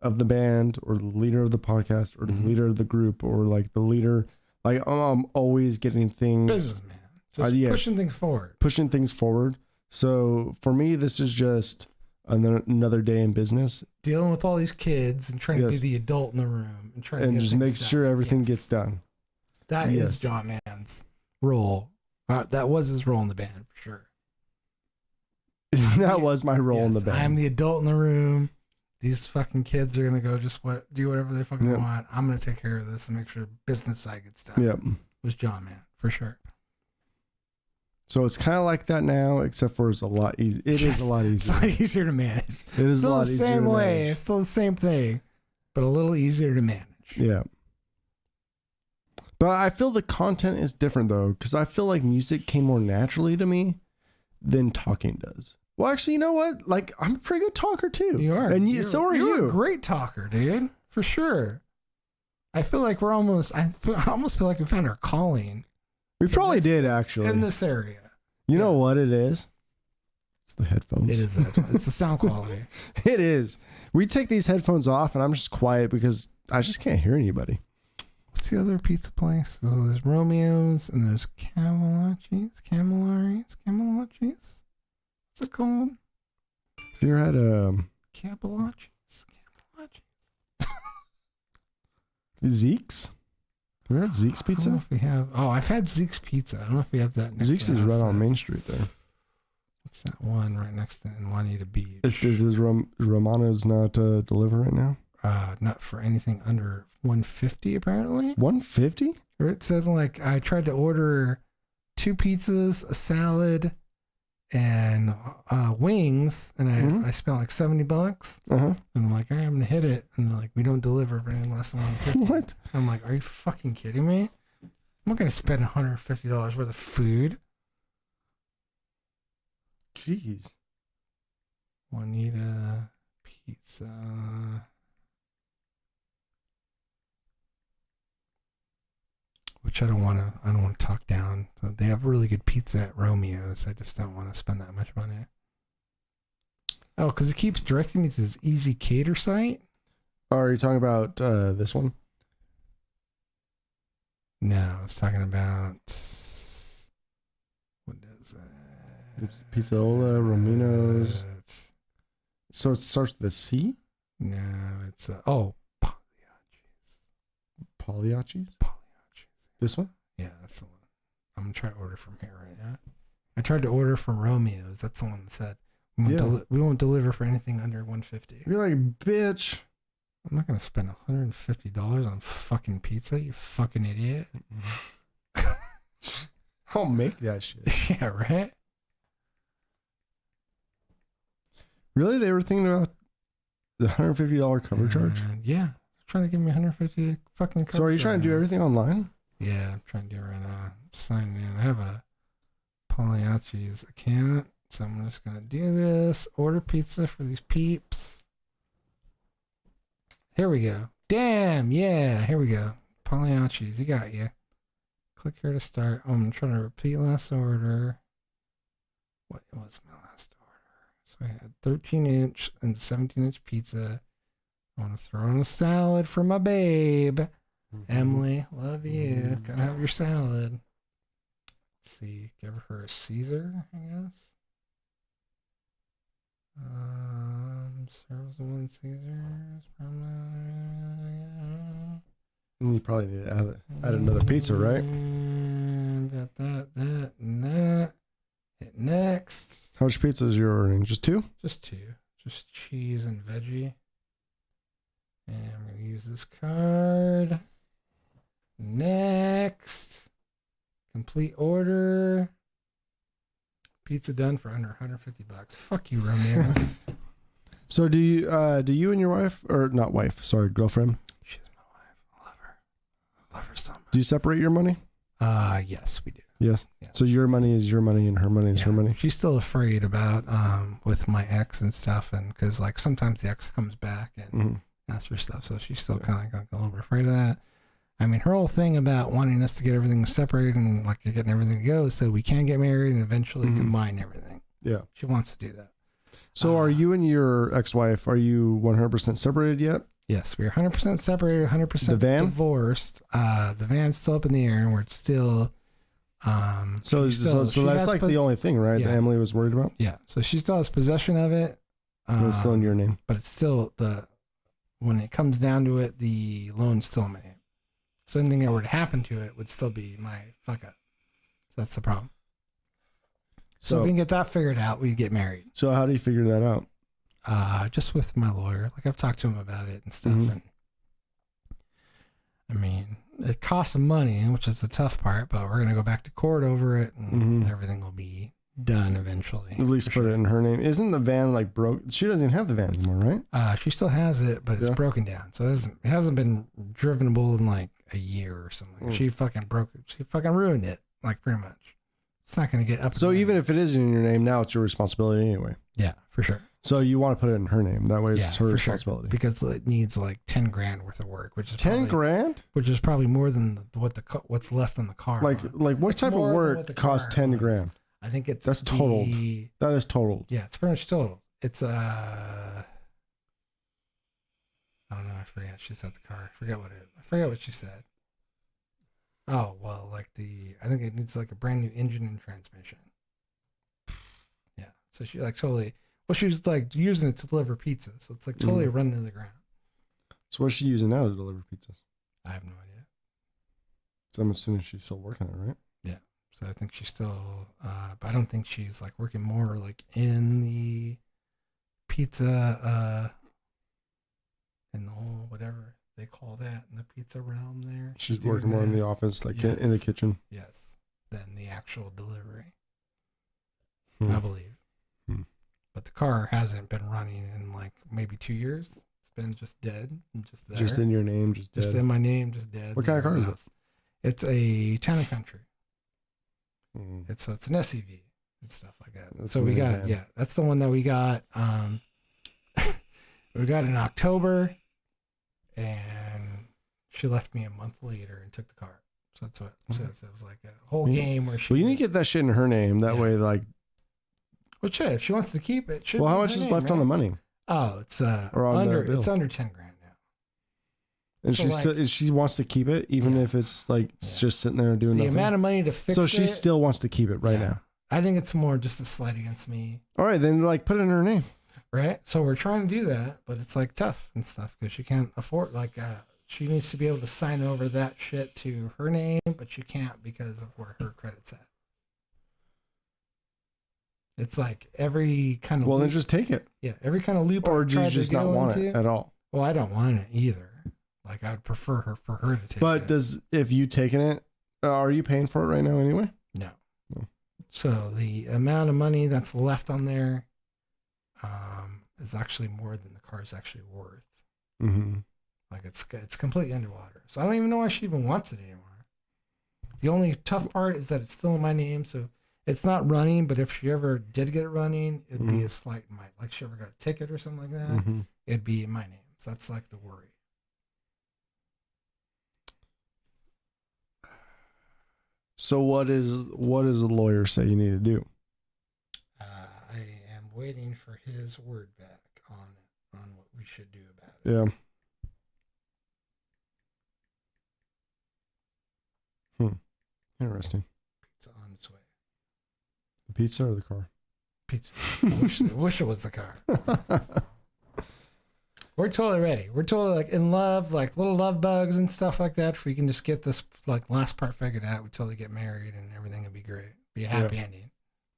C: of the band, or the leader of the podcast, or the leader of the group, or the leader. I'm always getting things.
A: Businessman. Just pushing things forward. So for me, this is just another day in business. Dealing with all these kids and trying to be the adult in the room and trying to
C: just make sure everything gets done.
A: That is John Mann's role. That was his role in the band for sure.
C: That was my role in the band.
A: I'm the adult in the room. These fucking kids are gonna go do whatever they fucking want. I'm gonna take care of this and make sure business side gets done.
C: Yep.
A: It was John Mann for sure.
C: So it's kind of like that now, except for it's a lot easier. It is a lot easier.
A: It's a lot easier to manage.
C: It is a lot easier.
A: Still the same way. It's still the same thing, but a little easier to manage.
C: Yeah. But I feel the content is different though, because I feel like music came more naturally to me than talking does. Well, actually, you know what? I'm a pretty good talker too.
A: You are,
C: and so are you.
A: You're a great talker, dude, for sure. I feel like I almost feel like we found our calling.
C: We probably did actually
A: in this area.
C: You know what it is? It's the headphones.
A: It is that. It's the sound quality.
C: It is. We take these headphones off, and I'm just quiet because I just can't hear anybody.
A: What's the other pizza place? There's Romeo's and there's Camelachis. What's it called?
C: Have you ever had
A: Camelachis?
C: Zeke's? Have you ever had Zeke's Pizza?
A: I don't know if we have. Oh, I've had Zeke's Pizza. I don't know if we have that.
C: Zeke's is right on Main Street there.
A: What's that one right next to Juanita Beach?
C: Does Romano's not deliver right now?
A: Not for anything under $150 apparently.
C: $150?
A: It said I tried to order 2 pizzas, a salad, and wings, and I spent $70. And I'm like, I'm gonna hit it, and they're like, we don't deliver for anything less than $150.
C: What?
A: I'm like, are you fucking kidding me? I'm not gonna spend $150 worth of food.
C: Jeez.
A: Juanita Pizza. Which I don't want to talk down. So they have really good pizza at Romeo's. I just don't want to spend that much money. Oh, because it keeps directing me to this Easy Cater site.
C: Oh, are you talking about this one?
A: No, I was talking about what is it?
C: It's Pizzaola, Romano's. So it starts with a C?
A: No, it's
C: Pagliacci's. This one?
A: Yeah, that's the one. I'm going to try to order from here right now. I tried to order from Romeo's. That's the one that said, we won't deliver for anything under $150.
C: You're like, bitch.
A: I'm not going to spend $150 on fucking pizza, you fucking idiot.
C: I'll make that shit.
A: Yeah, right?
C: Really? They were thinking about the $150 cover charge?
A: Yeah. Trying to give me $150 fucking cover.
C: So are you trying to do everything online?
A: Yeah, I'm trying to do it right now. I'm signing in. I have a Pagliacci's account, so I'm just going to do this. Order pizza for these peeps. Here we go. Damn, yeah, here we go. Pagliacci's, you got you. Click here to start. Oh, I'm trying to repeat last order. What was my last order? So I had 13-inch and 17-inch pizza. I want to throw in a salad for my babe. Emily, love you. Gotta have your salad. Let's see. Give her a Caesar, I guess. Serves one Caesars.
C: You probably need to add another pizza, right?
A: Got that, and that. Hit next.
C: How much pizza is you ordering? Just 2?
A: Just 2. Just cheese and veggie. And I'm going to use this card. Next. Complete order. Pizza done for under $150. Fuck you, romance.
C: So do you and your wife, or not wife, sorry, girlfriend?
A: She's my wife. I love her. I love her so much.
C: Do you separate your money?
A: Yes, we do.
C: Yes. Yeah. So your money is your money and her money is her money?
A: She's still afraid about, with my ex and stuff, and because like sometimes the ex comes back and asks for stuff, so she's still kind of like a little bit afraid of that. I mean, her whole thing about wanting us to get everything separated and like getting everything to go so we can get married and eventually combine everything.
C: Yeah.
A: She wants to do that.
C: So are you and your ex-wife, are you 100% separated yet?
A: Yes, we're 100% separated, 100% divorced. The van's still up in the air and we're still...
C: so that's like the only thing, right? That Emily was worried about?
A: Yeah. So she still has possession of it.
C: It's still in your name.
A: But it's still when it comes down to it, the loan's still in my name. So anything that were to happen to it would still be my fuck up. That's the problem. So if we can get that figured out, we get married.
C: So how do you figure that out?
A: Just with my lawyer. Like I've talked to him about it and stuff. And I mean, it costs some money, which is the tough part, but we're going to go back to court over it and everything will be done eventually.
C: At least put it in her name. Isn't the van like broke? She doesn't even have the van anymore, right?
A: She still has it, but it's broken down. So it hasn't been drivenable in like a year or something. She fucking broke it. She fucking ruined it, like pretty much. It's not going to get up.
C: So even if it is in your name, now it's your responsibility anyway.
A: Yeah, for sure.
C: So you want to put it in her name. That way it's her responsibility.
A: Sure. Because it needs like $10,000 worth of work, which is
C: $10,000? Which
A: is probably more than what's left on the car.
C: Like what type of work costs $10,000?
A: I think
C: that's totaled. That is totaled.
A: Yeah, it's pretty much totaled. It's I don't know. I forget. She said the car. I forget what she said. Oh well, like I think it needs like a brand new engine and transmission. Yeah. So she like totally. Well, she was like using it to deliver pizza, so it's like totally running to the ground.
C: So what's she using now to deliver pizzas?
A: I have no idea.
C: So I'm assuming she's still working there, right?
A: Yeah. So I think she's still, but I don't think she's like working more like in the pizza, in the whole whatever they call that in the pizza realm there.
C: She's working more in the office, like in the kitchen.
A: Yes. Than the actual delivery. I believe. But the car hasn't been running in like maybe 2 years. It's been just dead and just there.
C: Just in your name, just dead.
A: Just in my name, just dead.
C: What kind of car is it?
A: It's a Town and Country. It's an SUV and stuff like that. That's so we got that's the one that we got. We got in October, and she left me a month later and took the car. So that's what it was like a whole game where she.
C: Well, you need to get that shit in her name. That way, like.
A: Well, shit, if she wants to keep it,
C: well, how much is left on the money?
A: Oh, it's under $10,000 now.
C: And so she wants to keep it, even if it's like it's just sitting there doing nothing.
A: The amount of money to fix it.
C: So she still wants to keep it right now.
A: I think it's more just a slight against me.
C: All right, then like put it in her name.
A: Right. So we're trying to do that, but it's like tough and stuff because she can't afford she needs to be able to sign over that shit to her name, but she can't because of where her credit's at. It's like every kind of
C: then just take it.
A: Yeah, every kind of loop.
C: Or do you just not want it at all?
A: Well, I don't want it either. Like I'd prefer for her to take it.
C: But if you taking it, are you paying for it right now anyway?
A: No. So the amount of money that's left on there is actually more than the car is actually worth. Like it's completely underwater. So I don't even know why she even wants it anymore. The only tough part is that it's still in my name, so it's not running, but if she ever did get it running, it'd be a slight like she ever got a ticket or something like that, it'd be in my name. So that's like the worry.
C: So what does the lawyer say you need to do?
A: I am waiting for his word back on what we should do about it.
C: Yeah. Interesting.
A: Pizza on its way.
C: The pizza or the car?
A: pizza. I wish it was the car. We're totally ready. We're totally like in love, like little love bugs and stuff like that. If we can just get this like last part figured out, we totally get married and everything would be great. Be a happy ending.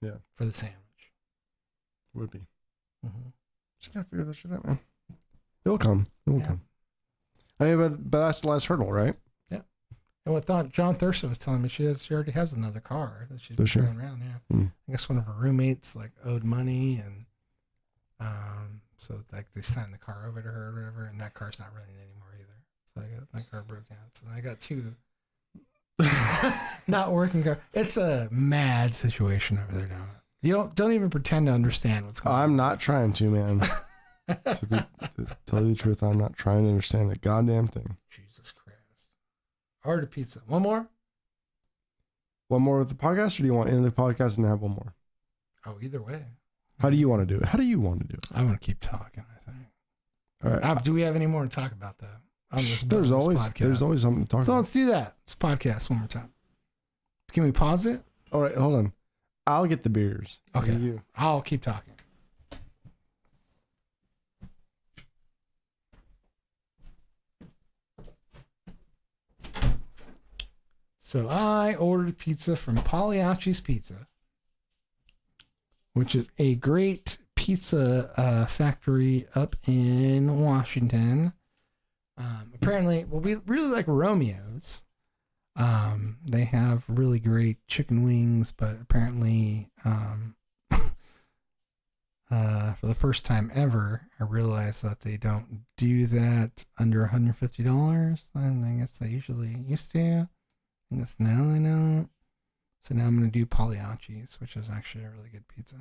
C: Yeah.
A: For the sandwich.
C: Would be.
A: Mm-hmm.
C: Just gotta figure that shit out, man. It will come. It will come. I mean, but that's the last hurdle, right?
A: Yeah. And what John Thurston was telling me, she already has another car that she's been driving around. Yeah. Mm. I guess one of her roommates like owed money, and so like they signed the car over to her or whatever, and that car's not running anymore either. So I got that car broke down. So I got two not working car. It's a mad situation over there down. You don't even pretend to understand what's going on.
C: I'm not trying to, man. to tell you the truth, I'm not trying to understand a goddamn thing.
A: Jesus Christ. Order pizza. One more?
C: One more with the podcast, or do you want to end the podcast and have one more?
A: Oh, either way.
C: How do you want to do it? How do you want to do it?
A: I want to keep talking, I think.
C: All right.
A: Do we have any more to talk about, though? On this
C: there's always something to talk about.
A: So let's do that. Let's podcast one more time. Can we pause it?
C: All right, hold on. I'll get the beers.
A: Okay. I'll keep talking. So I ordered pizza from Pagliacci's Pizza, which is a great pizza factory up in Washington. Apparently, we really like Romeo's. They have really great chicken wings, but apparently, for the first time ever, I realized that they don't do that under $150. I guess they usually used to. I guess now they don't. So now I'm going to do Pagliacci's, which is actually a really good pizza.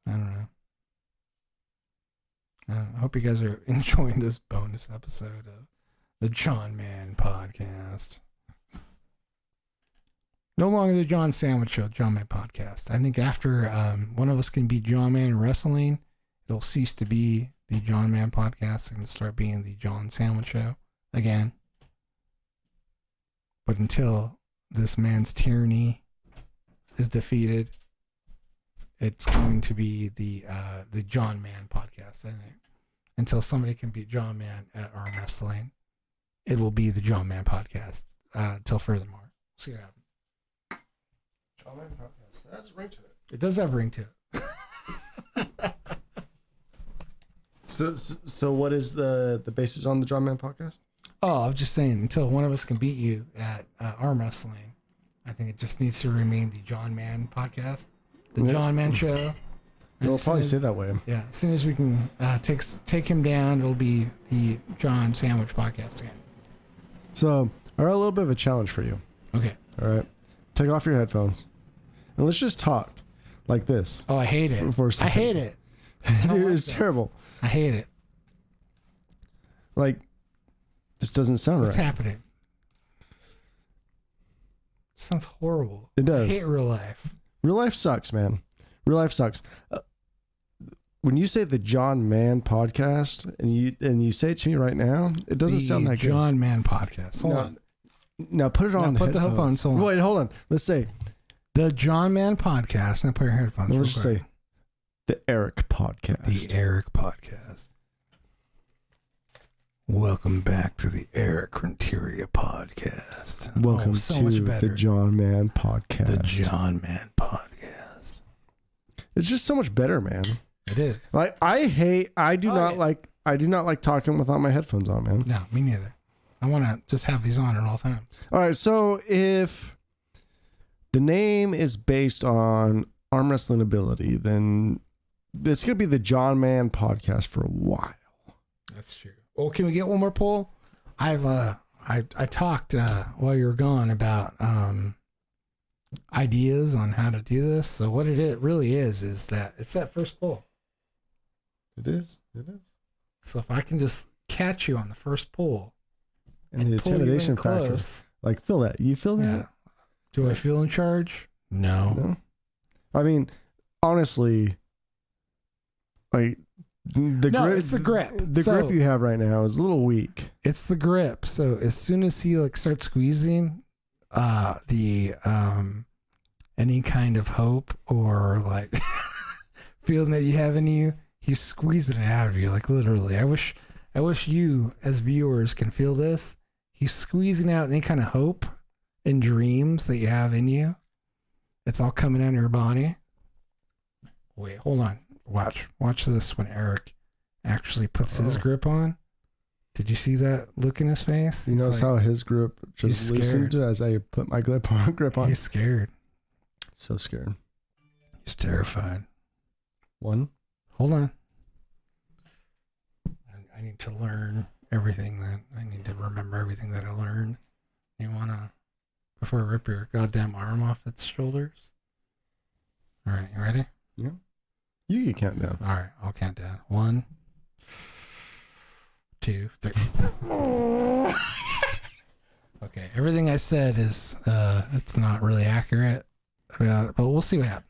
A: I don't know. I hope you guys are enjoying this bonus episode of the John Man Podcast. No longer the John Sandwich Show, John Man Podcast. I think after one of us can be John Man in wrestling, it'll cease to be the John Man Podcast and start being the John Sandwich Show again. But until this man's tyranny is defeated, it's going to be the John Man Podcast, I think. Until somebody can beat John Man at arm wrestling, it will be the John Man Podcast till furthermore. We'll see what happens.
C: John Man Podcast. That has a ring to it.
A: It does have a ring to it.
C: So what is the basis on the John Man Podcast?
A: Oh, I'm just saying, until one of us can beat you at arm wrestling, I think it just needs to remain the John Man Podcast, the John Man Show.
C: It'll probably stay that way.
A: Yeah, as soon as we can take him down, it'll be the John Sandwich Podcast again.
C: So, I got a little bit of a challenge for you.
A: Okay.
C: All right. Take off your headphones, and let's just talk like this.
A: Oh, I hate it.
C: For
A: I hate it.
C: Dude, it's terrible.
A: I hate it.
C: Like, this doesn't sound
A: What's
C: right.
A: happening? Sounds horrible.
C: It does.
A: I hate real life.
C: Real life sucks, man. Real life sucks. When you say the John Man Podcast, and you say it to me right now, it doesn't sound that good.
A: John Man Podcast. Hold on.
C: Now put it on.
A: Put the headphones. Hold on.
C: Wait, hold on. Let's say
A: the John Man Podcast. Now put your headphones.
C: Let's just say the Erik Podcast.
A: The Erik Podcast. Welcome back to the Erik Renteria Podcast.
C: Welcome to the John Man Podcast.
A: The John Man Podcast.
C: It's just so much better, man.
A: It is.
C: Like I do not like talking without my headphones on, man.
A: No, me neither. I want to just have these on at all times.
C: All right, so if the name is based on arm wrestling ability, then it's going to be the John Man Podcast for a while.
A: That's true. Well, can we get one more poll? I talked while you were gone about ideas on how to do this. So what it really is that it's that first poll.
C: It is. It is.
A: So if I can just catch you on the first poll,
C: and the intimidation factor, like feel that. You feel that?
A: Yeah. Do I feel in charge? No.
C: I mean, honestly, like.
A: It's the grip.
C: The grip you have right now is a little weak.
A: It's the grip. So as soon as he starts squeezing, any kind of hope or like feeling that you have in you, he's squeezing it out of you, like literally. I wish you as viewers can feel this. He's squeezing out any kind of hope and dreams that you have in you. It's all coming out of your body. Wait, hold on. Watch this when Erik actually puts his grip on. Did you see that look in his face?
C: You notice how his grip just loosened as I put my grip on?
A: He's scared.
C: So scared.
A: He's terrified.
C: One.
A: Hold on. I need to learn everything that I need to remember everything that I learned. You wanna, before I rip your goddamn arm off its shoulders? All right, you ready?
C: Yeah. You can count down.
A: All right, I'll count down. 1, 2, 3. Okay, everything I said is it's not really accurate about it, but we'll see what happens.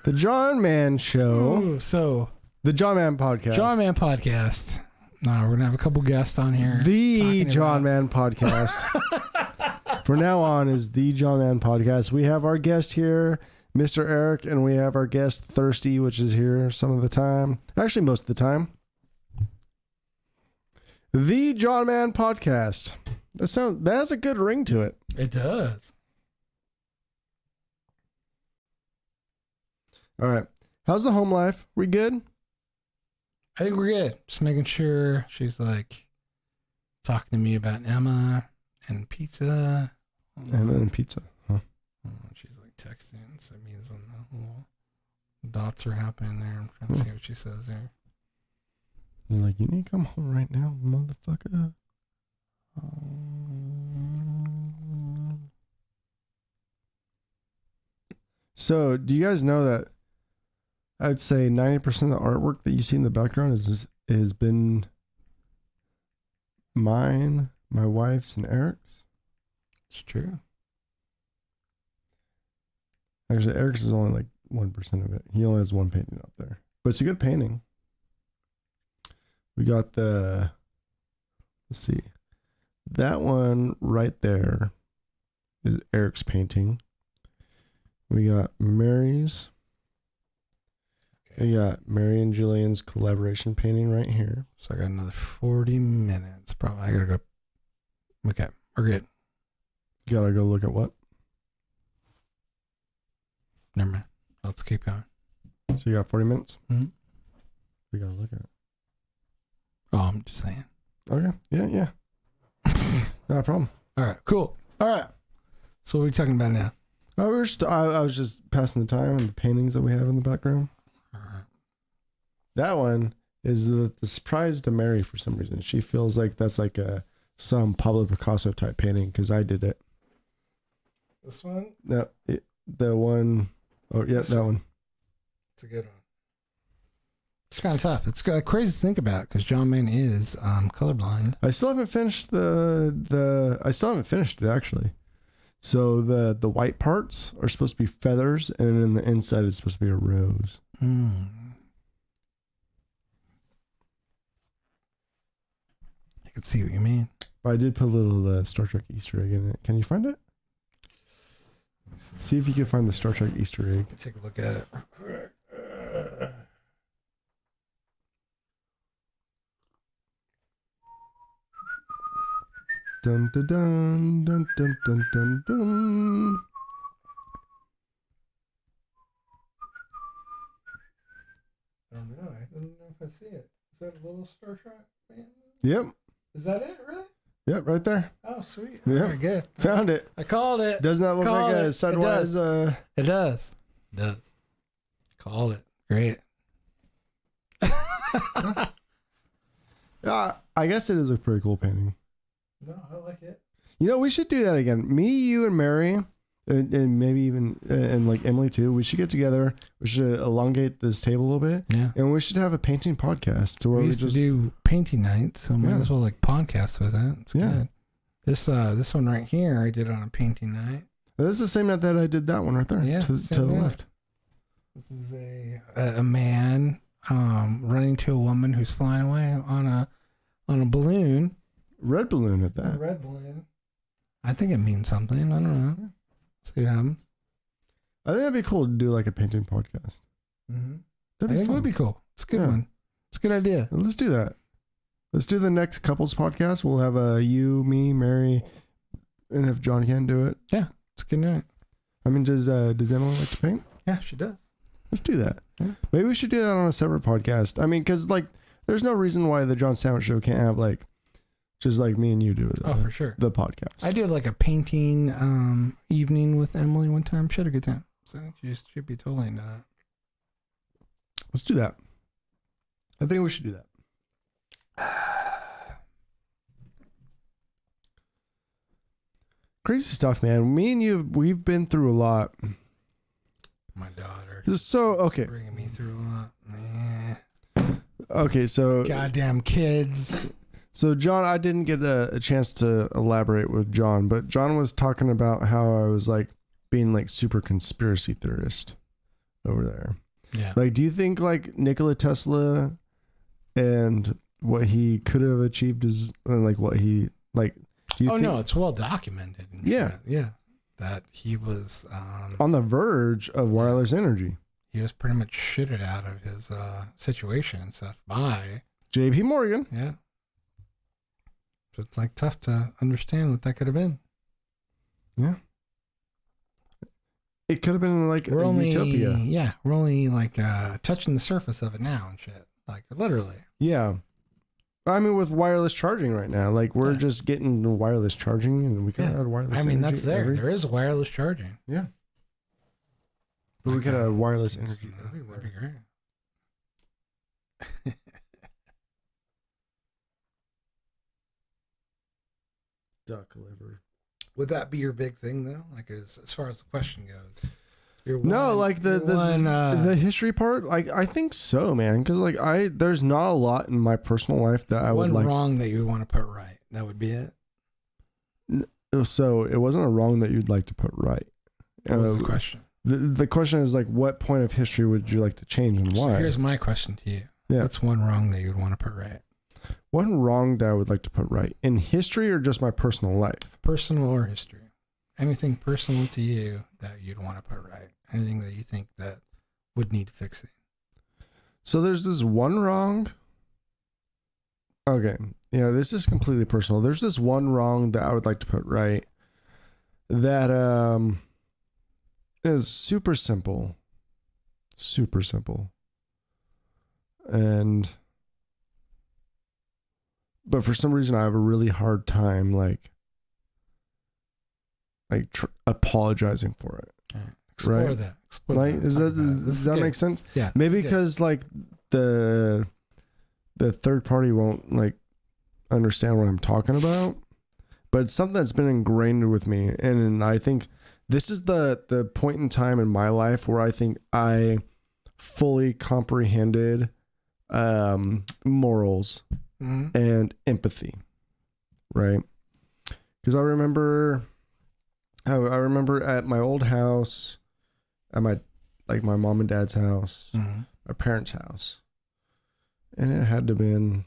C: The John Man Show.
A: Ooh, so
C: the John Man Podcast.
A: John Man Podcast. No, we're gonna have a couple guests on here.
C: The John Man Podcast. From now on is the John Man Podcast. We have our guest here, Mr. Erik, and we have our guest Thirsty, which is here some of the time. Actually, most of the time. The John Man Podcast. That has a good ring to it.
A: It does.
C: All right. How's the home life? We good?
A: I think we're good. Just making sure she's like talking to me about Emma and pizza.
C: Emma and pizza. Huh?
A: She's like texting, so it means on the little dots are happening there. I'm trying to see what she says there.
C: He's like, you need to come home right now, motherfucker. So, do you guys know that I'd say 90% of the artwork that you see in the background has been mine, my wife's, and Erik's?
A: It's true.
C: Actually, Erik's is only like 1% of it. He only has one painting up there. But it's a good painting. We got let's see. That one right there is Erik's painting. We got Mary's. We got Mary and Julian's collaboration painting right here.
A: So I got another 40 minutes. Probably. I gotta go. Okay, we're good.
C: You gotta go look at what?
A: Never mind. Let's keep going.
C: So you got 40 minutes?
A: Mm-hmm.
C: We gotta look at it.
A: Oh, I'm just saying.
C: Okay. Yeah. Not a problem.
A: All right, cool. All right. So what are we talking about now?
C: I was just passing the time and the paintings that we have in the background.
A: All right.
C: That one is the surprise to Mary for some reason. She feels like that's like some Pablo Picasso type painting because I did it.
A: This one?
C: No, the one. Oh, yeah, that one.
A: It's a good one. It's kind of tough. It's crazy to think about because John Man is colorblind.
C: I still haven't finished I still haven't finished it actually. So the white parts are supposed to be feathers, and then the inside is supposed to be a rose.
A: I can see what you mean.
C: But I did put a little Star Trek Easter egg in it. Can you find it? See if you can find the Star Trek Easter egg.
A: Take a look at it.
C: Dun dun dun dun dun dun dun dun.
A: I don't know. I don't know if I see it. Is that a little Star Trek?
C: Yep.
A: Is that it? Really?
C: Yep, right there.
A: Oh, sweet.
C: Yeah.
A: All right, good.
C: Found it.
A: I called it.
C: Doesn't that look
A: Called
C: like
A: it.
C: a sidewise?
A: It does. It does. Called it. Great.
C: I guess it is a pretty cool painting.
A: No, I like it.
C: You know, we should do that again. Me, you, and Mary, and maybe even and like Emily too. We should get together. We should elongate this table a little bit.
A: Yeah.
C: And we should have a painting podcast to where
A: We used to do painting nights, so might as well like podcast with it. It's good. This one right here, I did on a painting night.
C: This is the same night that I did that one right there.
A: Yeah,
C: to the left.
A: This is a man running to a woman who's flying away on a balloon.
C: Red balloon at that.
A: A red balloon. I think it means something. I don't know. See what happens.
C: I think that'd be cool to do like a painting podcast.
A: Mm-hmm. I think it would be cool. It's a good one. It's a good idea.
C: Let's do that. Let's do the next couples podcast. We'll have you, me, Mary, and if John can't do it.
A: Yeah, it's a good night.
C: I mean, does Emily like to paint?
A: Yeah, she does.
C: Let's do that.
A: Yeah.
C: Maybe we should do that on a separate podcast. I mean, because like, there's no reason why the John Sandwich Show can't have like, just like me and you do it.
A: Oh, for sure.
C: The podcast.
A: I did like a painting evening with Emily one time. She had a good time. So I think she should be totally into that.
C: Let's do that. I think we should do that. Crazy stuff, man. Me and you, we've been through a lot.
A: My daughter.
C: So, okay.
A: Bringing me through a lot.
C: Okay, so.
A: Goddamn kids.
C: So, John, I didn't get a chance to elaborate with John, but John was talking about how I was like being like super conspiracy theorist over there.
A: Yeah.
C: Like, do you think like Nikola Tesla and what he could have achieved is like what he like? Do you think,
A: no, it's well documented.
C: Yeah.
A: Yeah. That he was
C: on the verge of wireless energy.
A: He was pretty much shitted out of his situation and stuff by
C: J.P. Morgan.
A: Yeah. So it's like tough to understand what that could have been.
C: Yeah. It could have been like
A: we're
C: a
A: only,
C: utopia.
A: Yeah, we're only like touching the surface of it now and shit. Like literally.
C: Yeah. I mean, with wireless charging right now, like we're just getting wireless charging and we could add wireless.
A: I mean, that's there.
C: everywhere.
A: There is wireless charging.
C: Yeah. But we could have wireless energy everywhere.
A: That'd be great.
C: Duck liver.
A: Would that be your big thing though? Like as far as the question goes?
C: The history part, like I think so, man. Because like there's not a lot in my personal life that I would like.
A: One wrong that you would want to put right. That would be it.
C: So it wasn't a wrong that you'd like to put right.
A: What was the question?
C: The question is like, what point of history would you like to change and why?
A: So here's my question to you.
C: Yeah.
A: What's one wrong that you would want to put right?
C: One wrong that I would like to put right in history or just my personal life?
A: Personal or history. Anything personal to you that you'd want to put right. Anything that you think that would need fixing.
C: So there's this one wrong. Okay. Yeah, this is completely personal. There's this one wrong that I would like to put right that is super simple. Super simple. But for some reason I have a really hard time like apologizing for it.
A: Explore
C: right?
A: that. Explore
C: like,
A: that.
C: Does that make sense?
A: Yeah.
C: Maybe because like the third party won't like understand what I'm talking about, but it's something that's been ingrained with me, and I think this is the point in time in my life where I think I fully comprehended morals and empathy, right? Because I remember at my old house, at my mom and dad's house, my parents' house, and it had to been,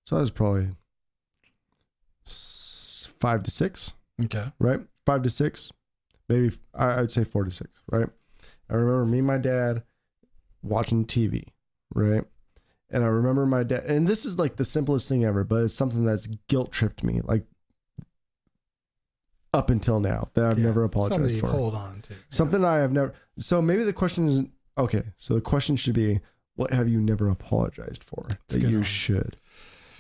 C: so I was probably 5 to 6.
A: Okay.
C: Right? 5 to 6, maybe I would say 4 to 6. Right? I remember me and my dad watching TV. Right? And I remember my dad, and this is like the simplest thing ever, but it's something that's guilt tripped me like up until now that I've never apologized for.
A: Hold on to.
C: Something I have never. So maybe the question is, okay, so the question should be, what have you never apologized for that you should?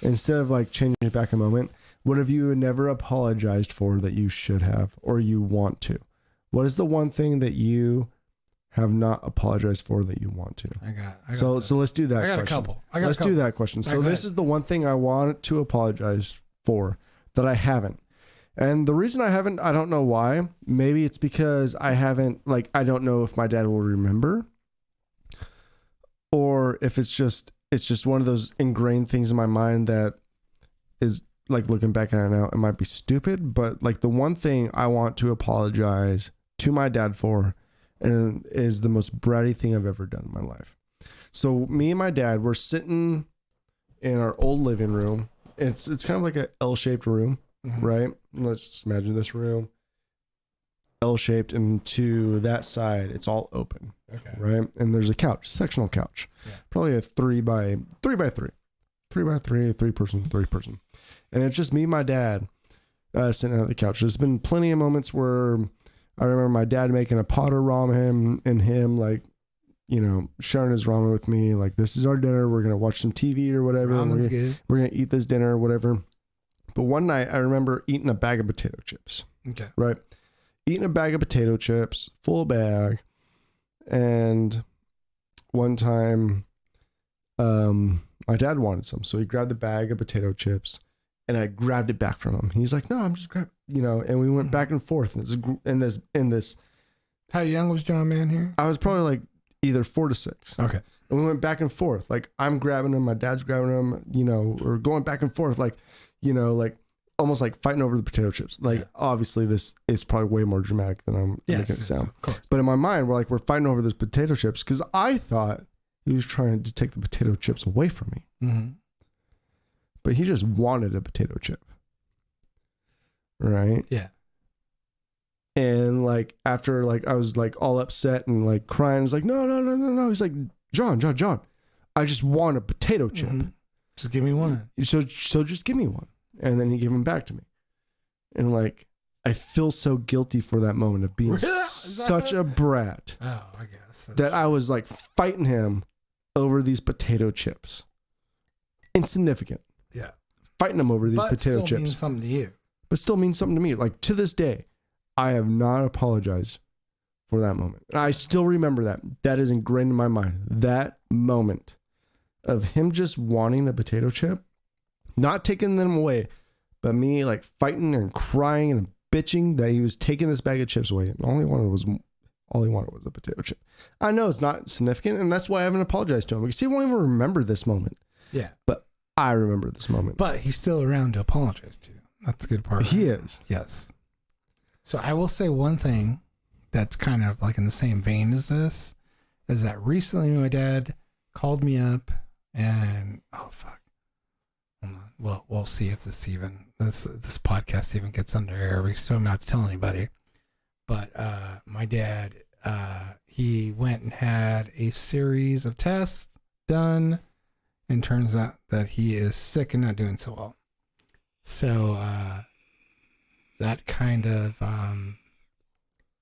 C: Instead of like changing it back a moment, what have you never apologized for that you should have or you want to? What is the one thing that you have not apologized for that you want to?
A: I got
C: so let's do that.
A: I got
C: question.
A: a couple.
C: Let's do that question. So this is the one thing I want to apologize for that I haven't. And the reason I haven't, I don't know why. Maybe it's because I haven't, like, I don't know if my dad will remember, or if it's just one of those ingrained things in my mind that is like, looking back at it now, it might be stupid, but like the one thing I want to apologize to my dad for, and is the most bratty thing I've ever done in my life. So me and my dad were sitting in our old living room. It's kind of like an L-shaped room. Right? Let's just imagine this room. L-shaped, and to that side, it's all open.
A: Okay.
C: Right? And there's a couch, sectional couch. Yeah. Probably a 3 by 3 person. And it's just me and my dad sitting at the couch. There's been plenty of moments where I remember my dad making a pot of ramen and him like, you know, sharing his ramen with me. Like, this is our dinner. We're going to watch some TV or whatever.
A: Ramen's good.
C: We're going to eat this dinner or whatever. But one night I remember eating a bag of potato chips.
A: Okay.
C: Right? Eating a bag of potato chips, full bag. And one time, my dad wanted some. So he grabbed the bag of potato chips and I grabbed it back from him. He's like, no, I'm just grabbing, you know, and we went back and forth in this.
A: How young was John Man here?
C: I was probably like either 4 to 6.
A: Okay.
C: And we went back and forth. Like, I'm grabbing him, my dad's grabbing him, you know, or going back and forth, like, you know, like almost like fighting over the potato chips. Like, obviously this is probably way more dramatic than I'm making it sound.
A: Of course.
C: But in my mind, we're fighting over those potato chips because I thought he was trying to take the potato chips away from me.
A: Mm-hmm.
C: But he just wanted a potato chip. Right?
A: Yeah.
C: And like after like I was like all upset and like crying, I was like, no. He's like, John, I just want a potato chip.
A: Mm-hmm. Just give me one.
C: So just give me one. And then he gave them back to me. And like, I feel so guilty for that moment of being such a brat.
A: Oh, I guess.
C: That I was like fighting him over these potato chips. Insignificant.
A: Yeah.
C: Fighting him over these
A: but
C: potato
A: still
C: chips.
A: Means something to you.
C: But still means something to me. Like, to this day, I have not apologized for that moment. And I still remember that. That is ingrained in my mind. That moment of him just wanting a potato chip, not taking them away, but me like fighting and crying and bitching that he was taking this bag of chips away. And all he wanted was a potato chip. I know it's not significant, and that's why I haven't apologized to him, because he won't even remember this moment.
A: Yeah.
C: But I remember this moment.
A: But he's still around to apologize to. That's a good part.
C: He is.
A: Yes. So I will say one thing that's kind of like in the same vein as this, is that recently my dad called me up and, oh, fuck. Hold on. Well, we'll see if this podcast even gets under air. We still not to tell anybody. But my dad, he went and had a series of tests done, and turns out that he is sick and not doing so well. So that kind of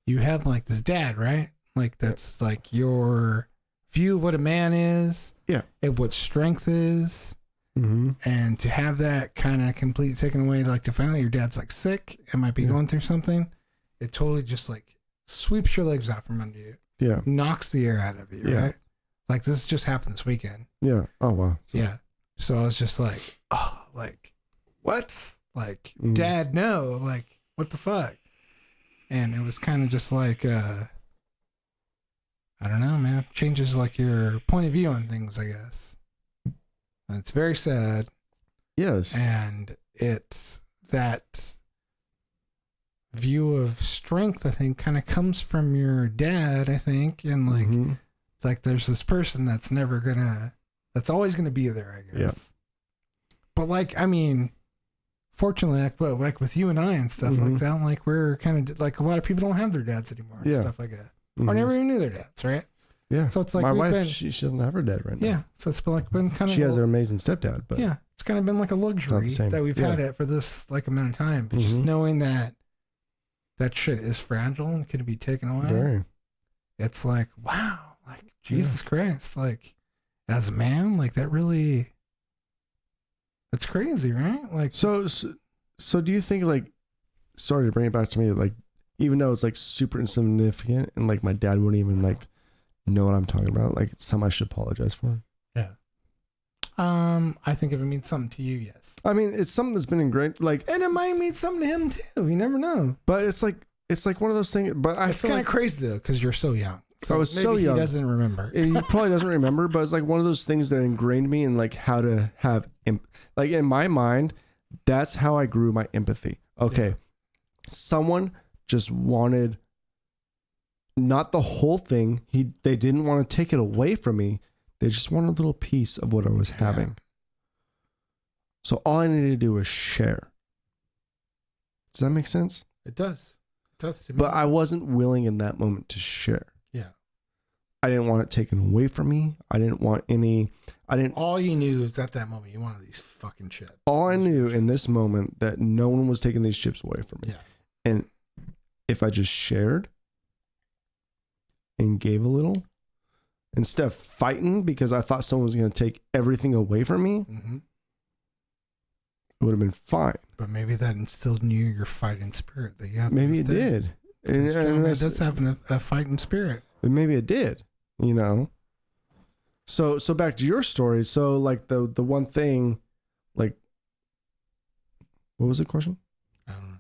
A: you have like this dad, right? Like that's like your view of what a man is, and what strength is. Mm-hmm. And to have that kind of completely taken away, like to find out your dad's like sick and might be going through something, it totally just like sweeps your legs out from under you. Yeah. Knocks the air out of you, right? Like this just happened this weekend.
C: Yeah. Oh, wow.
A: So I was just like, oh, like, what? Like, Dad, no. Like, what the fuck? And it was kind of just like, I don't know, man. Changes like your point of view on things, I guess. And it's very sad.
C: Yes.
A: And it's that view of strength, I think, kind of comes from your dad, I think. And like, like there's this person that's that's always gonna be there, I guess. Yeah. But like, I mean, fortunately, like with you and I and stuff like that, like we're kind of like a lot of people don't have their dads anymore and stuff like that, or never even knew their dads, right?
C: Yeah.
A: So it's like
C: my wife, she doesn't have her dad right now.
A: Yeah. So it's been kind of.
C: She has her amazing stepdad, but
A: it's kind of been like a luxury that we've had it for this like amount of time. But just knowing that shit is fragile and can be taken away. Very. It's like, wow, like Jesus Christ, like as a man, like that really. That's crazy, right? Like
C: so do you think, like, sorry to bring it back to me, like, even though it's like super insignificant and like my dad wouldn't even like know what I'm talking about, like it's something I should apologize for?
A: Yeah. I think if it means something to you, yes.
C: I mean, it's something that's been ingrained, like,
A: and it might mean something to him too. You never know.
C: But it's like one of those things. But
A: it's kind of crazy though, because you're so young.
C: So I was so young.
A: He doesn't remember.
C: He probably doesn't remember, but it's like one of those things that ingrained me in like how to have, like in my mind, that's how I grew my empathy. Okay. Someone just wanted not the whole thing. They didn't want to take it away from me. They just wanted a little piece of what I was having. So all I needed to do was share. Does that make sense?
A: It does. does to me.
C: But I wasn't willing in that moment to share.
A: Yeah.
C: I didn't want it taken away from me. I didn't want any.
A: All you knew is at that moment you wanted these fucking chips.
C: All I knew in this moment that no one was taking these chips away from me.
A: Yeah.
C: And if I just shared and gave a little, instead of fighting because I thought someone was going to take everything away from me, it would have been fine.
A: But maybe that instilled in you your fighting spirit that you have.
C: Maybe it did.
A: And it does have a fighting spirit.
C: Maybe it did, you know. So back to your story. So like the one thing, like, what was the question?
A: I don't know.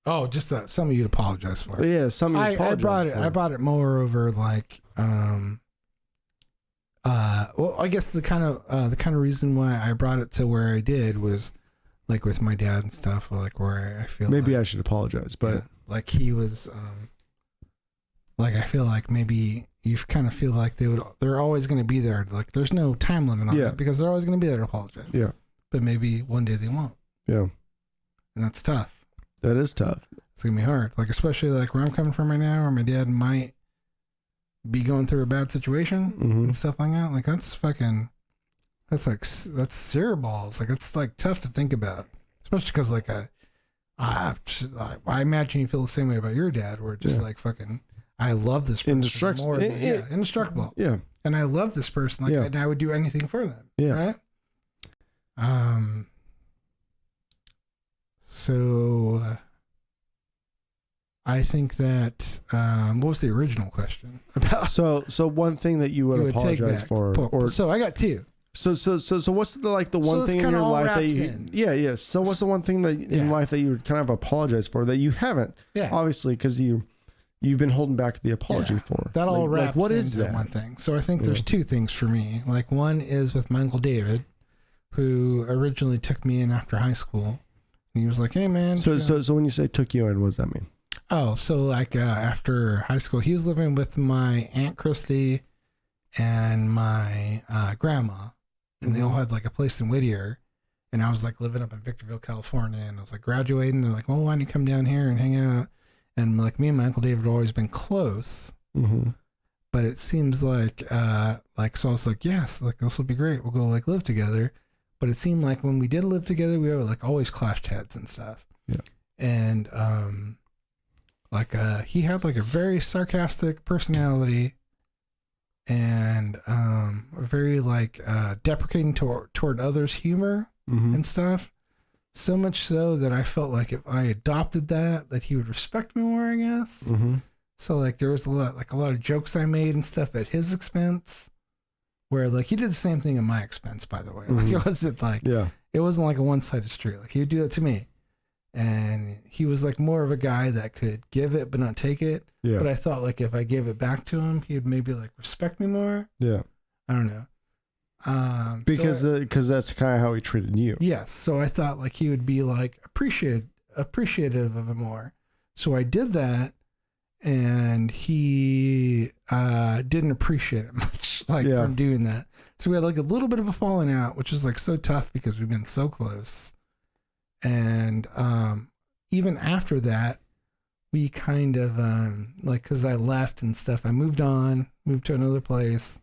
A: Oh, just that something you'd apologize for.
C: Yeah, something you apologize for.
A: I brought it more over like well, I guess the kind of reason why I brought it to where I did was like with my dad and stuff, like where I feel
C: maybe I should apologize, but
A: yeah, like he was like I feel like maybe you kind of feel like they're always going to be there, like there's no time limit on it because they're always going to be there to apologize.
C: Yeah.
A: But maybe one day they won't. Yeah. And that's tough.
C: That is tough.
A: It's going to be hard. Like especially like where I'm coming from right now, where my dad might be going through a bad situation and stuff like that. Like that's zero balls. Like it's like tough to think about, especially because like I imagine you feel the same way about your dad, where just like fucking I love this person indestructible. Yeah, and I love this person. Like and I would do anything for them. Yeah, right. So I think that what was the original question about?
C: So one thing that you would apologize for, or
A: so I got two.
C: So what's the one thing in your life that you So what's the one thing that in life that you would kind of apologize for that you haven't? Yeah, obviously because you've been holding back the apology for.
A: That all wraps
C: like, what is that
A: one thing? So I think there's two things for me. Like one is with my Uncle David, who originally took me in after high school. And he was like, "Hey man."
C: So when you say took you in, what does that mean?
A: Oh, so like after high school, he was living with my Aunt Christy and my grandma, and they all had like a place in Whittier, and I was like living up in Victorville, California, and I was like graduating. They're like, "Well, why don't you come down here and hang out?" And like me and my Uncle David have always been close, but it seems like so I was like, "Yes, like this will be great. We'll go like live together." But it seemed like when we did live together, we were like always clashed heads and stuff. Yeah, and he had like a very sarcastic personality and very like deprecating toward others' humor and stuff. So much so that I felt like if I adopted that he would respect me more, I guess. So like there was a lot of jokes I made and stuff at his expense, where like he did the same thing at my expense, by the way. Like it wasn't like it wasn't like a one-sided street. Like he would do that to me. And he was like more of a guy that could give it but not take it. Yeah. But I thought like if I gave it back to him, he'd maybe like respect me more. Yeah. I don't know.
C: Because that's kind of how he treated you.
A: Yes. So I thought like he would be like appreciative of it more. So I did that, and he didn't appreciate it much from doing that. So we had like a little bit of a falling out, which is like so tough because we've been so close. And even after that, we kind of like because I left and stuff, I moved to another place,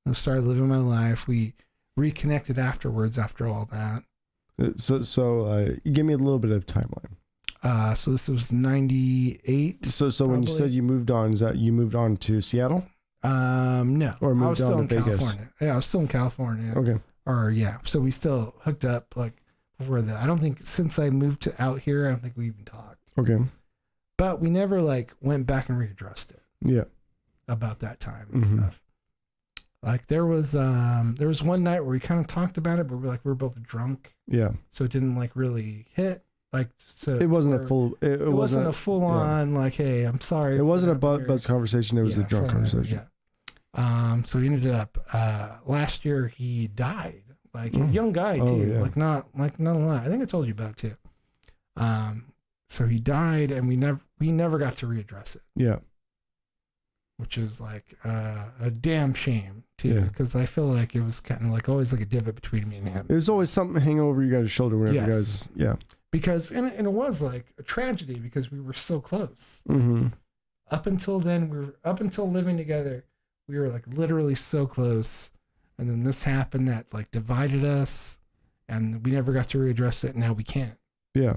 A: and started living my life. We reconnected afterwards after all that.
C: So give me a little bit of timeline.
A: So this was 98.
C: So probably. When you said you moved on, is that you moved on to Seattle?
A: No,
C: or moved
A: I was
C: on
A: still
C: to
A: in
C: Vegas?
A: California. Yeah, I was still in California.
C: Okay.
A: Or yeah, so we still hooked up like before that. I don't think since I moved out here, I don't think we even talked. Okay. But we never like went back and readdressed it. Yeah. About that time and stuff. Like there was one night where we kind of talked about it, but we were both drunk. Yeah. So it didn't like really hit. Like so
C: it wasn't a full. It
A: wasn't a full on like, hey, I'm sorry.
C: It wasn't a buzz conversation. It was a drunk conversation.
A: Yeah. So he ended up last year he died. Like a young guy too. Yeah. Like not a lot. I think I told you about it too. So he died, and we never got to readdress it. Yeah. Which is like a damn shame too, because I feel like it was kind of like always like a divot between me and him.
C: There's always something hanging over you guys' shoulder whenever you guys. Yeah.
A: because and it was like a tragedy because we were so close.
C: Mm-hmm.
A: Up until then, up until living together, we were like literally so close, and then this happened that like divided us, and we never got to readdress it. And now we can't.
C: Yeah.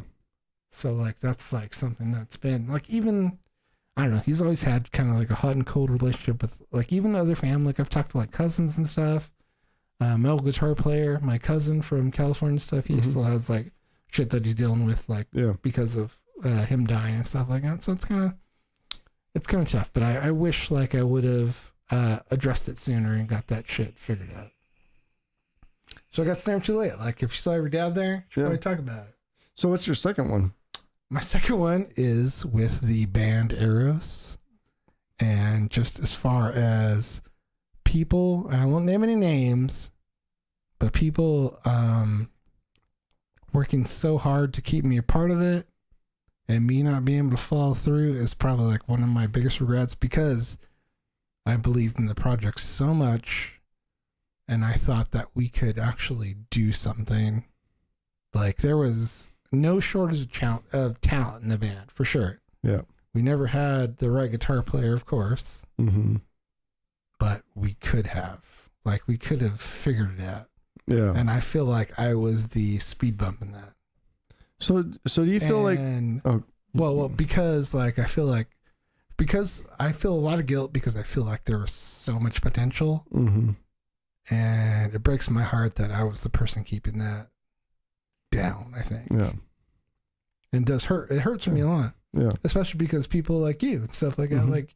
A: So like that's like something that's been like even I don't know. He's always had kind of like a hot and cold relationship with like even the other family. Like I've talked to like cousins and stuff. My old guitar player, my cousin from California and stuff. He still has like shit that he's dealing with like because of him dying and stuff like that. So it's kind of tough. But I wish like I would have addressed it sooner and got that shit figured out. So I got snared too late. Like if you saw your dad there, you should probably talk about it.
C: So what's your second one?
A: My second one is with the band Eros. And just as far as people, and I won't name any names, but people working so hard to keep me a part of it and me not being able to follow through is probably like one of my biggest regrets because I believed in the project so much and I thought that we could actually do something. Like there was no shortage of talent in the band, for sure.
C: Yeah.
A: We never had the right guitar player, of course.
C: Mm-hmm.
A: But we could have. Like, we could have figured it out.
C: Yeah.
A: And I feel like I was the speed bump in that.
C: So do you feel
A: because, like, I feel a lot of guilt because I feel like there was so much potential.
C: Mm-hmm.
A: And it breaks my heart that I was the person keeping that down, I think.
C: Yeah.
A: And it does hurt. It hurts me a lot.
C: Yeah.
A: Especially because people like you and stuff like that, like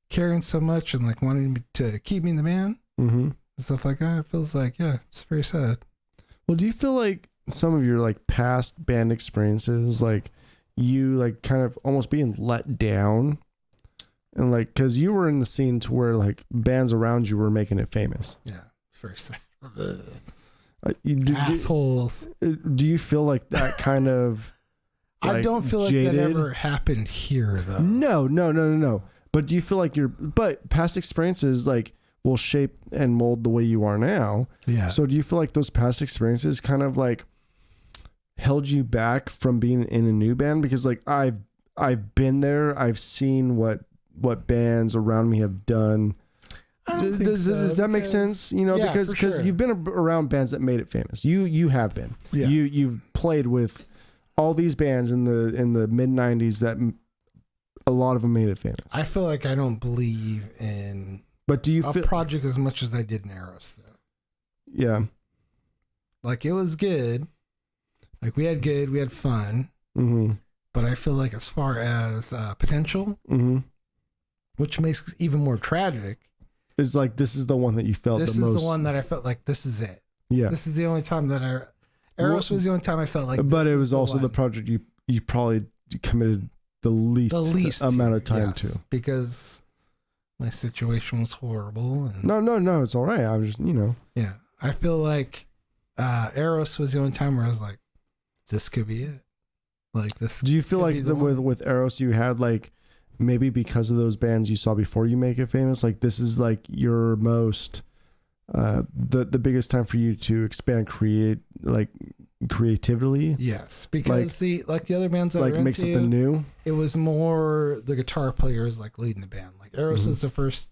A: caring so much and like wanting me to keep me in the band and stuff like that. It feels like, it's very sad.
C: Well, do you feel like some of your like past band experiences, like you like kind of almost being let down and like, cause you were in the scene to where like bands around you were making it famous.
A: Yeah. Very sad.
C: Assholes. Do you feel like that kind of? Like,
A: I don't feel like
C: jaded?
A: that ever happened here, though.
C: No. But do you feel like but past experiences like will shape and mold the way you are now?
A: Yeah.
C: So do you feel like those past experiences kind of like held you back from being in a new band? Because like I've been there. I've seen what bands around me have done. Does that make sense? You know, because you've been around bands that made it famous. You have been. Yeah. You've played with all these bands in the mid 90s that a lot of them made it famous.
A: I feel like I don't believe in
C: a
A: project as much as I did in Eros, though.
C: Yeah.
A: Like it was good. Like we had fun. Mm-hmm. But I feel like as far as potential, which makes it even more tragic,
C: is like this is the one that you felt the most.
A: This is the one that I felt like this is it.
C: Yeah.
A: This is the only time that Eros was the only time I felt like.
C: But it was also the project you probably committed the least amount of time to,
A: because my situation was horrible. And
C: no, it's all right. I was just
A: Yeah, I feel like Eros was the only time where I was like, this could be it. Like this.
C: Do you feel like with Eros you had like maybe because of those bands you saw before you make it famous, like this is like your most the biggest time for you to expand creatively?
A: Yes, because the other bands that
C: like make something new.
A: It was more the guitar players like leading the band. Like Eros is the first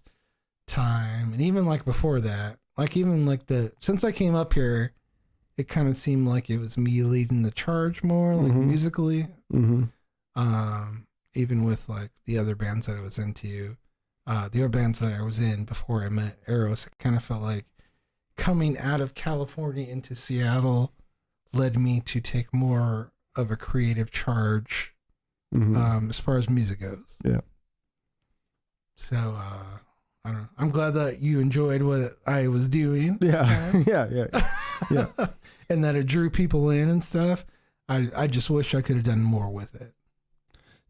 A: time, and even like before that, like even like since I came up here, it kind of seemed like it was me leading the charge more, like musically. Even with like the other bands that I was into, the other bands that I was in before I met Eros, it kind of felt like coming out of California into Seattle led me to take more of a creative charge as far as music goes.
C: Yeah.
A: So, I don't know. I'm glad that you enjoyed what I was doing.
C: Yeah. yeah.
A: And that it drew people in and stuff. I just wish I could have done more with it.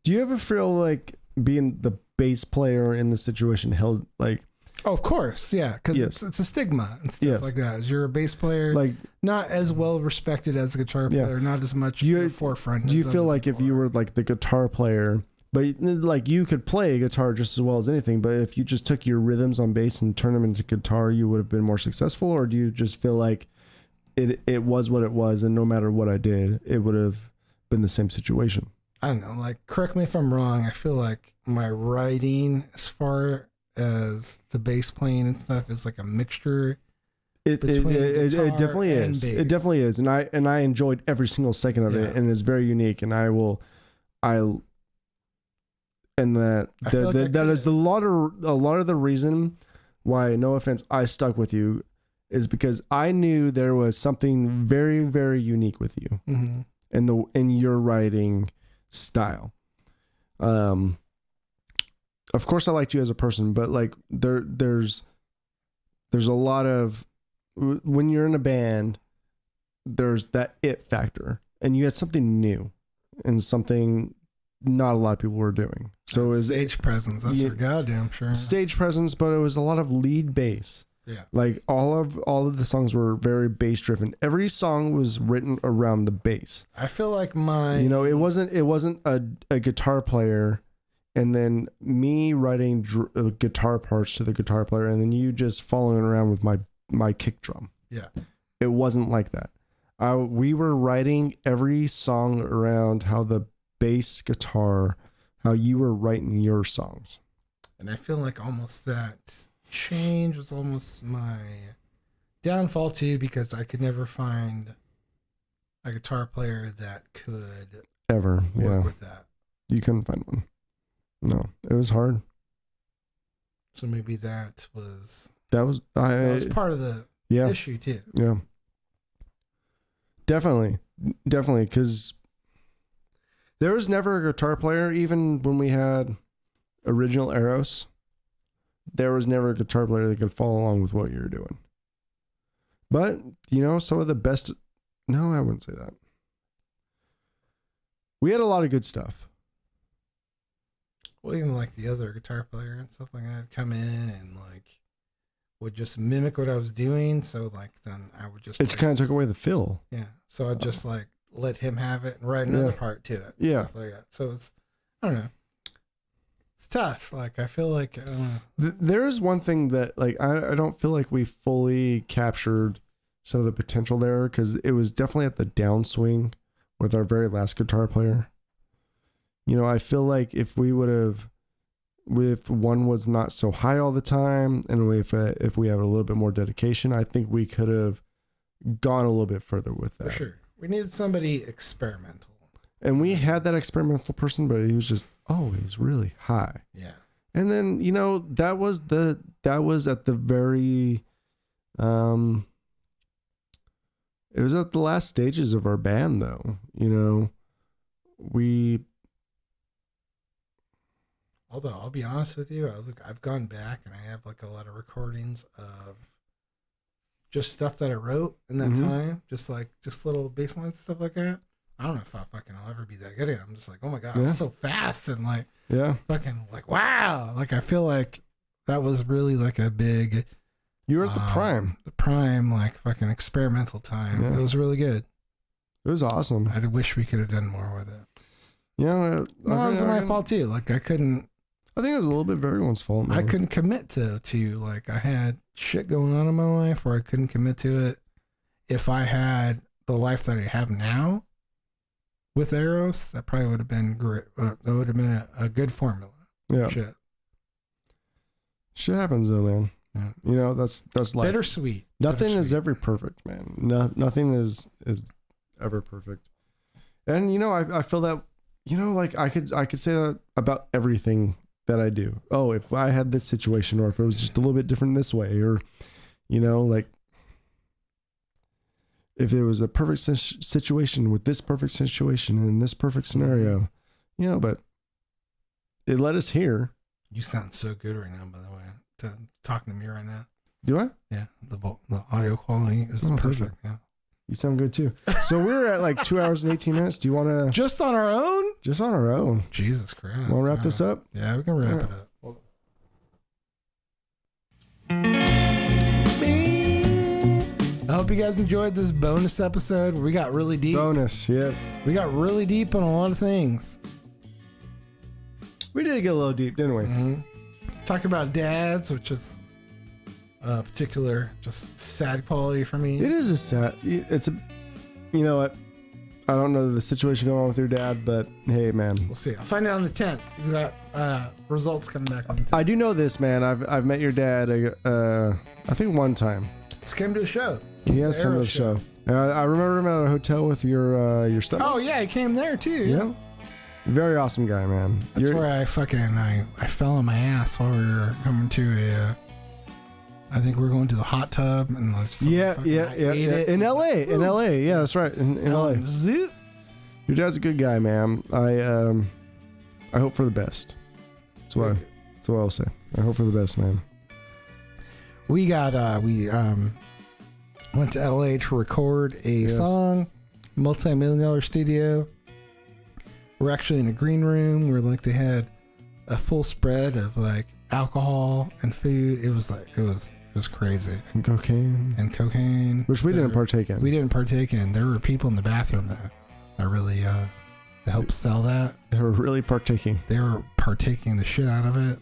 C: Do you ever feel like being the bass player in the situation held like?
A: Oh, of course, yeah, because it's a stigma and stuff like that. As you're a bass player,
C: like
A: not as well respected as a guitar player, not as much in the forefront.
C: Do you feel like if you were like the guitar player, but like you could play a guitar just as well as anything, but if you just took your rhythms on bass and turned them into guitar, you would have been more successful? Or do you just feel like it was what it was, and no matter what I did, it would have been the same situation.
A: I don't know, like, correct me if I'm wrong. I feel like my writing, as far as the bass playing and stuff, is like a mixture.
C: It definitely is. Bass. It definitely is, and I enjoyed every single second of it, and it's very unique. And that is a lot of the reason why, no offense, I stuck with you, is because I knew there was something very, very unique with you, in your writing style. Of course I liked you as a person, but like there's a lot of, when you're in a band, there's that it factor, and you had something new and something not a lot of people were doing. So it was
A: stage presence. That's for goddamn sure.
C: Stage presence, but it was a lot of lead bass.
A: Yeah.
C: Like all of the songs were very bass driven. Every song was written around the bass.
A: I feel like
C: it wasn't a guitar player and then me writing guitar parts to the guitar player and then you just following around with my kick drum.
A: Yeah.
C: It wasn't like that. We were writing every song around how the bass guitar, how you were writing your songs.
A: And I feel like almost that change was almost my downfall too, because I could never find a guitar player that could
C: ever
A: work with that.
C: You couldn't find one. No, it was hard.
A: So maybe that was part of the issue too.
C: Yeah. Definitely, because there was never a guitar player, even when we had original Eros, there was never a guitar player that could follow along with what you were doing. But, some of the best, no, I wouldn't say that. We had a lot of good stuff.
A: Well, even like the other guitar player and stuff like that come in and like would just mimic what I was doing. So like then I would just...
C: It kind of took away the feel.
A: Yeah. So I'd just like let him have it and write another part to it.
C: Yeah.
A: Stuff like that. So it's, I don't know. It's tough. Like, I feel like, I don't know.
C: There is one thing that like, I don't feel like we fully captured some of the potential there, because it was definitely at the downswing with our very last guitar player. I feel like if one was not so high all the time, and if we have a little bit more dedication, I think we could have gone a little bit further with that.
A: For sure. We needed somebody experimental.
C: And we had that experimental person, but he was just always really high.
A: Yeah.
C: And then, that was at the very, it was at the last stages of our band though.
A: Although I'll be honest with you, I've gone back and I have like a lot of recordings of just stuff that I wrote in that time, just little bass lines and stuff like that. I don't know if I'll ever be that good at it. I'm just like, oh my God, I'm so fast and like, fucking like, wow. Like, I feel like that was really like a big,
C: you were at the
A: prime, like fucking experimental time. Yeah. It was really good.
C: It was awesome.
A: I wish we could have done more with it.
C: Yeah.
A: It was my fault too. Like I think
C: it was a little bit of everyone's fault. Man.
A: I couldn't commit to like I had shit going on in my life where I couldn't commit to it. If I had the life that I have now with Eros, that probably would have been great. That would have been a good formula.
C: Yeah. Shit happens though, man. Yeah. That's life.
A: Bittersweet.
C: Nothing is ever perfect, man. Nothing is ever perfect. And I feel that, like I could say that about everything that I do. Oh, if I had this situation, or if it was just a little bit different this way, or like if there was a perfect situation with this perfect situation and this perfect scenario, but it led us here.
A: You sound so good right now, by the way, talking to me right now.
C: Do I?
A: Yeah. The audio quality is perfect. Yeah.
C: You sound good too. So we're at like 2 hours and 18 minutes. Do you want to...
A: Just on our own?
C: Just on our own.
A: Jesus Christ.
C: Want to wrap this up?
A: Yeah, we can wrap it up. Hold on. I hope you guys enjoyed this bonus episode. We got really deep.
C: Bonus, yes.
A: We got really deep on a lot of things.
C: We did get a little deep, didn't we?
A: Mm-hmm. Talked about dads, which is a particular just sad quality for me.
C: It is a sad... It's a... You know what? I don't know the situation going on with your dad, but hey, man.
A: We'll see. I'll find out on the 10th. You got results coming back on the 10th.
C: I do know this, man. I've met your dad, I think one time.
A: He's came to the show.
C: He has come to the show. I remember him at a hotel with your stuff.
A: Oh, yeah. He came there, too.
C: Yeah. Very awesome guy, man.
A: That's where I fell on my ass while we were coming to I think we're going to the hot tub and like
C: yeah. In LA, yeah, that's right. In LA.
A: Zoot.
C: Your dad's a good guy, man. I hope for the best. That's what I'll say. I hope for the best, man.
A: We went to LA to record a song, multi-million-dollar studio. We're actually in a green room where like they had a full spread of like alcohol and food. It was crazy.
C: And cocaine. Which we didn't partake in.
A: We didn't partake in. There were people in the bathroom that really they helped sell that.
C: They were really partaking.
A: They were partaking the shit out of it.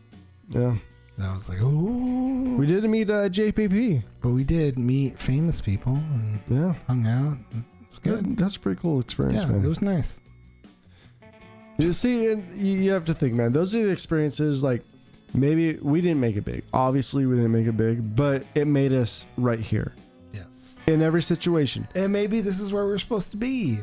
C: Yeah.
A: And I was like, ooh.
C: We didn't meet JPP.
A: But we did meet famous people and hung out. It was good.
C: That's a pretty cool experience, man.
A: It was nice.
C: You see, and you have to think, man, those are the experiences, like, maybe we didn't make it big. Obviously, we didn't make it big, but it made us right here.
A: Yes.
C: In every situation.
A: And maybe this is where we're supposed to be.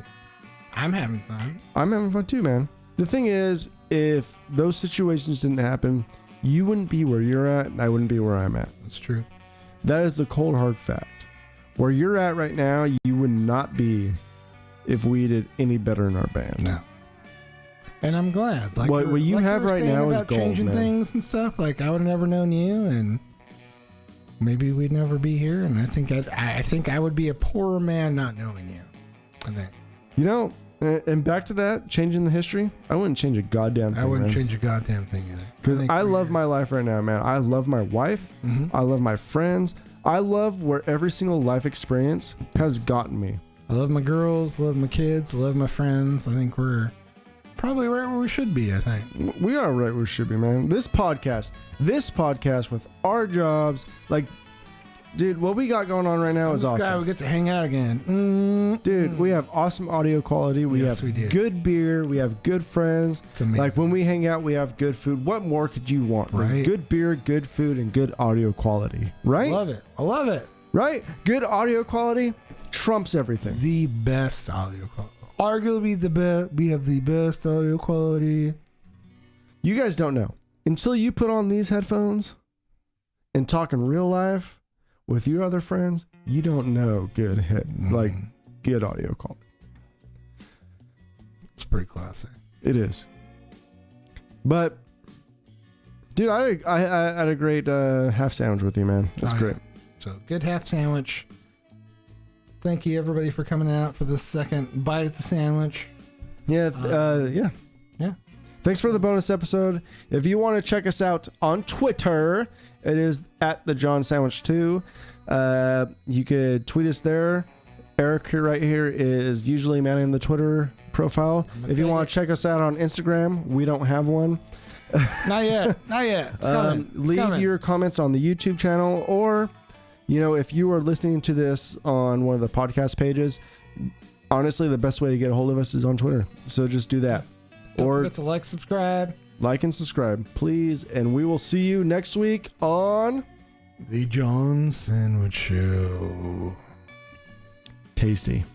A: I'm having fun.
C: I'm having fun too, man. The thing is, if those situations didn't happen, you wouldn't be where you're at, and I wouldn't be where I'm at.
A: That's true.
C: That is the cold, hard fact. Where you're at right now, you would not be if we did any better in our band.
A: No. And I'm glad. Like
C: what you have right now is gold,
A: changing things and stuff. Like I would have never known you, and maybe we'd never be here. And I think I would be a poorer man not knowing you. I think.
C: You know, and back to that, changing the history. I wouldn't change a goddamn thing.
A: I wouldn't change a goddamn thing either.
C: Because I love my life right now, man. I love my wife.
A: Mm-hmm.
C: I love my friends. I love where every single life experience has gotten me.
A: I love my girls. Love my kids. Love my friends. I think we're probably right where we should be, I think.
C: We are right where we should be, man. This podcast with our jobs, like, dude, what we got going on right now is awesome.
A: Guy, we get to hang out again.
C: Dude, we have awesome audio quality. We have good beer. We have good friends.
A: It's amazing.
C: Like, when we hang out, we have good food. What more could you want?
A: Right.
C: Like, good beer, good food, and good audio quality. Right?
A: I love it.
C: Right? Good audio quality trumps everything.
A: The best audio quality. Arguably the best. We have the best audio quality.
C: You guys don't know. Until you put on these headphones and talk in real life with your other friends, you don't know good audio quality.
A: It's pretty classic.
C: It is. But, dude, I had a great half sandwich with you, man. That's great.
A: Yeah. So, good half sandwich. Thank you, everybody, for coming out for this second bite at the sandwich.
C: Yeah. Thanks for the bonus episode. If you want to check us out on Twitter, it is at the John Sandwich 2. You could tweet us there. Eric right here is usually manning the Twitter profile. If you want to check us out on Instagram, we don't have one.
A: Not yet. It's coming.
C: Leave your comments on the YouTube channel, or, you know, if you are listening to this on one of the podcast pages, honestly, the best way to get a hold of us is on Twitter. So just do that.
A: Don't forget to like and subscribe,
C: please, and we will see you next week on
A: The John Sandwich Show.
C: Tasty.